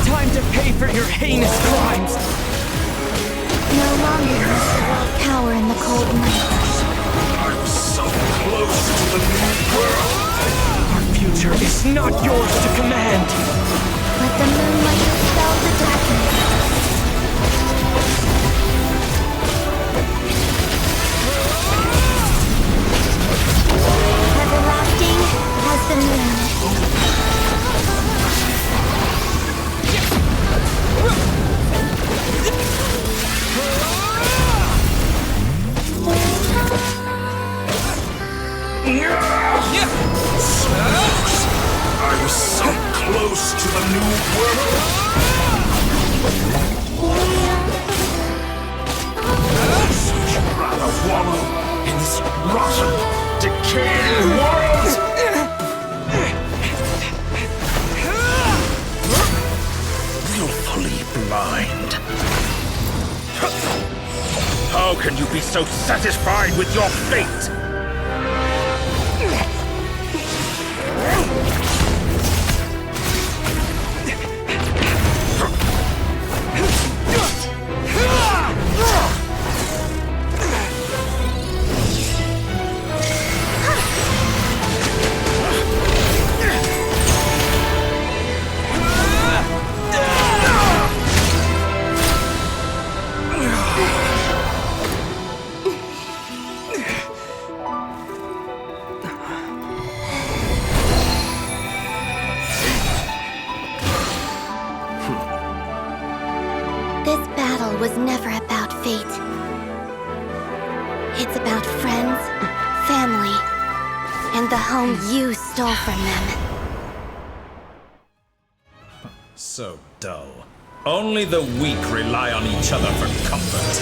Time to pay for your heinous crimes! No longer must the world cower in the cold night. I'm so close to the new world! Our future is not yours to command! Let the moonlight dispel the darkness. Everlasting as the moon. I was so close to the new world! You'd rather wallow in this rotten, decaying world! Willfully blind. How can you be so satisfied with your fate? This battle was never about fate. It's about friends, family, and the home you stole from them. So dull. Only the weak rely on each other for comfort.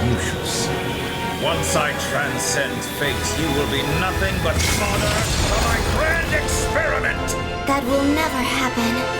You shall see. Once I transcend fate, you will be nothing but fodder for my grand experiment! That will never happen.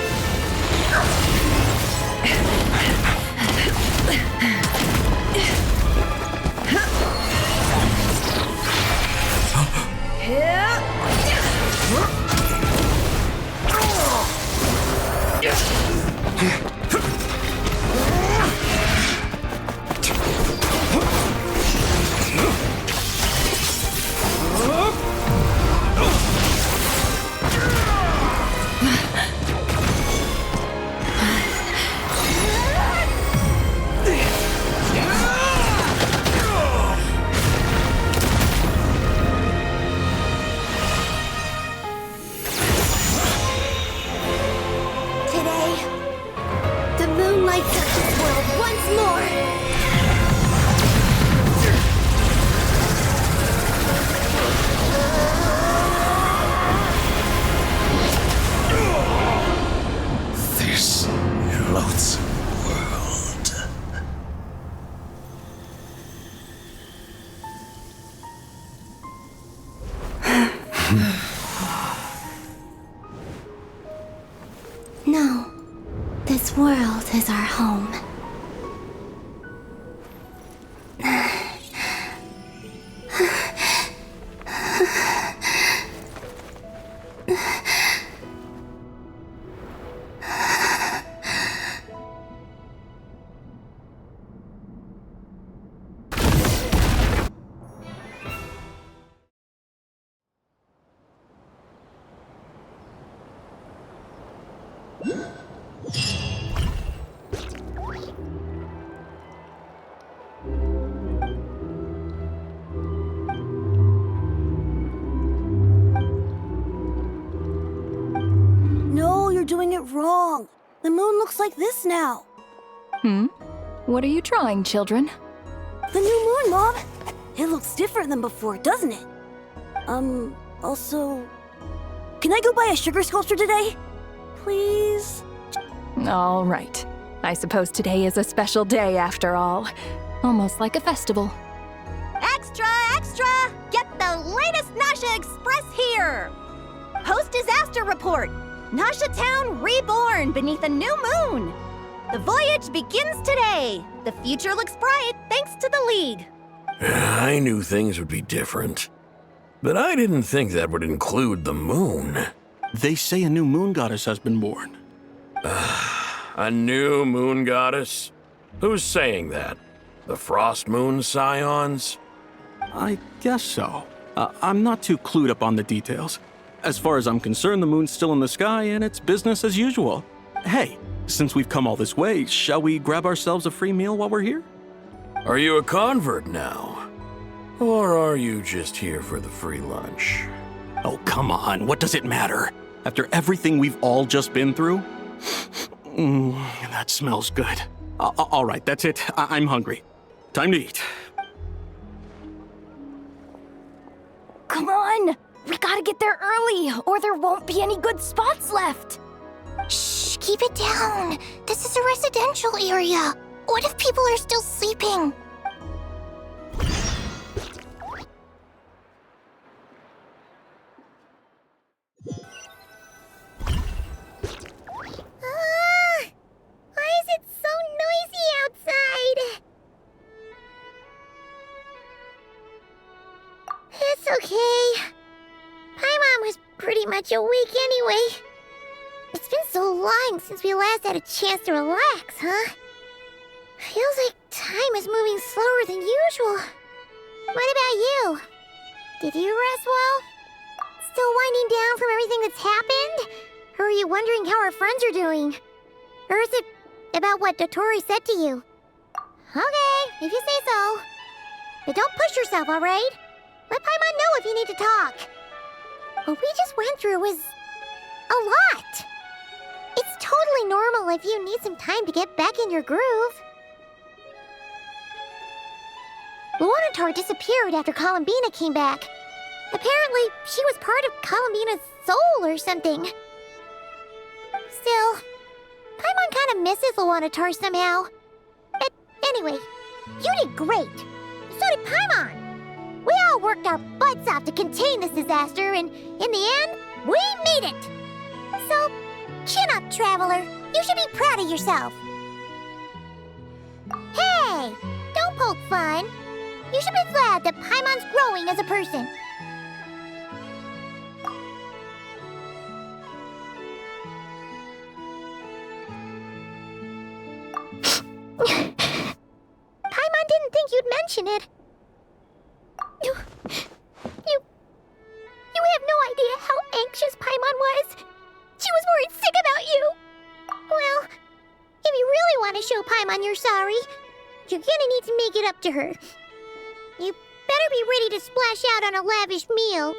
No, this world is our home. No, you're doing it wrong. The moon looks like this now. What are you drawing, children? The new moon, Mom! It looks different than before, doesn't it? Also... Can I go buy a sugar sculpture today? Please? All right. I suppose today is a special day after all. Almost like a festival. Extra, extra! Get the latest Nasha Express here! Post-disaster report! Nasha Town reborn beneath a new moon! The voyage begins today! The future looks bright thanks to the League! I knew things would be different. But I didn't think that would include the moon. They say a new moon goddess has been born. A new moon goddess? Who's saying that? The Frost Moon Scions? I guess so. I'm not too clued up on the details. As far as I'm concerned, the moon's still in the sky and it's business as usual. Hey, since we've come all this way, shall we grab ourselves a free meal while we're here? Are you a convert now? Or are you just here for the free lunch? Oh, come on, what does it matter? After everything we've all just been through? That smells good. All right, that's it. I'm hungry. Time to eat. Come on! We gotta get there early, or there won't be any good spots left! Shh, keep it down. This is a residential area. What if people are still sleeping? Why is it so noisy outside? It's okay. Paimon was pretty much awake anyway. It's been so long since we last had a chance to relax, huh? Feels like time is moving slower than usual. What about you? Did you rest well? Still winding down from everything that's happened? Or are you wondering how our friends are doing? Or is it about what Dotori said to you? Okay, if you say so. But don't push yourself, alright? Let Paimon know if you need to talk. What we just went through was a lot. It's totally normal if you need some time to get back in your groove. Lunar disappeared after Columbina came back. Apparently, she was part of Columbina's soul or something. Still, Paimon kind of misses Lunar somehow. Anyway, you did great. So did Paimon. We all worked our butts off to contain this disaster, and in the end, we made it. So, chin up, Traveler. You should be proud of yourself. Hey, don't poke fun. You should be glad that Paimon's growing as a person. Paimon didn't think you'd mention it. You have no idea how anxious Paimon was. She was worried sick about you. Well, if you really want to show Paimon you're sorry, you're gonna need to make it up to her. You better be ready to splash out on a lavish meal.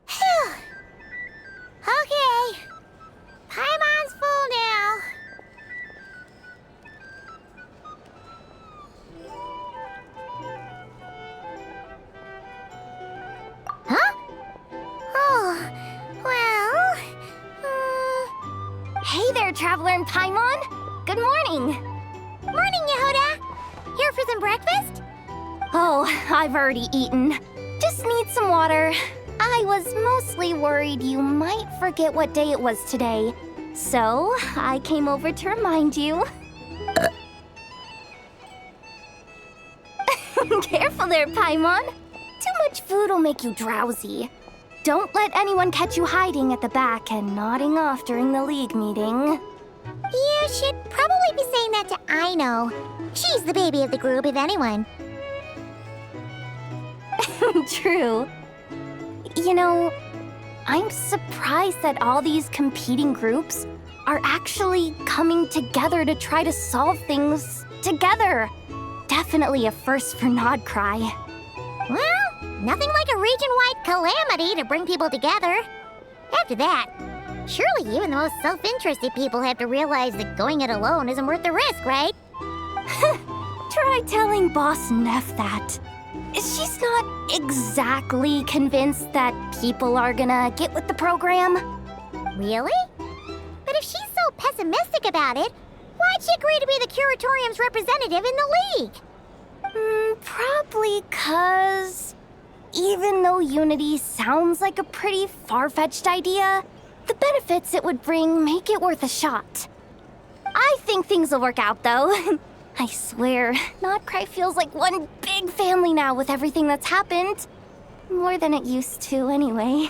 Phew. Okay. Paimon's full now. Huh? Oh, well... Hey there, Traveler and Paimon! Good morning! Morning, Yehoda! Here for some breakfast? Oh, I've already eaten. Just need some water. I was mostly worried you might forget what day it was today. So, I came over to remind you. Careful there, Paimon. Too much food will make you drowsy. Don't let anyone catch you hiding at the back and nodding off during the League meeting. You should probably be saying that to Aino. She's the baby of the group, if anyone. True. You know, I'm surprised that all these competing groups are actually coming together to try to solve things together. Definitely a first for Nod-Krai. Well, nothing like a region-wide calamity to bring people together. After that, surely even the most self-interested people have to realize that going it alone isn't worth the risk, right? Try telling Boss Neff that. She's not exactly convinced that people are gonna get with the program. Really? But if she's so pessimistic about it, why'd she agree to be the Curatorium's representative in the League? Probably 'cause even though Unity sounds like a pretty far-fetched idea, the benefits it would bring make it worth a shot. I think things will work out, though. I swear, Nod-Krai feels like one big family now with everything that's happened. More than it used to, anyway.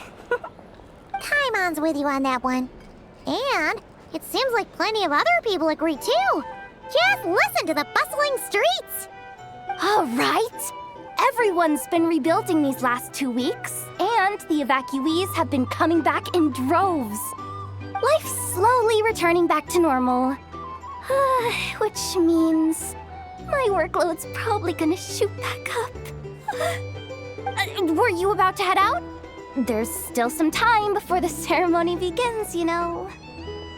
Paimon's with you on that one. And it seems like plenty of other people agree, too. Just listen to the bustling streets. All right. Everyone's been rebuilding these last 2 weeks, and the evacuees have been coming back in droves. Life's slowly returning back to normal. Which means my workload's probably gonna shoot back up. Were you about to head out? There's still some time before the ceremony begins, you know.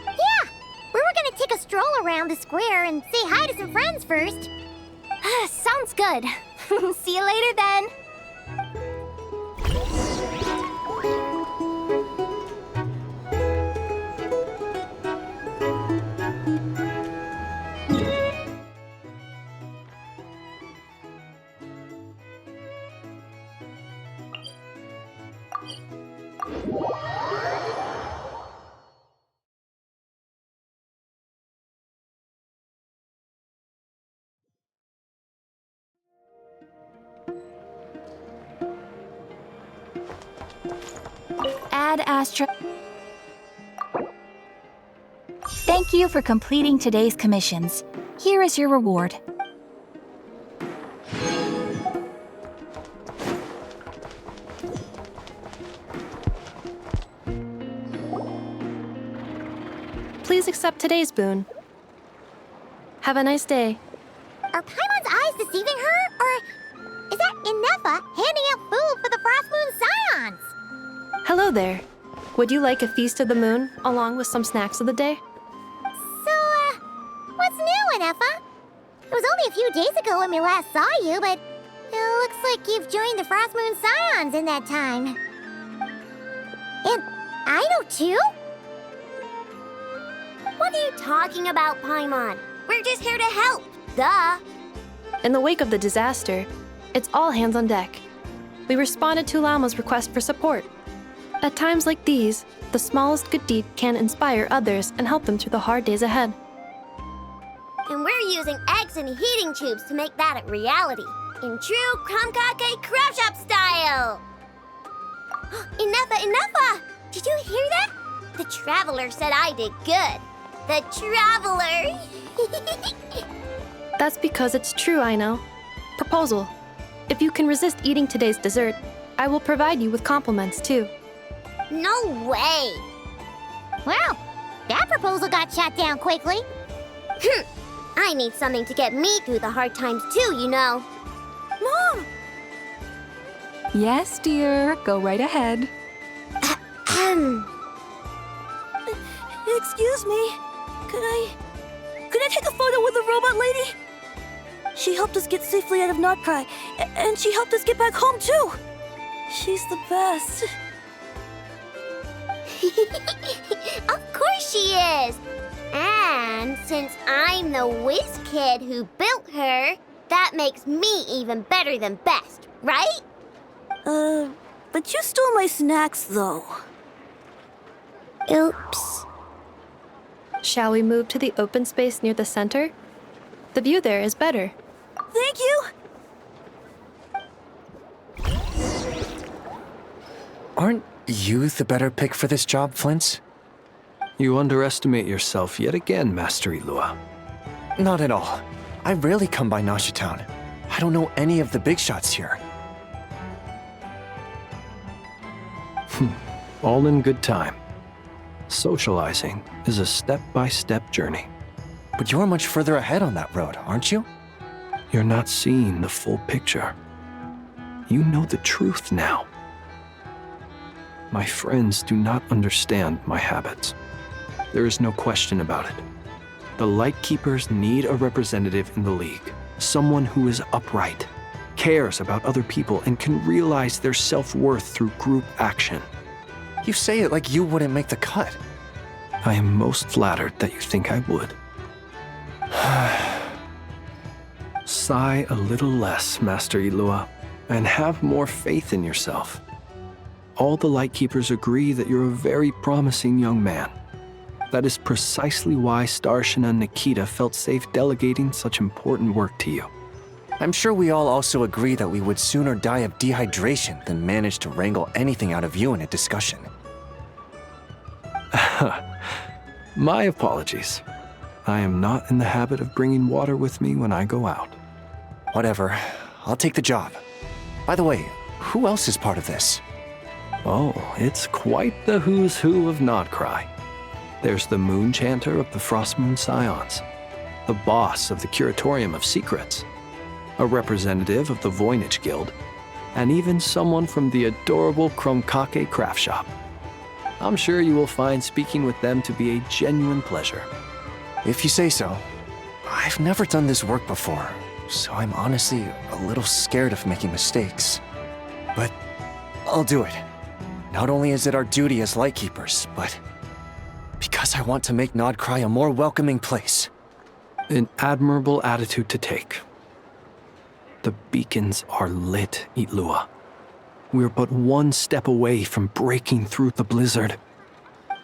Yeah, we were gonna take a stroll around the square and say hi to some friends first. Sounds good. See you later then. Ad Astra. Thank you for completing today's commissions. Here is your reward. Please accept today's boon. Have a nice day. Are Paimon's eyes deceiving her? Or is that Inefa handing out food for the Frost Moon Scions? Hello there. Would you like a feast of the moon, along with some snacks of the day? So, what's new, Inefa? It was only a few days ago when we last saw you, but it looks like you've joined the Frost Moon Scions in that time. And Aino too? What are you talking about, Paimon? We're just here to help, duh. In the wake of the disaster, it's all hands on deck. We responded to Lama's request for support. At times like these, the smallest good deed can inspire others and help them through the hard days ahead. And we're using eggs and heating tubes to make that a reality. In true Krumkake Crab Shop style! Enough! Did you hear that? The Traveler said I did good. The Traveler! That's because it's true, I know. Proposal. If you can resist eating today's dessert, I will provide you with compliments, too. No way! Well, that proposal got shot down quickly. I need something to get me through the hard times too, you know. Mom! Yes, dear. Go right ahead. Excuse me. Could I take a photo with the robot lady? She helped us get safely out of Nod-Krai, and she helped us get back home too. She's the best. Of course she is! And since I'm the whiz kid who built her, That makes me even better than best, right? But you stole my snacks, though. Oops. Shall we move to the open space near the center? The view there is better. Thank you! Aren't you the better pick for this job, Flint's? You underestimate yourself yet again, Master Ilua. Not at all. I rarely come by Nashi Town. I don't know any of the big shots here. All in good time. Socializing is a step-by-step journey. But you're much further ahead on that road, aren't you? You're not seeing the full picture. You know the truth now. My friends do not understand my habits. There is no question about it. The Lightkeepers need a representative in the League. Someone who is upright, cares about other people, and can realize their self-worth through group action. You say it like you wouldn't make the cut. I am most flattered that you think I would. Sigh a little less, Master Ilua, and have more faith in yourself. All the Lightkeepers agree that you're a very promising young man. That is precisely why Starshina and Nikita felt safe delegating such important work to you. I'm sure we all also agree that we would sooner die of dehydration than manage to wrangle anything out of you in a discussion. My apologies. I am not in the habit of bringing water with me when I go out. Whatever. I'll take the job. By the way, who else is part of this? Oh, it's quite the who's who of Nod-Krai. There's the Moon Chanter of the Frostmoon Scions, the boss of the Curatorium of Secrets, a representative of the Voynich Guild, and even someone from the adorable Krumkake craft shop. I'm sure you will find speaking with them to be a genuine pleasure. If you say so. I've never done this work before, so I'm honestly a little scared of making mistakes. But I'll do it. Not only is it our duty as Lightkeepers, but because I want to make Nod-Krai a more welcoming place. An admirable attitude to take. The beacons are lit, Ilua. We're but one step away from breaking through the blizzard.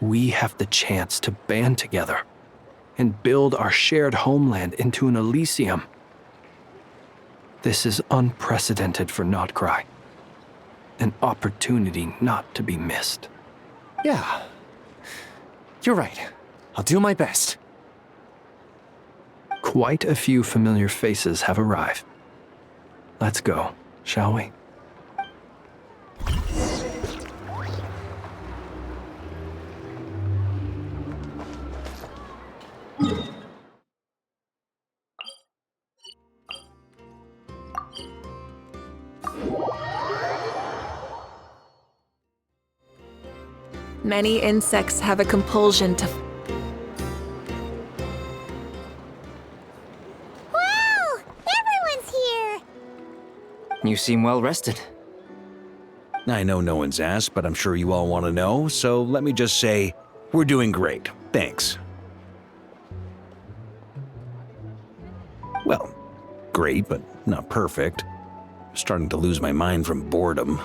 We have the chance to band together and build our shared homeland into an Elysium. This is unprecedented for Nod-Krai. An opportunity not to be missed. Yeah. You're right. I'll do my best. Quite a few familiar faces have arrived. Let's go, shall we? Many insects have a compulsion to... Wow! Everyone's here! You seem well rested. I know no one's asked, but I'm sure you all want to know, so let me just say, we're doing great. Thanks. Well, great, but not perfect. Starting to lose my mind from boredom.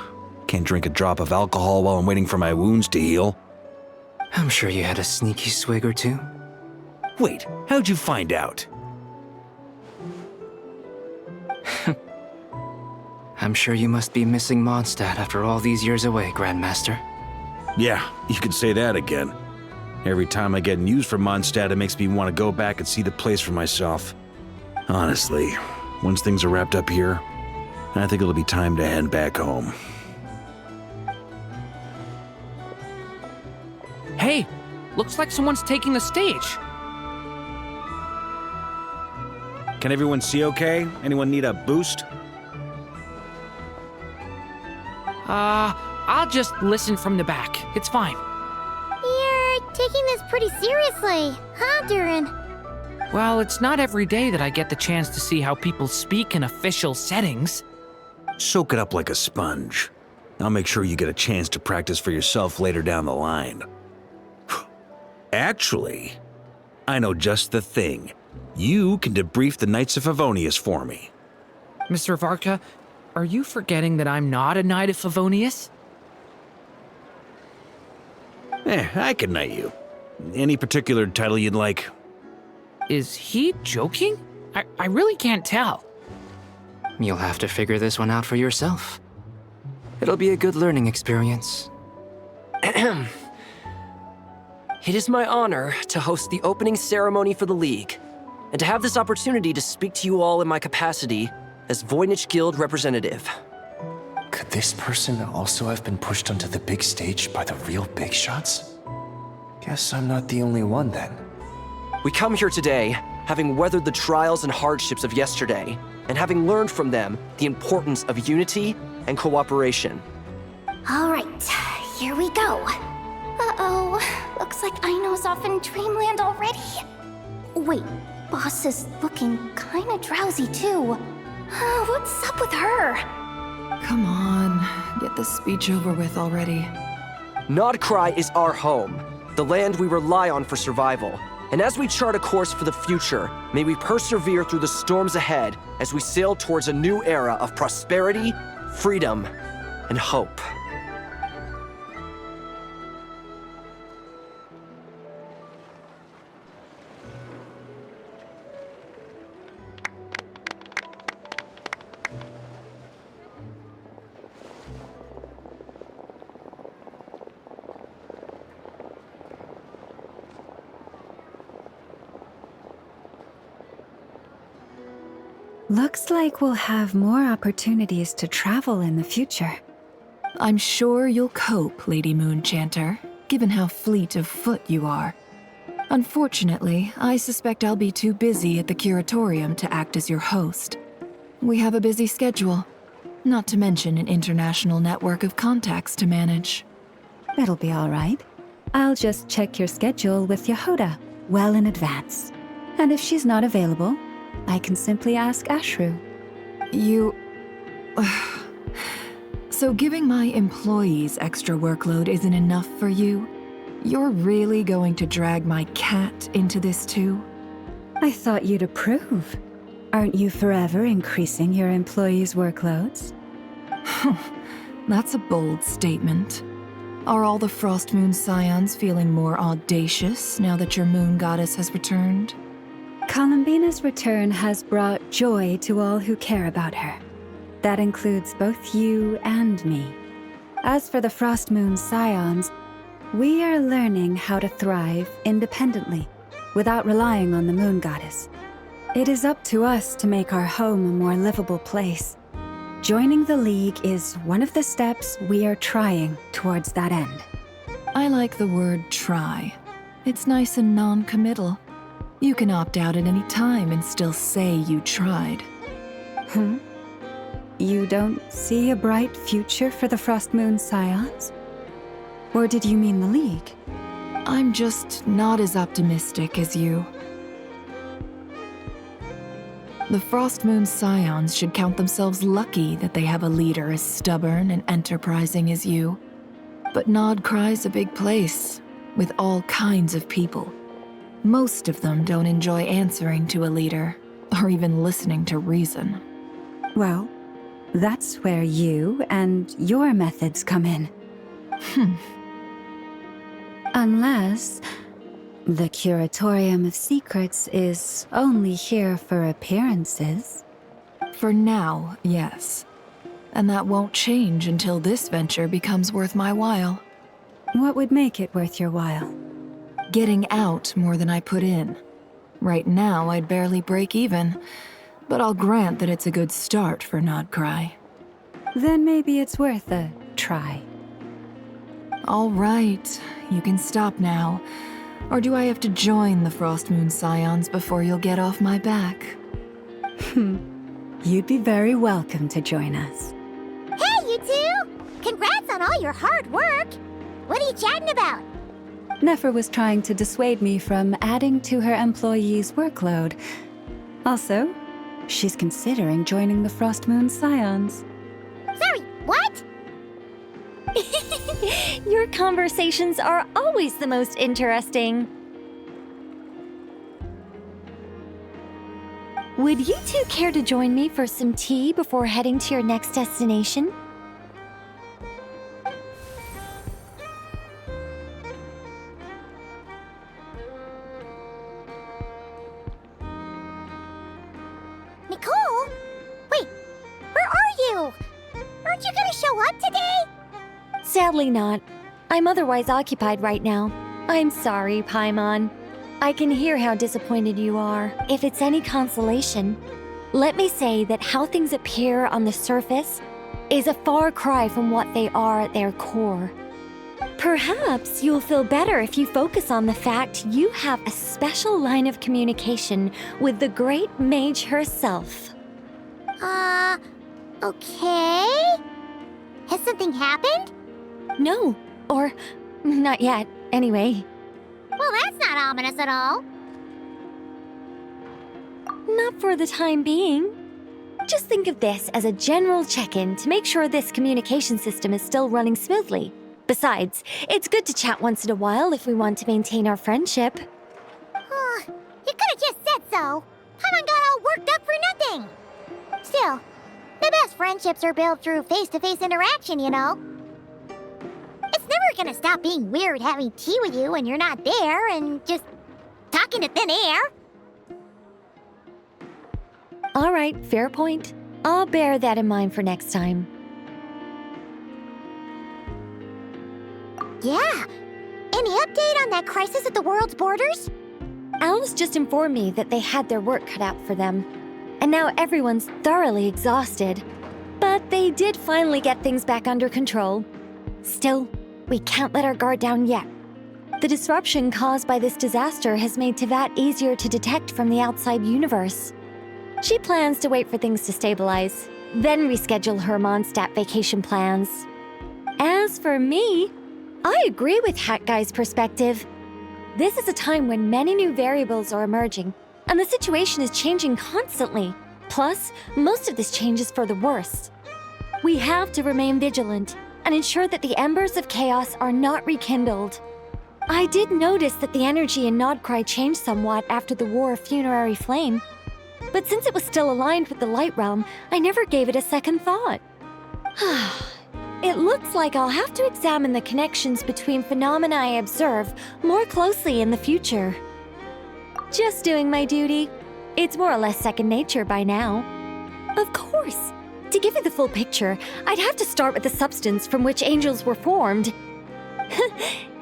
Can't drink a drop of alcohol while I'm waiting for my wounds to heal. I'm sure you had a sneaky swig or two. Wait, how'd you find out? I'm sure you must be missing Mondstadt after all these years away, Grandmaster. Yeah, you could say that again. Every time I get news from Mondstadt, it makes me want to go back and see the place for myself. Honestly, once things are wrapped up here, I think it'll be time to head back home. Hey, looks like someone's taking the stage. Can everyone see okay? Anyone need a boost? I'll just listen from the back. It's fine. You're taking this pretty seriously, huh, Durin? Well, it's not every day that I get the chance to see how people speak in official settings. Soak it up like a sponge. I'll make sure you get a chance to practice for yourself later down the line. Actually, I know just the thing. You can debrief the Knights of Favonius for me. Mr. Varka, are you forgetting that I'm not a Knight of Favonius? I can knight you. Any particular title you'd like? Is he joking? I really can't tell. You'll have to figure this one out for yourself. It'll be a good learning experience. It is my honor to host the opening ceremony for the League, and to have this opportunity to speak to you all in my capacity as Voynich Guild representative. Could this person also have been pushed onto the big stage by the real big shots? Guess I'm not the only one then. We come here today, having weathered the trials and hardships of yesterday, and having learned from them the importance of unity and cooperation. All right, here we go. Uh-oh, looks like Aino's off in Dreamland already. Wait, Boss is looking kinda drowsy too. What's up with her? Come on, get this speech over with already. Nod-Krai is our home, the land we rely on for survival. And as we chart a course for the future, may we persevere through the storms ahead as we sail towards a new era of prosperity, freedom, and hope. Looks like we'll have more opportunities to travel in the future. I'm sure you'll cope, Lady Moonchanter, given how fleet of foot you are. Unfortunately, I suspect I'll be too busy at the curatorium to act as your host. We have a busy schedule, not to mention an international network of contacts to manage. It'll be all right. I'll just check your schedule with Yehoda well in advance. And if she's not available, I can simply ask Ashru. You... So giving my employees extra workload isn't enough for you? You're really going to drag my cat into this too? I thought you'd approve. Aren't you forever increasing your employees' workloads? That's a bold statement. Are all the Frostmoon Scions feeling more audacious now that your moon goddess has returned? Columbina's return has brought joy to all who care about her. That includes both you and me. As for the Frostmoon Scions, we are learning how to thrive independently, without relying on the moon goddess. It is up to us to make our home a more livable place. Joining the League is one of the steps we are trying towards that end. I like the word try. It's nice and non-committal. You can opt out at any time and still say you tried. You don't see a bright future for the Frostmoon Scions? Or did you mean the League? I'm just not as optimistic as you. The Frostmoon Scions should count themselves lucky that they have a leader as stubborn and enterprising as you. But Nod-Krai's a big place, with all kinds of people. Most of them don't enjoy answering to a leader, or even listening to reason. Well, that's where you and your methods come in. Unless the Curatorium of Secrets is only here for appearances. For now, yes. And that won't change until this venture becomes worth my while. What would make it worth your while? Getting out more than I put in. Right now, I'd barely break even, but I'll grant that it's a good start for Nod-Krai. Then maybe it's worth a try. All right, you can stop now. Or do I have to join the Frostmoon Scions before you'll get off my back? You'd be very welcome to join us. Hey, you two! Congrats on all your hard work! What are you chatting about? Nefer was trying to dissuade me from adding to her employees' workload. Also, she's considering joining the Frostmoon Scions. Sorry, what? Your conversations are always the most interesting. Would you two care to join me for some tea before heading to your next destination? Nicole? Wait, where are you? Aren't you gonna show up today? Sadly not. I'm otherwise occupied right now. I'm sorry, Paimon. I can hear how disappointed you are. If it's any consolation, let me say that how things appear on the surface is a far cry from what they are at their core. Perhaps you'll feel better if you focus on the fact you have a special line of communication with the great mage herself. Okay? Has something happened? No, or not yet, anyway. Well, that's not ominous at all. Not for the time being. Just think of this as a general check-in to make sure this communication system is still running smoothly. Besides, it's good to chat once in a while if we want to maintain our friendship. You could have just said so. Paimon got all worked up for nothing. Still, the best friendships are built through face-to-face interaction, you know. It's never gonna stop being weird having tea with you when you're not there and just talking to thin air. All right, fair point. I'll bear that in mind for next time. Yeah. Any update on that crisis at the world's borders? Alice just informed me that they had their work cut out for them. And now everyone's thoroughly exhausted. But they did finally get things back under control. Still, we can't let our guard down yet. The disruption caused by this disaster has made Teyvat easier to detect from the outside universe. She plans to wait for things to stabilize, then reschedule her Mondstadt vacation plans. As for me, I agree with Hat Guy's perspective. This is a time when many new variables are emerging, and the situation is changing constantly. Plus, most of this change is for the worse. We have to remain vigilant and ensure that the embers of chaos are not rekindled. I did notice that the energy in Nod-Krai changed somewhat after the War of Funerary Flame, but since it was still aligned with the Light Realm, I never gave it a second thought. It looks like I'll have to examine the connections between phenomena I observe more closely in the future. Just doing my duty. It's more or less second nature by now. Of course. To give you the full picture, I'd have to start with the substance from which angels were formed.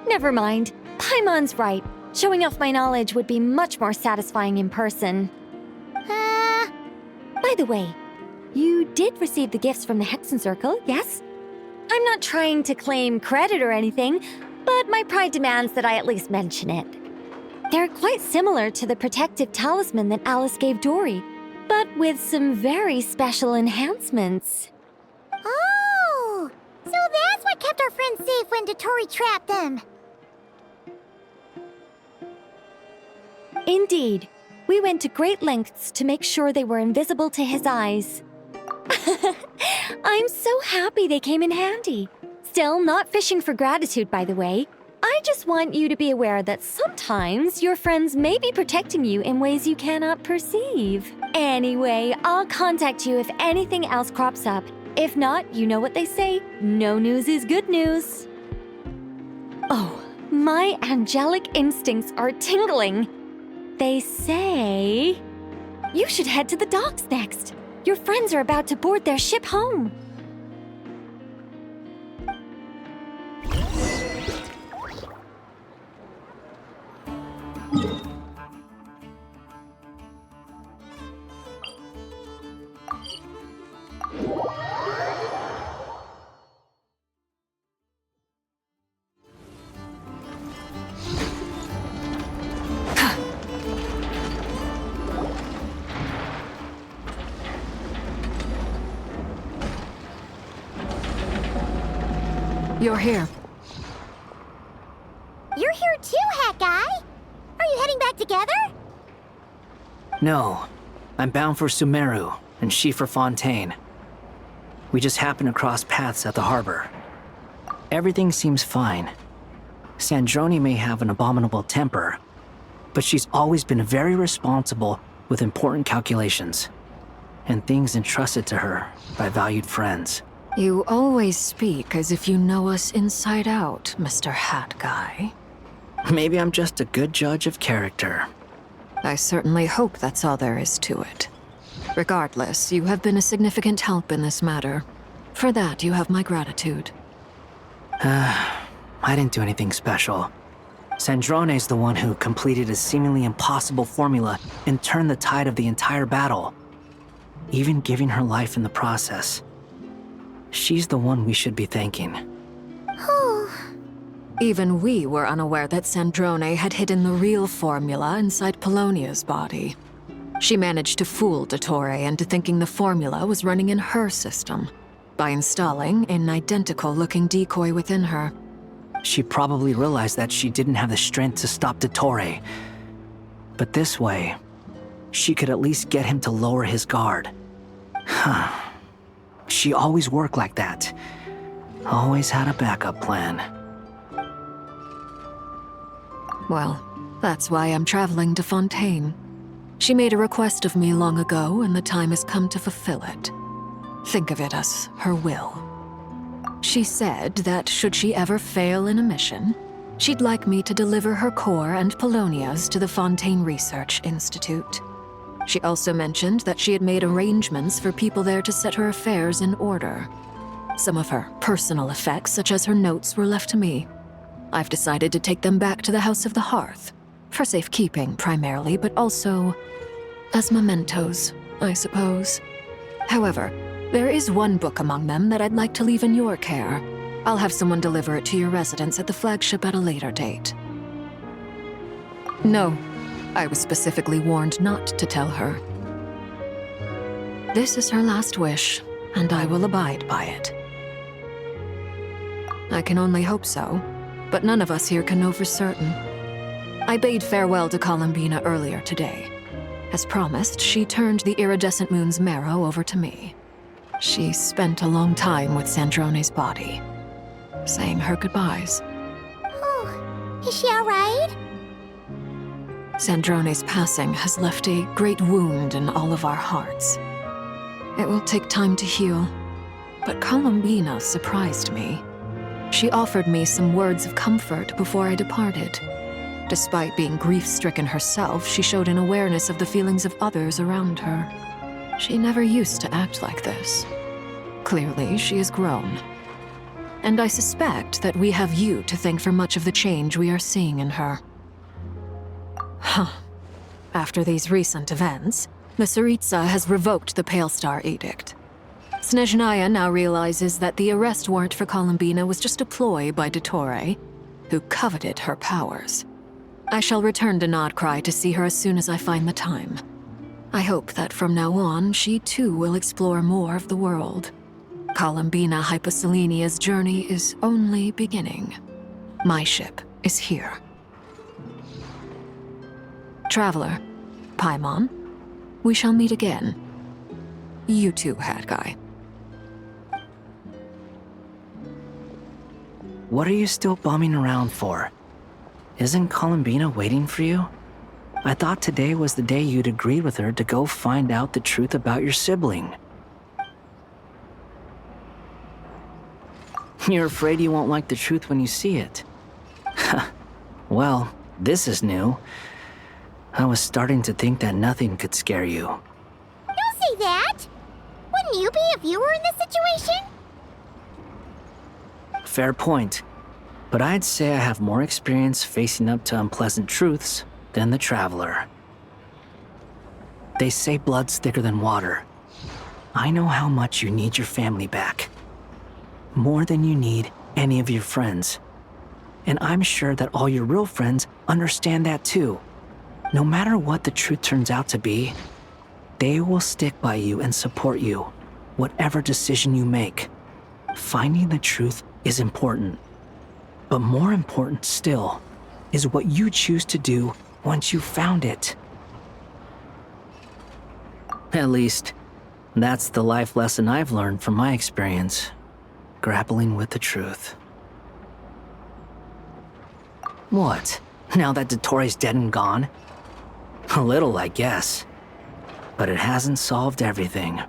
Never mind. Paimon's right. Showing off my knowledge would be much more satisfying in person. By the way, you did receive the gifts from the Hexen Circle, yes? I'm not trying to claim credit or anything, but my pride demands that I at least mention it. They're quite similar to the protective talisman that Alice gave Dory, but with some very special enhancements. Oh! So that's what kept our friends safe when Dotori trapped them. Indeed. We went to great lengths to make sure they were invisible to his eyes. I'm so happy they came in handy. Still, not fishing for gratitude, by the way. I just want you to be aware that sometimes your friends may be protecting you in ways you cannot perceive. Anyway, I'll contact you if anything else crops up. If not, you know what they say, no news is good news. Oh, my angelic instincts are tingling. They say you should head to the docks next. Your friends are about to board their ship home. You're here. You're here too, Hat Guy! Are you heading back together? No, I'm bound for Sumeru, and she for Fontaine. We just happened to cross paths at the harbor. Everything seems fine. Sandrone may have an abominable temper, but she's always been very responsible with important calculations, and things entrusted to her by valued friends. You always speak as if you know us inside out, Mr. Hat Guy. Maybe I'm just a good judge of character. I certainly hope that's all there is to it. Regardless, you have been a significant help in this matter. For that, you have my gratitude. I didn't do anything special. Sandrone's the one who completed a seemingly impossible formula and turned the tide of the entire battle, even giving her life in the process. She's the one we should be thanking. Even we were unaware that Sandrone had hidden the real formula inside Polonia's body. She managed to fool Dottore into thinking the formula was running in her system by installing an identical-looking decoy within her. She probably realized that she didn't have the strength to stop Dottore. But this way, she could at least get him to lower his guard. She always worked like that. Always had a backup plan. Well, that's why I'm traveling to Fontaine. She made a request of me long ago, and the time has come to fulfill it. Think of it as her will. She said that should she ever fail in a mission, she'd like me to deliver her core and Polonia's to the Fontaine Research Institute. She also mentioned that she had made arrangements for people there to set her affairs in order. Some of her personal effects, such as her notes, were left to me. I've decided to take them back to the House of the Hearth, for safekeeping primarily, but also as mementos, I suppose. However, there is one book among them that I'd like to leave in your care. I'll have someone deliver it to your residence at the flagship at a later date. No, I was specifically warned not to tell her. This is her last wish, and I will abide by it. I can only hope so, but none of us here can know for certain. I bade farewell to Columbina earlier today. As promised, she turned the iridescent moon's marrow over to me. She spent a long time with Sandrone's body, saying her goodbyes. Oh, is she alright? Sandrone's passing has left a great wound in all of our hearts. It will take time to heal, but Columbina surprised me. She offered me some words of comfort before I departed. Despite being grief-stricken herself, she showed an awareness of the feelings of others around her. She never used to act like this. Clearly, she has grown. And I suspect that we have you to thank for much of the change we are seeing in her. After these recent events, the Tsaritsa has revoked the Pale Star Edict. Snezhnaya now realizes that the arrest warrant for Columbina was just a ploy by Dottore, who coveted her powers. I shall return to Nod-Krai to see her as soon as I find the time. I hope that from now on, she too will explore more of the world. Columbina Hyposelenia's journey is only beginning. My ship is here. Traveler, Paimon, we shall meet again. You too, Hat Guy. What are you still bumming around for? Isn't Columbina waiting for you? I thought today was the day you'd agreed with her to go find out the truth about your sibling. You're afraid you won't like the truth when you see it. Well, this is new. I was starting to think that nothing could scare you. Don't say that! Wouldn't you be if you were in this situation? Fair point. But I'd say I have more experience facing up to unpleasant truths than the Traveler. They say blood's thicker than water. I know how much you need your family back. More than you need any of your friends. And I'm sure that all your real friends understand that too. No matter what the truth turns out to be, they will stick by you and support you, whatever decision you make. Finding the truth is important. But more important still is what you choose to do once you've found it. At least, that's the life lesson I've learned from my experience, grappling with the truth. What? Now that Dottore's dead and gone? A little, I guess. but it hasn't solved everything.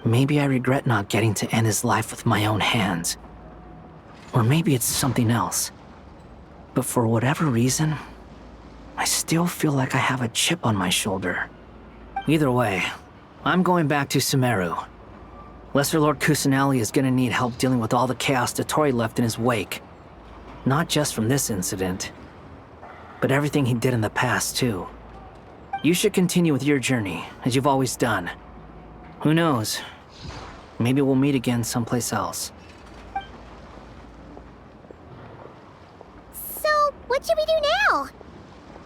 Maybe I regret not getting to end his life with my own hands. Or maybe it's something else. But for whatever reason, I still feel like I have a chip on my shoulder. Either way, I'm going back to Sumeru. Lesser Lord Kusanali is gonna need help dealing with all the chaos Dotori left in his wake. Not just from this incident, but everything he did in the past, too. You should continue with your journey, as you've always done. Who knows? Maybe we'll meet again someplace else. So, what should we do now?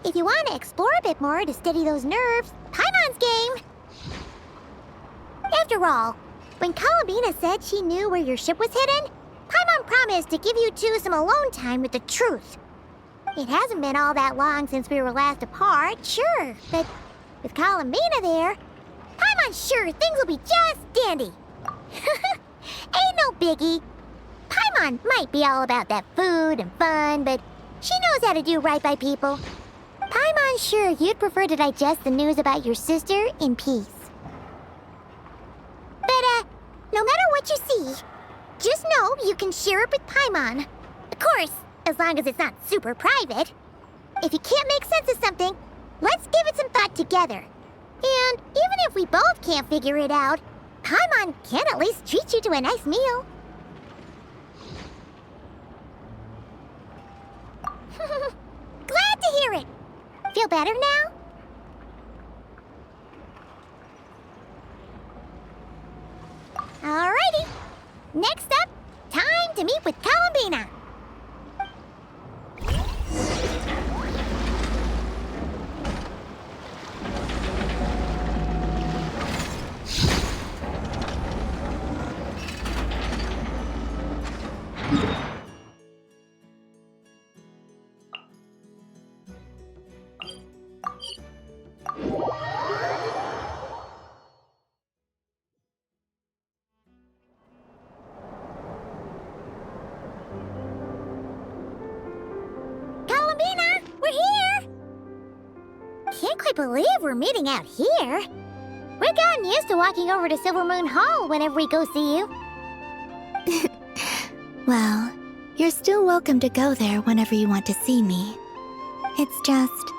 If you want to explore a bit more to steady those nerves, Paimon's game! After all, when Columbina said she knew where your ship was hidden, Paimon promised to give you two some alone time with the truth. It hasn't been all that long since we were last apart, sure, but with Columbina there, Paimon's sure things will be just dandy. Ain't no biggie. Paimon might be all about that food and fun, but she knows how to do right by people. Paimon's sure you'd prefer to digest the news about your sister in peace. But, no matter what you see, just know you can share it with Paimon. Of course, as long as it's not super private. If you can't make sense of something, let's give it some thought together. And even if we both can't figure it out, Paimon can at least treat you to a nice meal. Glad to hear it. Feel better now? Alrighty. Next up, time to meet with Columbina. Believe we're meeting out here. We've gotten used to walking over to Silver Moon Hall whenever we go see you. Well, you're still welcome to go there whenever you want to see me. It's just,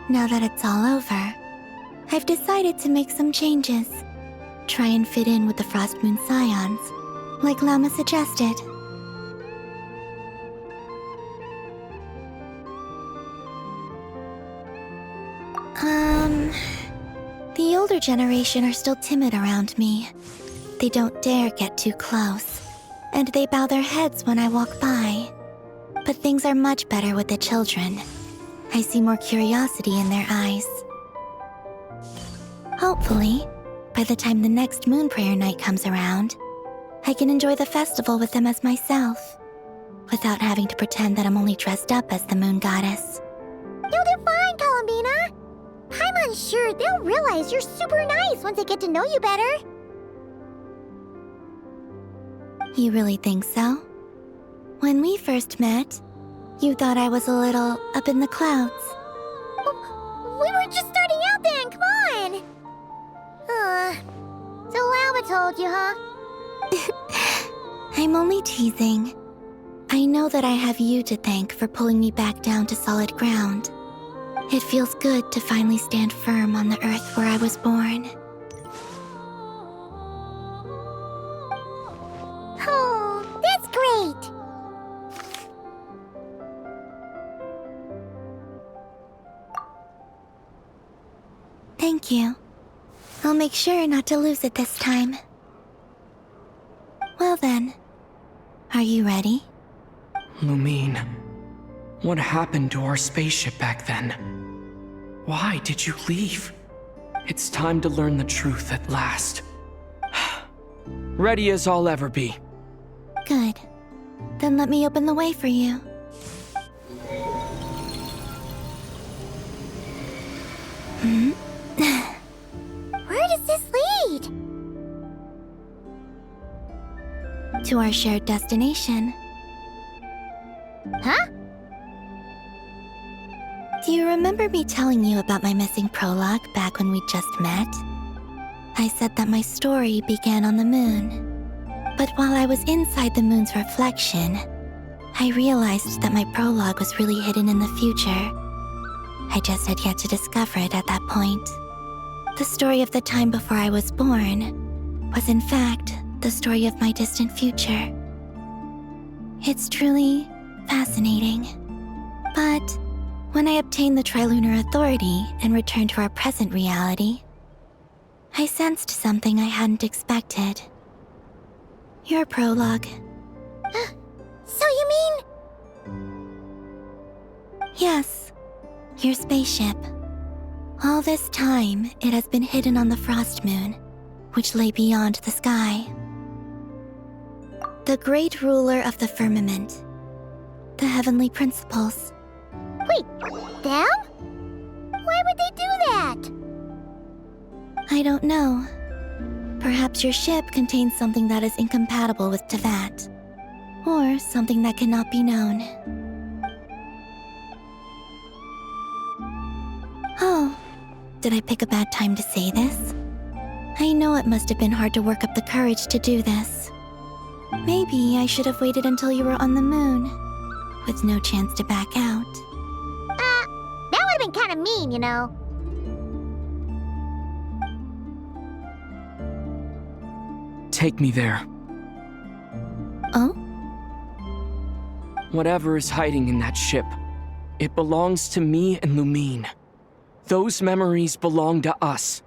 now that it's all over, I've decided to make some changes. Try and fit in with the Frost Moon Scions, like Lama suggested. The older generation are still timid around me. They don't dare get too close, and they bow their heads when I walk by. But things are much better with the children. I see more curiosity in their eyes. Hopefully, by the time the next Moon Prayer Night comes around, I can enjoy the festival with them as myself, without having to pretend that I'm only dressed up as the Moon Goddess. You'll do fine, Columbina. Paimon's sure they'll realize you're super nice once they get to know you better. You really think so? When we first met, you thought I was a little up in the clouds. We were just starting out then, come on! So Lama told you, huh? I'm only teasing. I know that I have you to thank for pulling me back down to solid ground. It feels good to finally stand firm on the earth where I was born. Oh, that's great! Thank you. I'll make sure not to lose it this time. Well then, are you ready? Lumine, what happened to our spaceship back then? Why did you leave? It's time to learn the truth at last. Ready as I'll ever be. Good. Then let me open the way for you. Where does this lead? To our shared destination. Huh? Do you remember me telling you about my missing prologue back when we just met? I said that my story began on the moon. But while I was inside the moon's reflection, I realized that my prologue was really hidden in the future. I just had yet to discover it at that point. The story of the time before I was born was in fact the story of my distant future. It's truly fascinating. But when I obtained the Trilunar Authority and returned to our present reality, I sensed something I hadn't expected. Your prologue. So you mean... Yes, your spaceship. All this time, it has been hidden on the Frost Moon, which lay beyond the sky. The great ruler of the firmament. The heavenly principles. Wait, them? Why would they do that? I don't know. Perhaps your ship contains something that is incompatible with Teyvat. Or something that cannot be known. Oh, did I pick a bad time to say this? I know it must have been hard to work up the courage to do this. Maybe I should have waited until you were on the moon, with no chance to back out. That would have been kind of mean, you know. Take me there. Oh? Whatever is hiding in that ship, it belongs to me and Lumine. Those memories belong to us.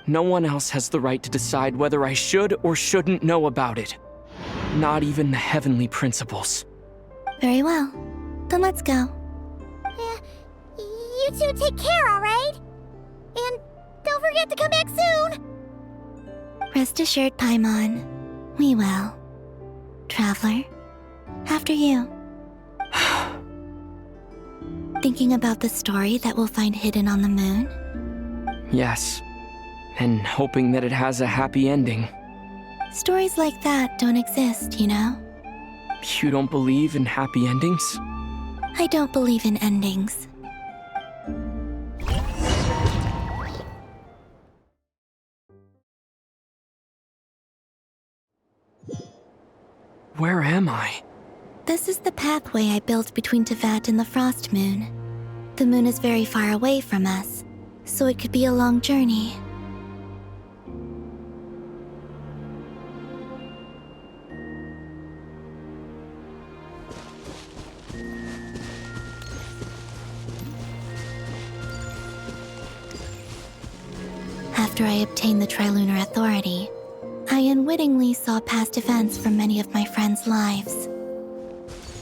No one else has the right to decide whether I should or shouldn't know about it. Not even the heavenly principles. Very well. Then let's go. You two take care, alright? And don't forget to come back soon! Rest assured, Paimon. We will. Traveler, after you. Thinking about the story that we'll find hidden on the moon? Yes, and hoping that it has a happy ending. Stories like that don't exist, you know? You don't believe in happy endings? I don't believe in endings. Where am I? This is the pathway I built between Teyvat and the Frost Moon. The moon is very far away from us, so it could be a long journey. After I obtained the Trilunar Authority, I unwittingly saw past events from many of my friends' lives.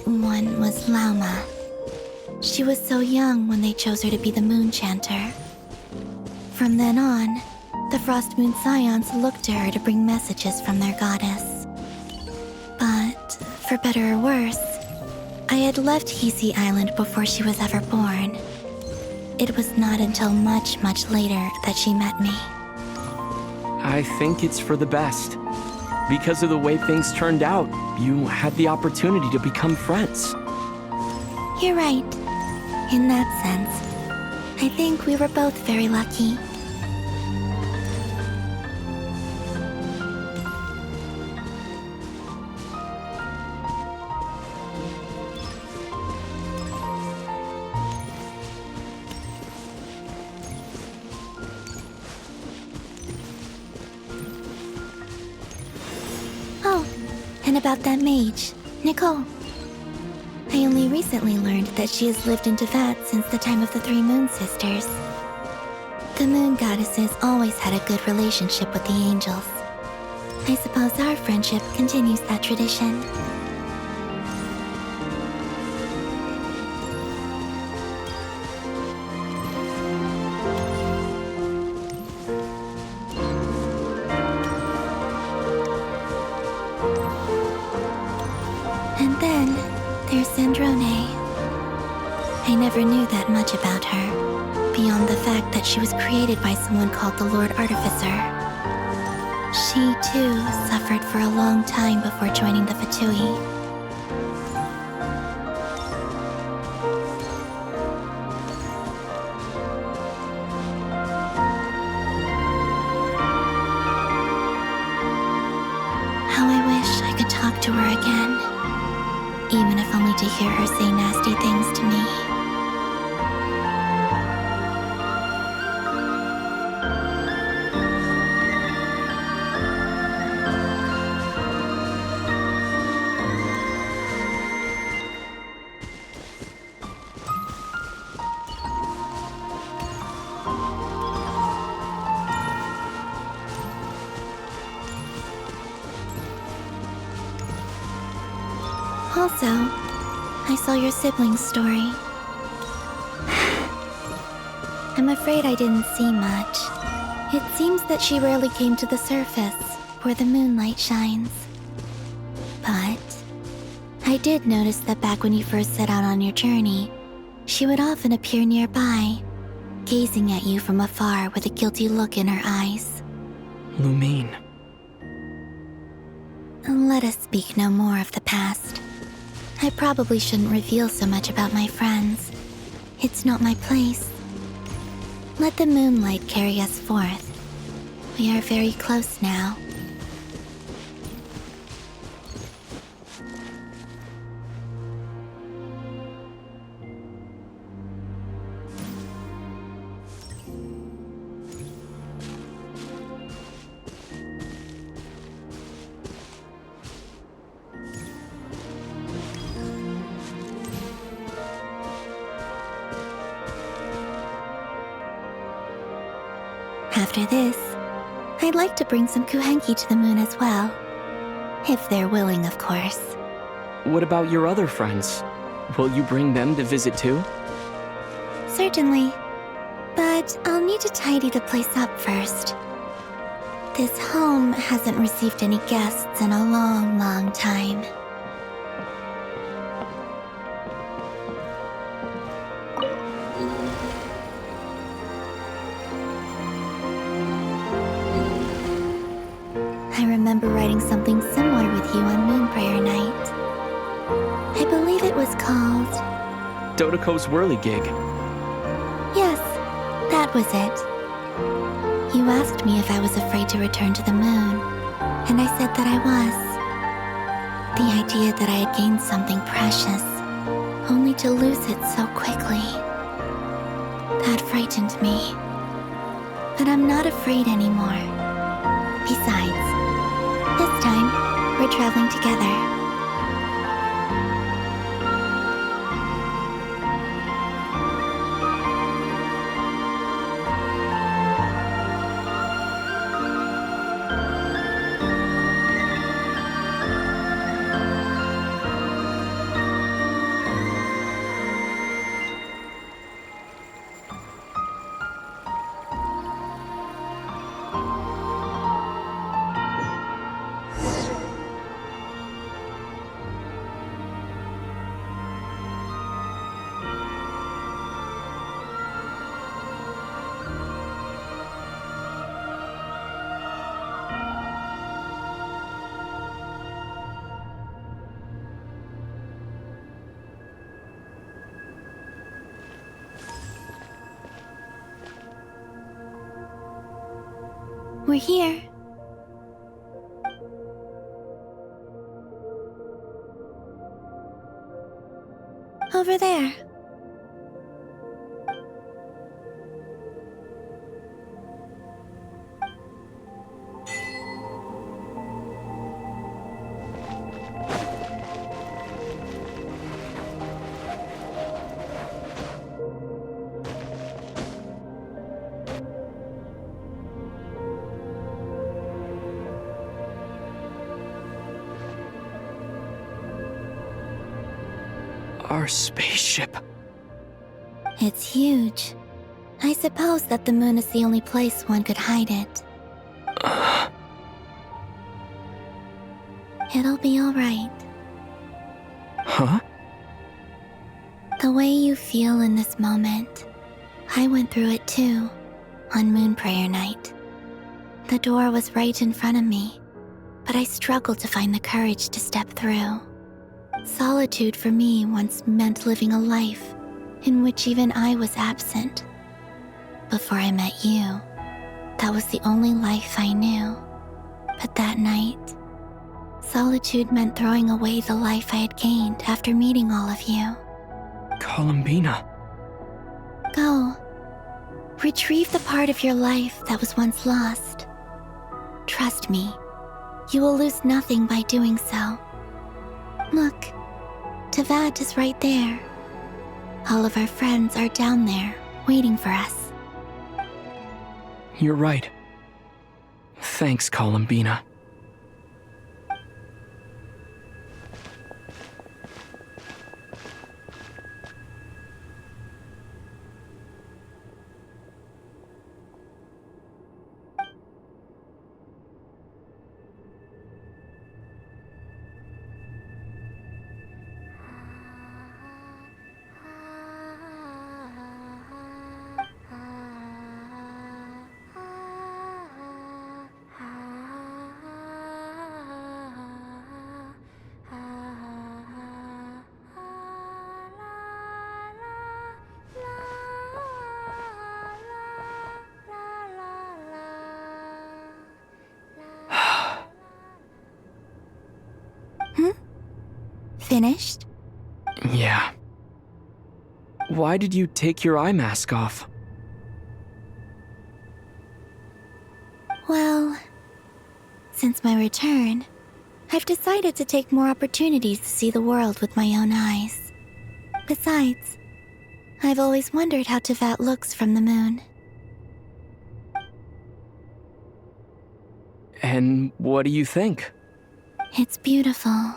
One was Lauma. She was so young when they chose her to be the Moon Chanter. From then on, the Frost Moon Scions looked to her to bring messages from their goddess. But, for better or worse, I had left Hisi Island before she was ever born. It was not until much, much later that she met me. I think it's for the best. Because of the way things turned out, you had the opportunity to become friends. You're right. In that sense, I think we were both very lucky. Oh, and about that mage, Nicole. I only recently learned that she has lived in Teyvat since the time of the Three Moon Sisters. The Moon Goddesses always had a good relationship with the angels. I suppose our friendship continues that tradition. And then there's Sandrone. I never knew that much about her, beyond the fact that she was created by someone called the Lord Artificer. She, too, suffered for a long time before joining the Fatui. talk to her again, even if only to hear her say nasty things to me. Also, I saw your siblings' story. I'm afraid I didn't see much. It seems that she rarely came to the surface, where the moonlight shines. But I did notice that back when you first set out on your journey, she would often appear nearby, gazing at you from afar with a guilty look in her eyes. Lumine. Let us speak no more of the past. I probably shouldn't reveal so much about my friends. It's not my place. Let the moonlight carry us forth. We are very close now. After this, I'd like to bring some kuhenki to the moon as well. If they're willing, of course. What about your other friends? Will you bring them to visit too? Certainly. But I'll need to tidy the place up first. This home hasn't received any guests in a long, long time. I remember writing something similar with you on Moon Prayer Night. I believe it was called... Dodoko's Whirligig. Yes, that was it. You asked me if I was afraid to return to the moon, and I said that I was. The idea that I had gained something precious, only to lose it so quickly. That frightened me. But I'm not afraid anymore. Besides, this time, we're traveling together. We're here. Over there. Our spaceship. It's huge. I suppose that the moon is the only place one could hide it. It'll be all right. Huh? The way you feel in this moment, I went through it too, on Moon Prayer Night. The door was right in front of me, but I struggled to find the courage to step through. Solitude for me once meant living a life in which even I was absent. Before I met you, that was the only life I knew. But that night, Solitude meant throwing away the life I had gained after meeting all of you. Columbina. Go. Retrieve the part of your life that was once lost. Trust me, you will lose nothing by doing so. Look, Teyvat is right there. All of our friends are down there, waiting for us. You're right. Thanks, Columbina. Finished? Yeah. Why did you take your eye mask off? Well, since my return, I've decided to take more opportunities to see the world with my own eyes. Besides, I've always wondered how Teyvat looks from the moon. And what do you think? It's beautiful.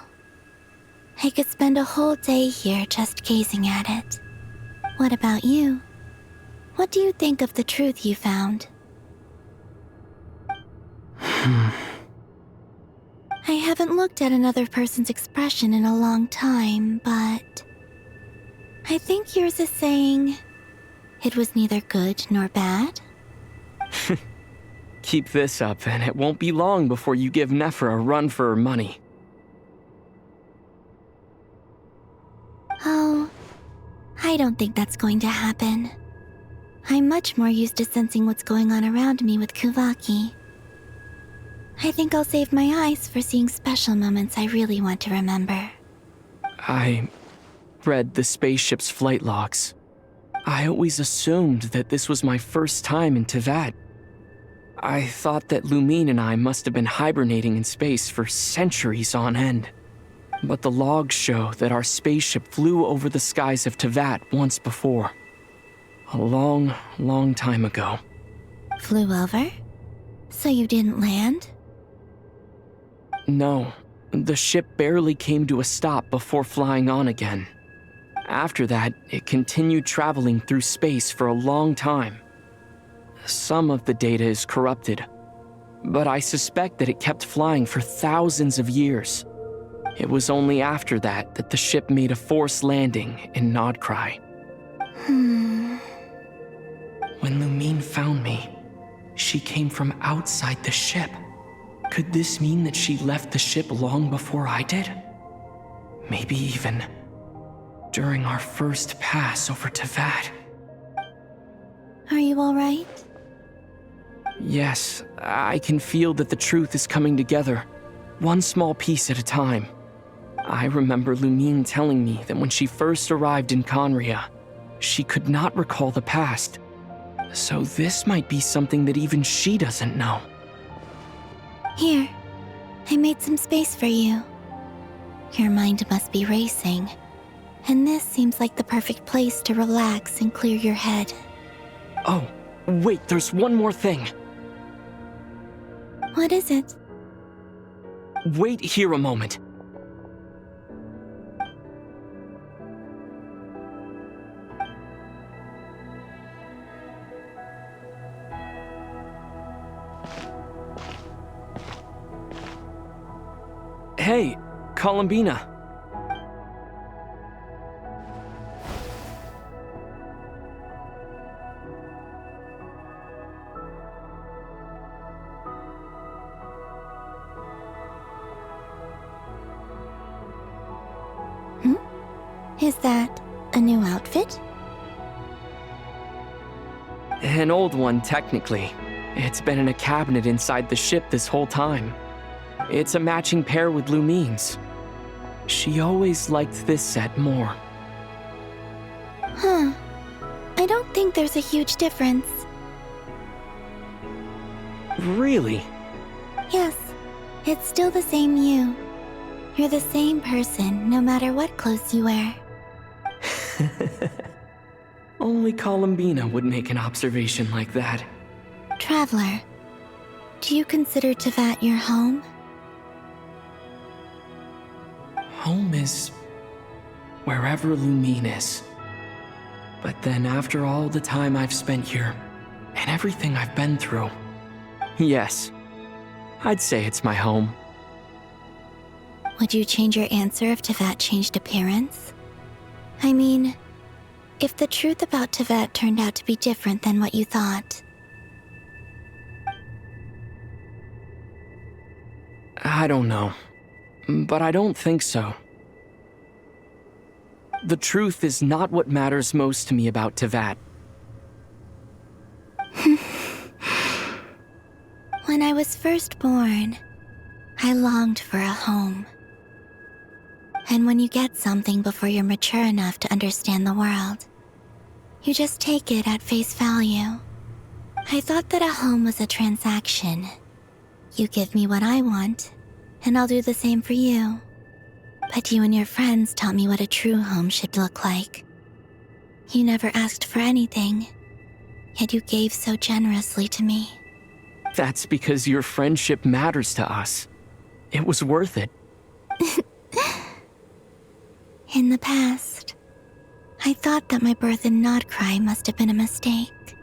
I could spend a whole day here just gazing at it. What about you? What do you think of the truth you found? I haven't looked at another person's expression in a long time, but I think yours is saying it was neither good nor bad. Keep this up, and it won't be long before you give Nephra a run for her money. Oh, I don't think that's going to happen. I'm much more used to sensing what's going on around me with Kuvaki. I think I'll save my eyes for seeing special moments I really want to remember. I read the spaceship's flight logs. I always assumed that this was my first time in Teyvat. I thought that Lumine and I must have been hibernating in space for centuries on end. But the logs show that our spaceship flew over the skies of Teyvat once before. A long, long time ago. Flew over? So you didn't land? No, the ship barely came to a stop before flying on again. After that, it continued traveling through space for a long time. Some of the data is corrupted, but I suspect that it kept flying for thousands of years. It was only after that that the ship made a forced landing in Nod-Krai. When Lumine found me, she came from outside the ship. Could this mean that she left the ship long before I did? Maybe even during our first pass over Teyvat. Are you alright? Yes, I can feel that the truth is coming together, one small piece at a time. I remember Lumine telling me that when she first arrived in Conria, she could not recall the past. So this might be something that even she doesn't know. Here, I made some space for you. Your mind must be racing, and this seems like the perfect place to relax and clear your head. Oh, wait, there's one more thing. What is it? Wait here a moment. Hey, Columbina. Is that a new outfit? An old one, technically. It's been in a cabinet inside the ship this whole time. It's a matching pair with Lumine's. She always liked this set more. Huh. I don't think there's a huge difference. Really? Yes, it's still the same you. You're the same person, no matter what clothes you wear. Only Columbina would make an observation like that. Traveler, do you consider Teyvat your home? Home is wherever Lumine is. But then after all the time I've spent here, and everything I've been through, yes, I'd say it's my home. Would you change your answer if Teyvat changed appearance? I mean, if the truth about Teyvat turned out to be different than what you thought. I don't know, but I don't think so. The truth is not what matters most to me about Teyvat. When I was first born, I longed for a home. And when you get something before you're mature enough to understand the world, you just take it at face value. I thought that a home was a transaction. You give me what I want, and I'll do the same for you. But you and your friends taught me what a true home should look like. You never asked for anything, yet you gave so generously to me. That's because your friendship matters to us. It was worth it. In the past, I thought that my birth in Nod-Krai must have been a mistake.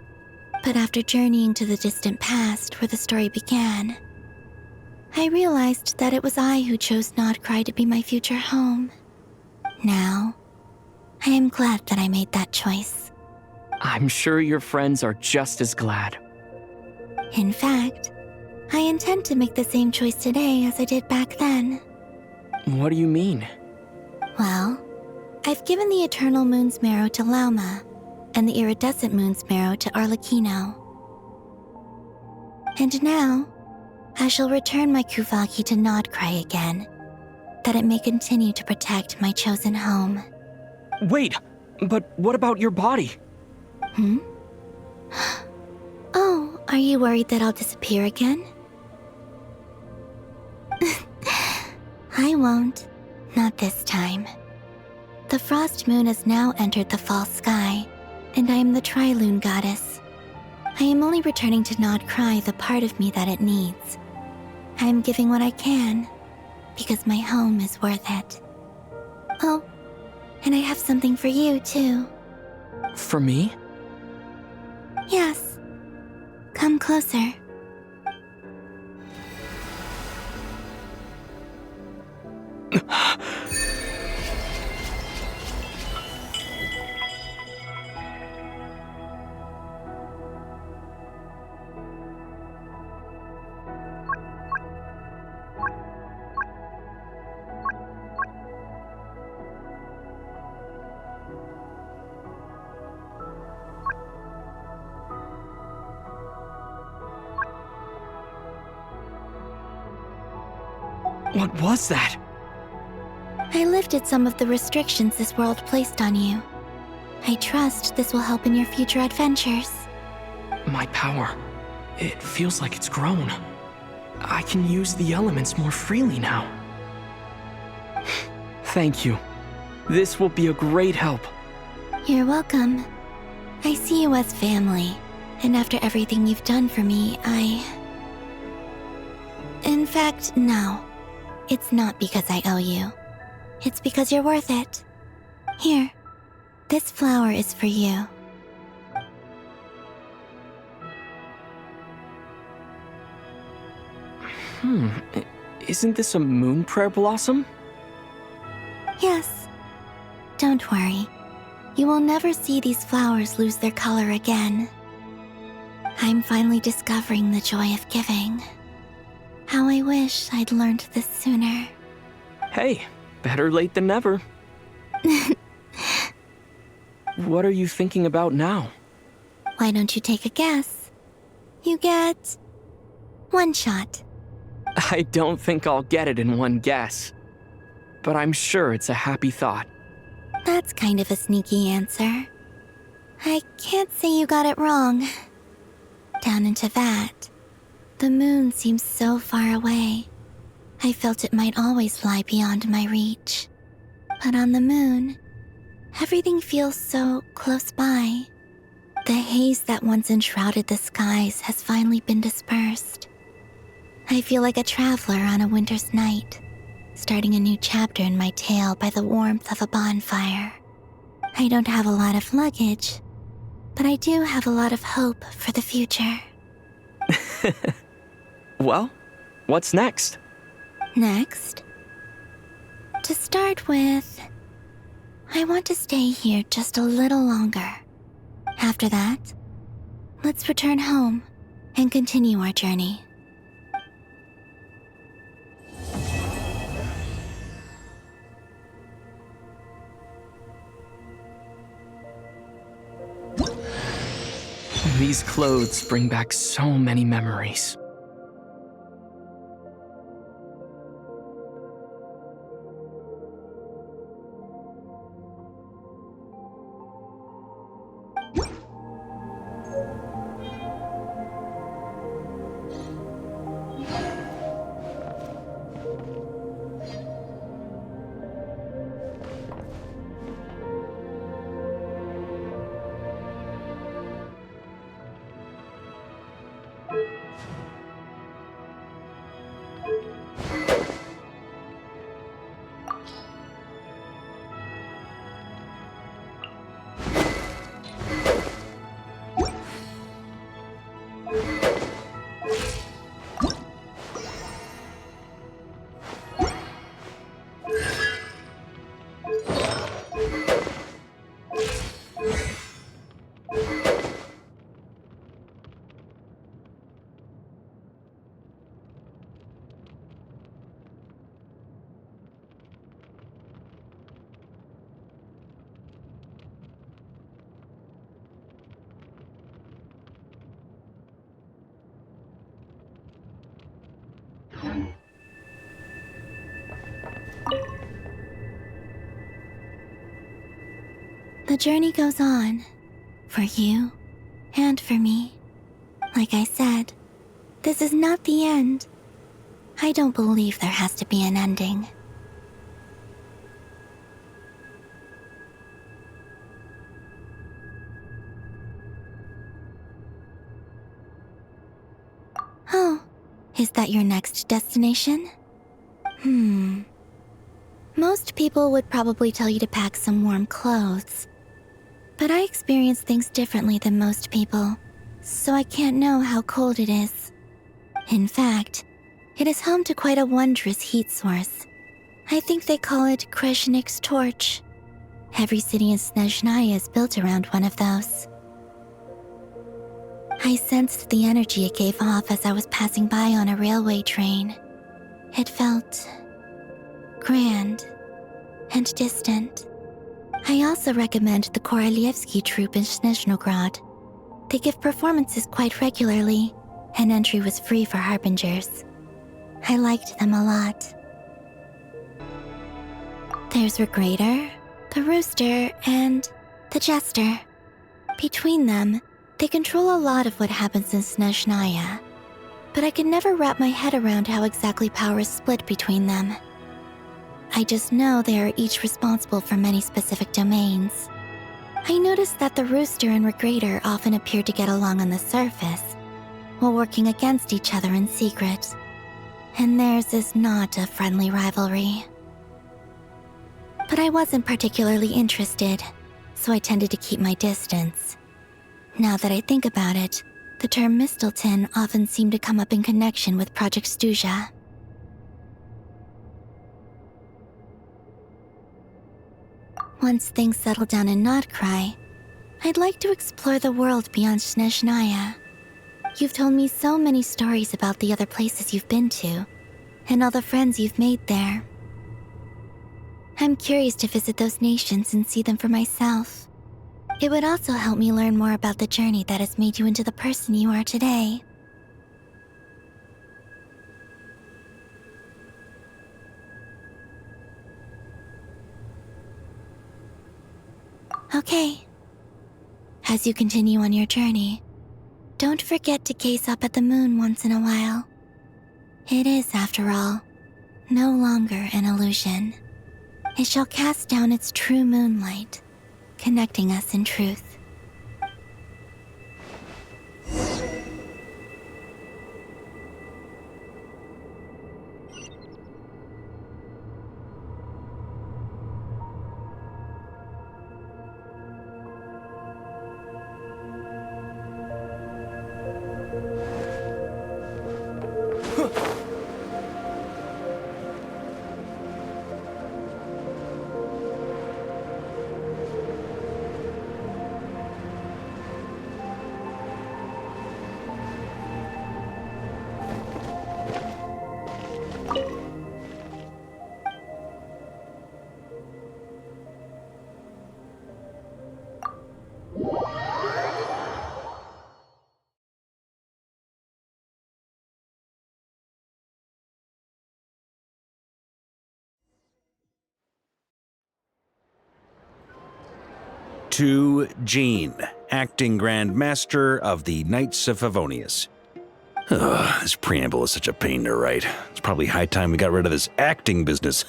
But after journeying to the distant past where the story began, I realized that it was I who chose Nod-Krai to be my future home. Now, I am glad that I made that choice. I'm sure your friends are just as glad. In fact, I intend to make the same choice today as I did back then. What do you mean? Well, I've given the Eternal Moon's Marrow to Lauma, and the Iridescent Moon's Marrow to Arlecchino. And now, I shall return my Kuvaki to Nod-Krai again, that it may continue to protect my chosen home. Wait, but what about your body? Oh, are you worried that I'll disappear again? I won't. Not this time. The Frost Moon has now entered the fall sky, and I am the Tri-Lune goddess. I am only returning to Nod-Krai the part of me that it needs. I am giving what I can, because my home is worth it. Oh, and I have something for you, too. For me? Yes. Come closer. What was that? I lifted some of the restrictions this world placed on you. I trust this will help in your future adventures. My power. It feels like it's grown. I can use the elements more freely now. Thank you. This will be a great help. You're welcome. I see you as family, and after everything you've done for me, In fact, no. It's not because I owe you. It's because you're worth it. Here, this flower is for you. Isn't this a moon prayer blossom? Yes. Don't worry. You will never see these flowers lose their color again. I'm finally discovering the joy of giving. How I wish I'd learned this sooner. Hey, better late than never. What are you thinking about now? Why don't you take a guess? You get 1 shot. I don't think I'll get it in one guess, but I'm sure it's a happy thought. That's kind of a sneaky answer. I can't say you got it wrong. Down in Teyvat, the moon seems so far away. I felt it might always lie beyond my reach. But on the moon, everything feels so close by. The haze that once enshrouded the skies has finally been dispersed. I feel like a traveler on a winter's night, starting a new chapter in my tale by the warmth of a bonfire. I don't have a lot of luggage, but I do have a lot of hope for the future. Well, what's next? Next? To start with, I want to stay here just a little longer. After that, let's return home and continue our journey. These clothes bring back so many memories. The journey goes on, for you and for me. Like I said, this is not the end. I don't believe there has to be an ending. Oh, is that your next destination? Most people would probably tell you to pack some warm clothes. But I experience things differently than most people, so I can't know how cold it is. In fact, it is home to quite a wondrous heat source. I think they call it Kreshnik's torch. Every city in Snezhnaya is built around one of those. I sensed the energy it gave off as I was passing by on a railway train. It felt grand and distant. I also recommend the Korolievsky troupe in Snezhnograd. They give performances quite regularly, and entry was free for Harbingers. I liked them a lot. There's Regrator, the Rooster, and the Jester. Between them, they control a lot of what happens in Snezhnaya, but I can never wrap my head around how exactly power is split between them. I just know they are each responsible for many specific domains. I noticed that the Rooster and Regrator often appear to get along on the surface, while working against each other in secret. And theirs is not a friendly rivalry. But I wasn't particularly interested, so I tended to keep my distance. Now that I think about it, the term Mistelton often seemed to come up in connection with Project Stuja. Once things settle down in Nod-Krai, I'd like to explore the world beyond Snezhnaya. You've told me so many stories about the other places you've been to, and all the friends you've made there. I'm curious to visit those nations and see them for myself. It would also help me learn more about the journey that has made you into the person you are today. Okay. As you continue on your journey, don't forget to gaze up at the moon once in a while. It is, after all, no longer an illusion. It shall cast down its true moonlight, connecting us in truth. To Jean, acting Grand Master of the Knights of Favonius. This preamble is such a pain to write. It's probably high time we got rid of this acting business.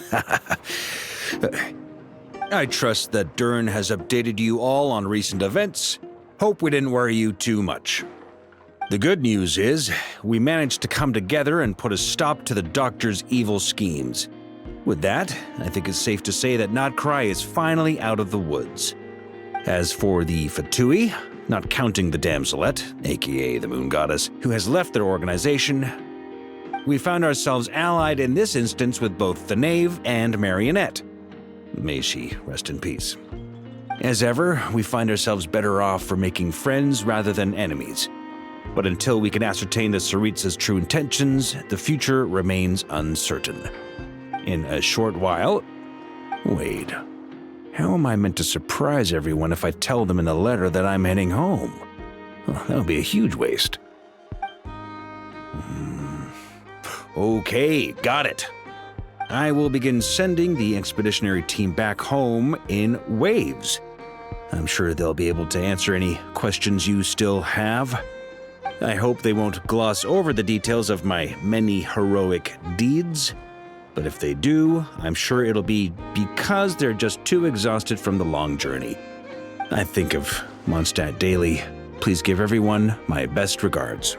I trust that Dern has updated you all on recent events. Hope we didn't worry you too much. The good news is, we managed to come together and put a stop to the Doctor's evil schemes. With that, I think it's safe to say that Nod-Krai is finally out of the woods. As for the Fatui, not counting the Damselete, aka the Moon Goddess, who has left their organization, we found ourselves allied in this instance with both the Knave and Marionette. May she rest in peace. As ever, we find ourselves better off for making friends rather than enemies. But until we can ascertain the Tsaritsa's true intentions, the future remains uncertain. In a short while... Wait. How am I meant to surprise everyone if I tell them in the letter that I'm heading home? Well, that would be a huge waste. Okay, got it. I will begin sending the expeditionary team back home in waves. I'm sure they'll be able to answer any questions you still have. I hope they won't gloss over the details of my many heroic deeds. But if they do, I'm sure it'll be because they're just too exhausted from the long journey. I think of Mondstadt daily. Please give everyone my best regards.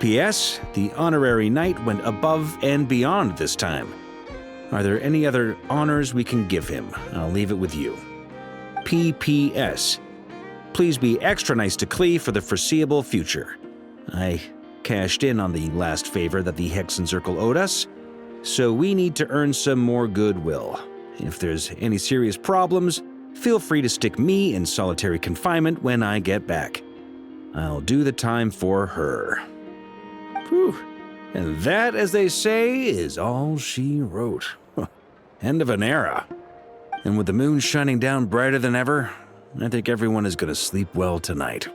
P.S. The honorary knight went above and beyond this time. Are there any other honors we can give him? I'll leave it with you. P.P.S. Please be extra nice to Klee for the foreseeable future. I cashed in on the last favor that the Hexen Circle owed us, so we need to earn some more goodwill. If there's any serious problems, feel free to stick me in solitary confinement when I get back. I'll do the time for her. Whew. And that, as they say, is all she wrote. End of an era. And with the moon shining down brighter than ever, I think everyone is going to sleep well tonight.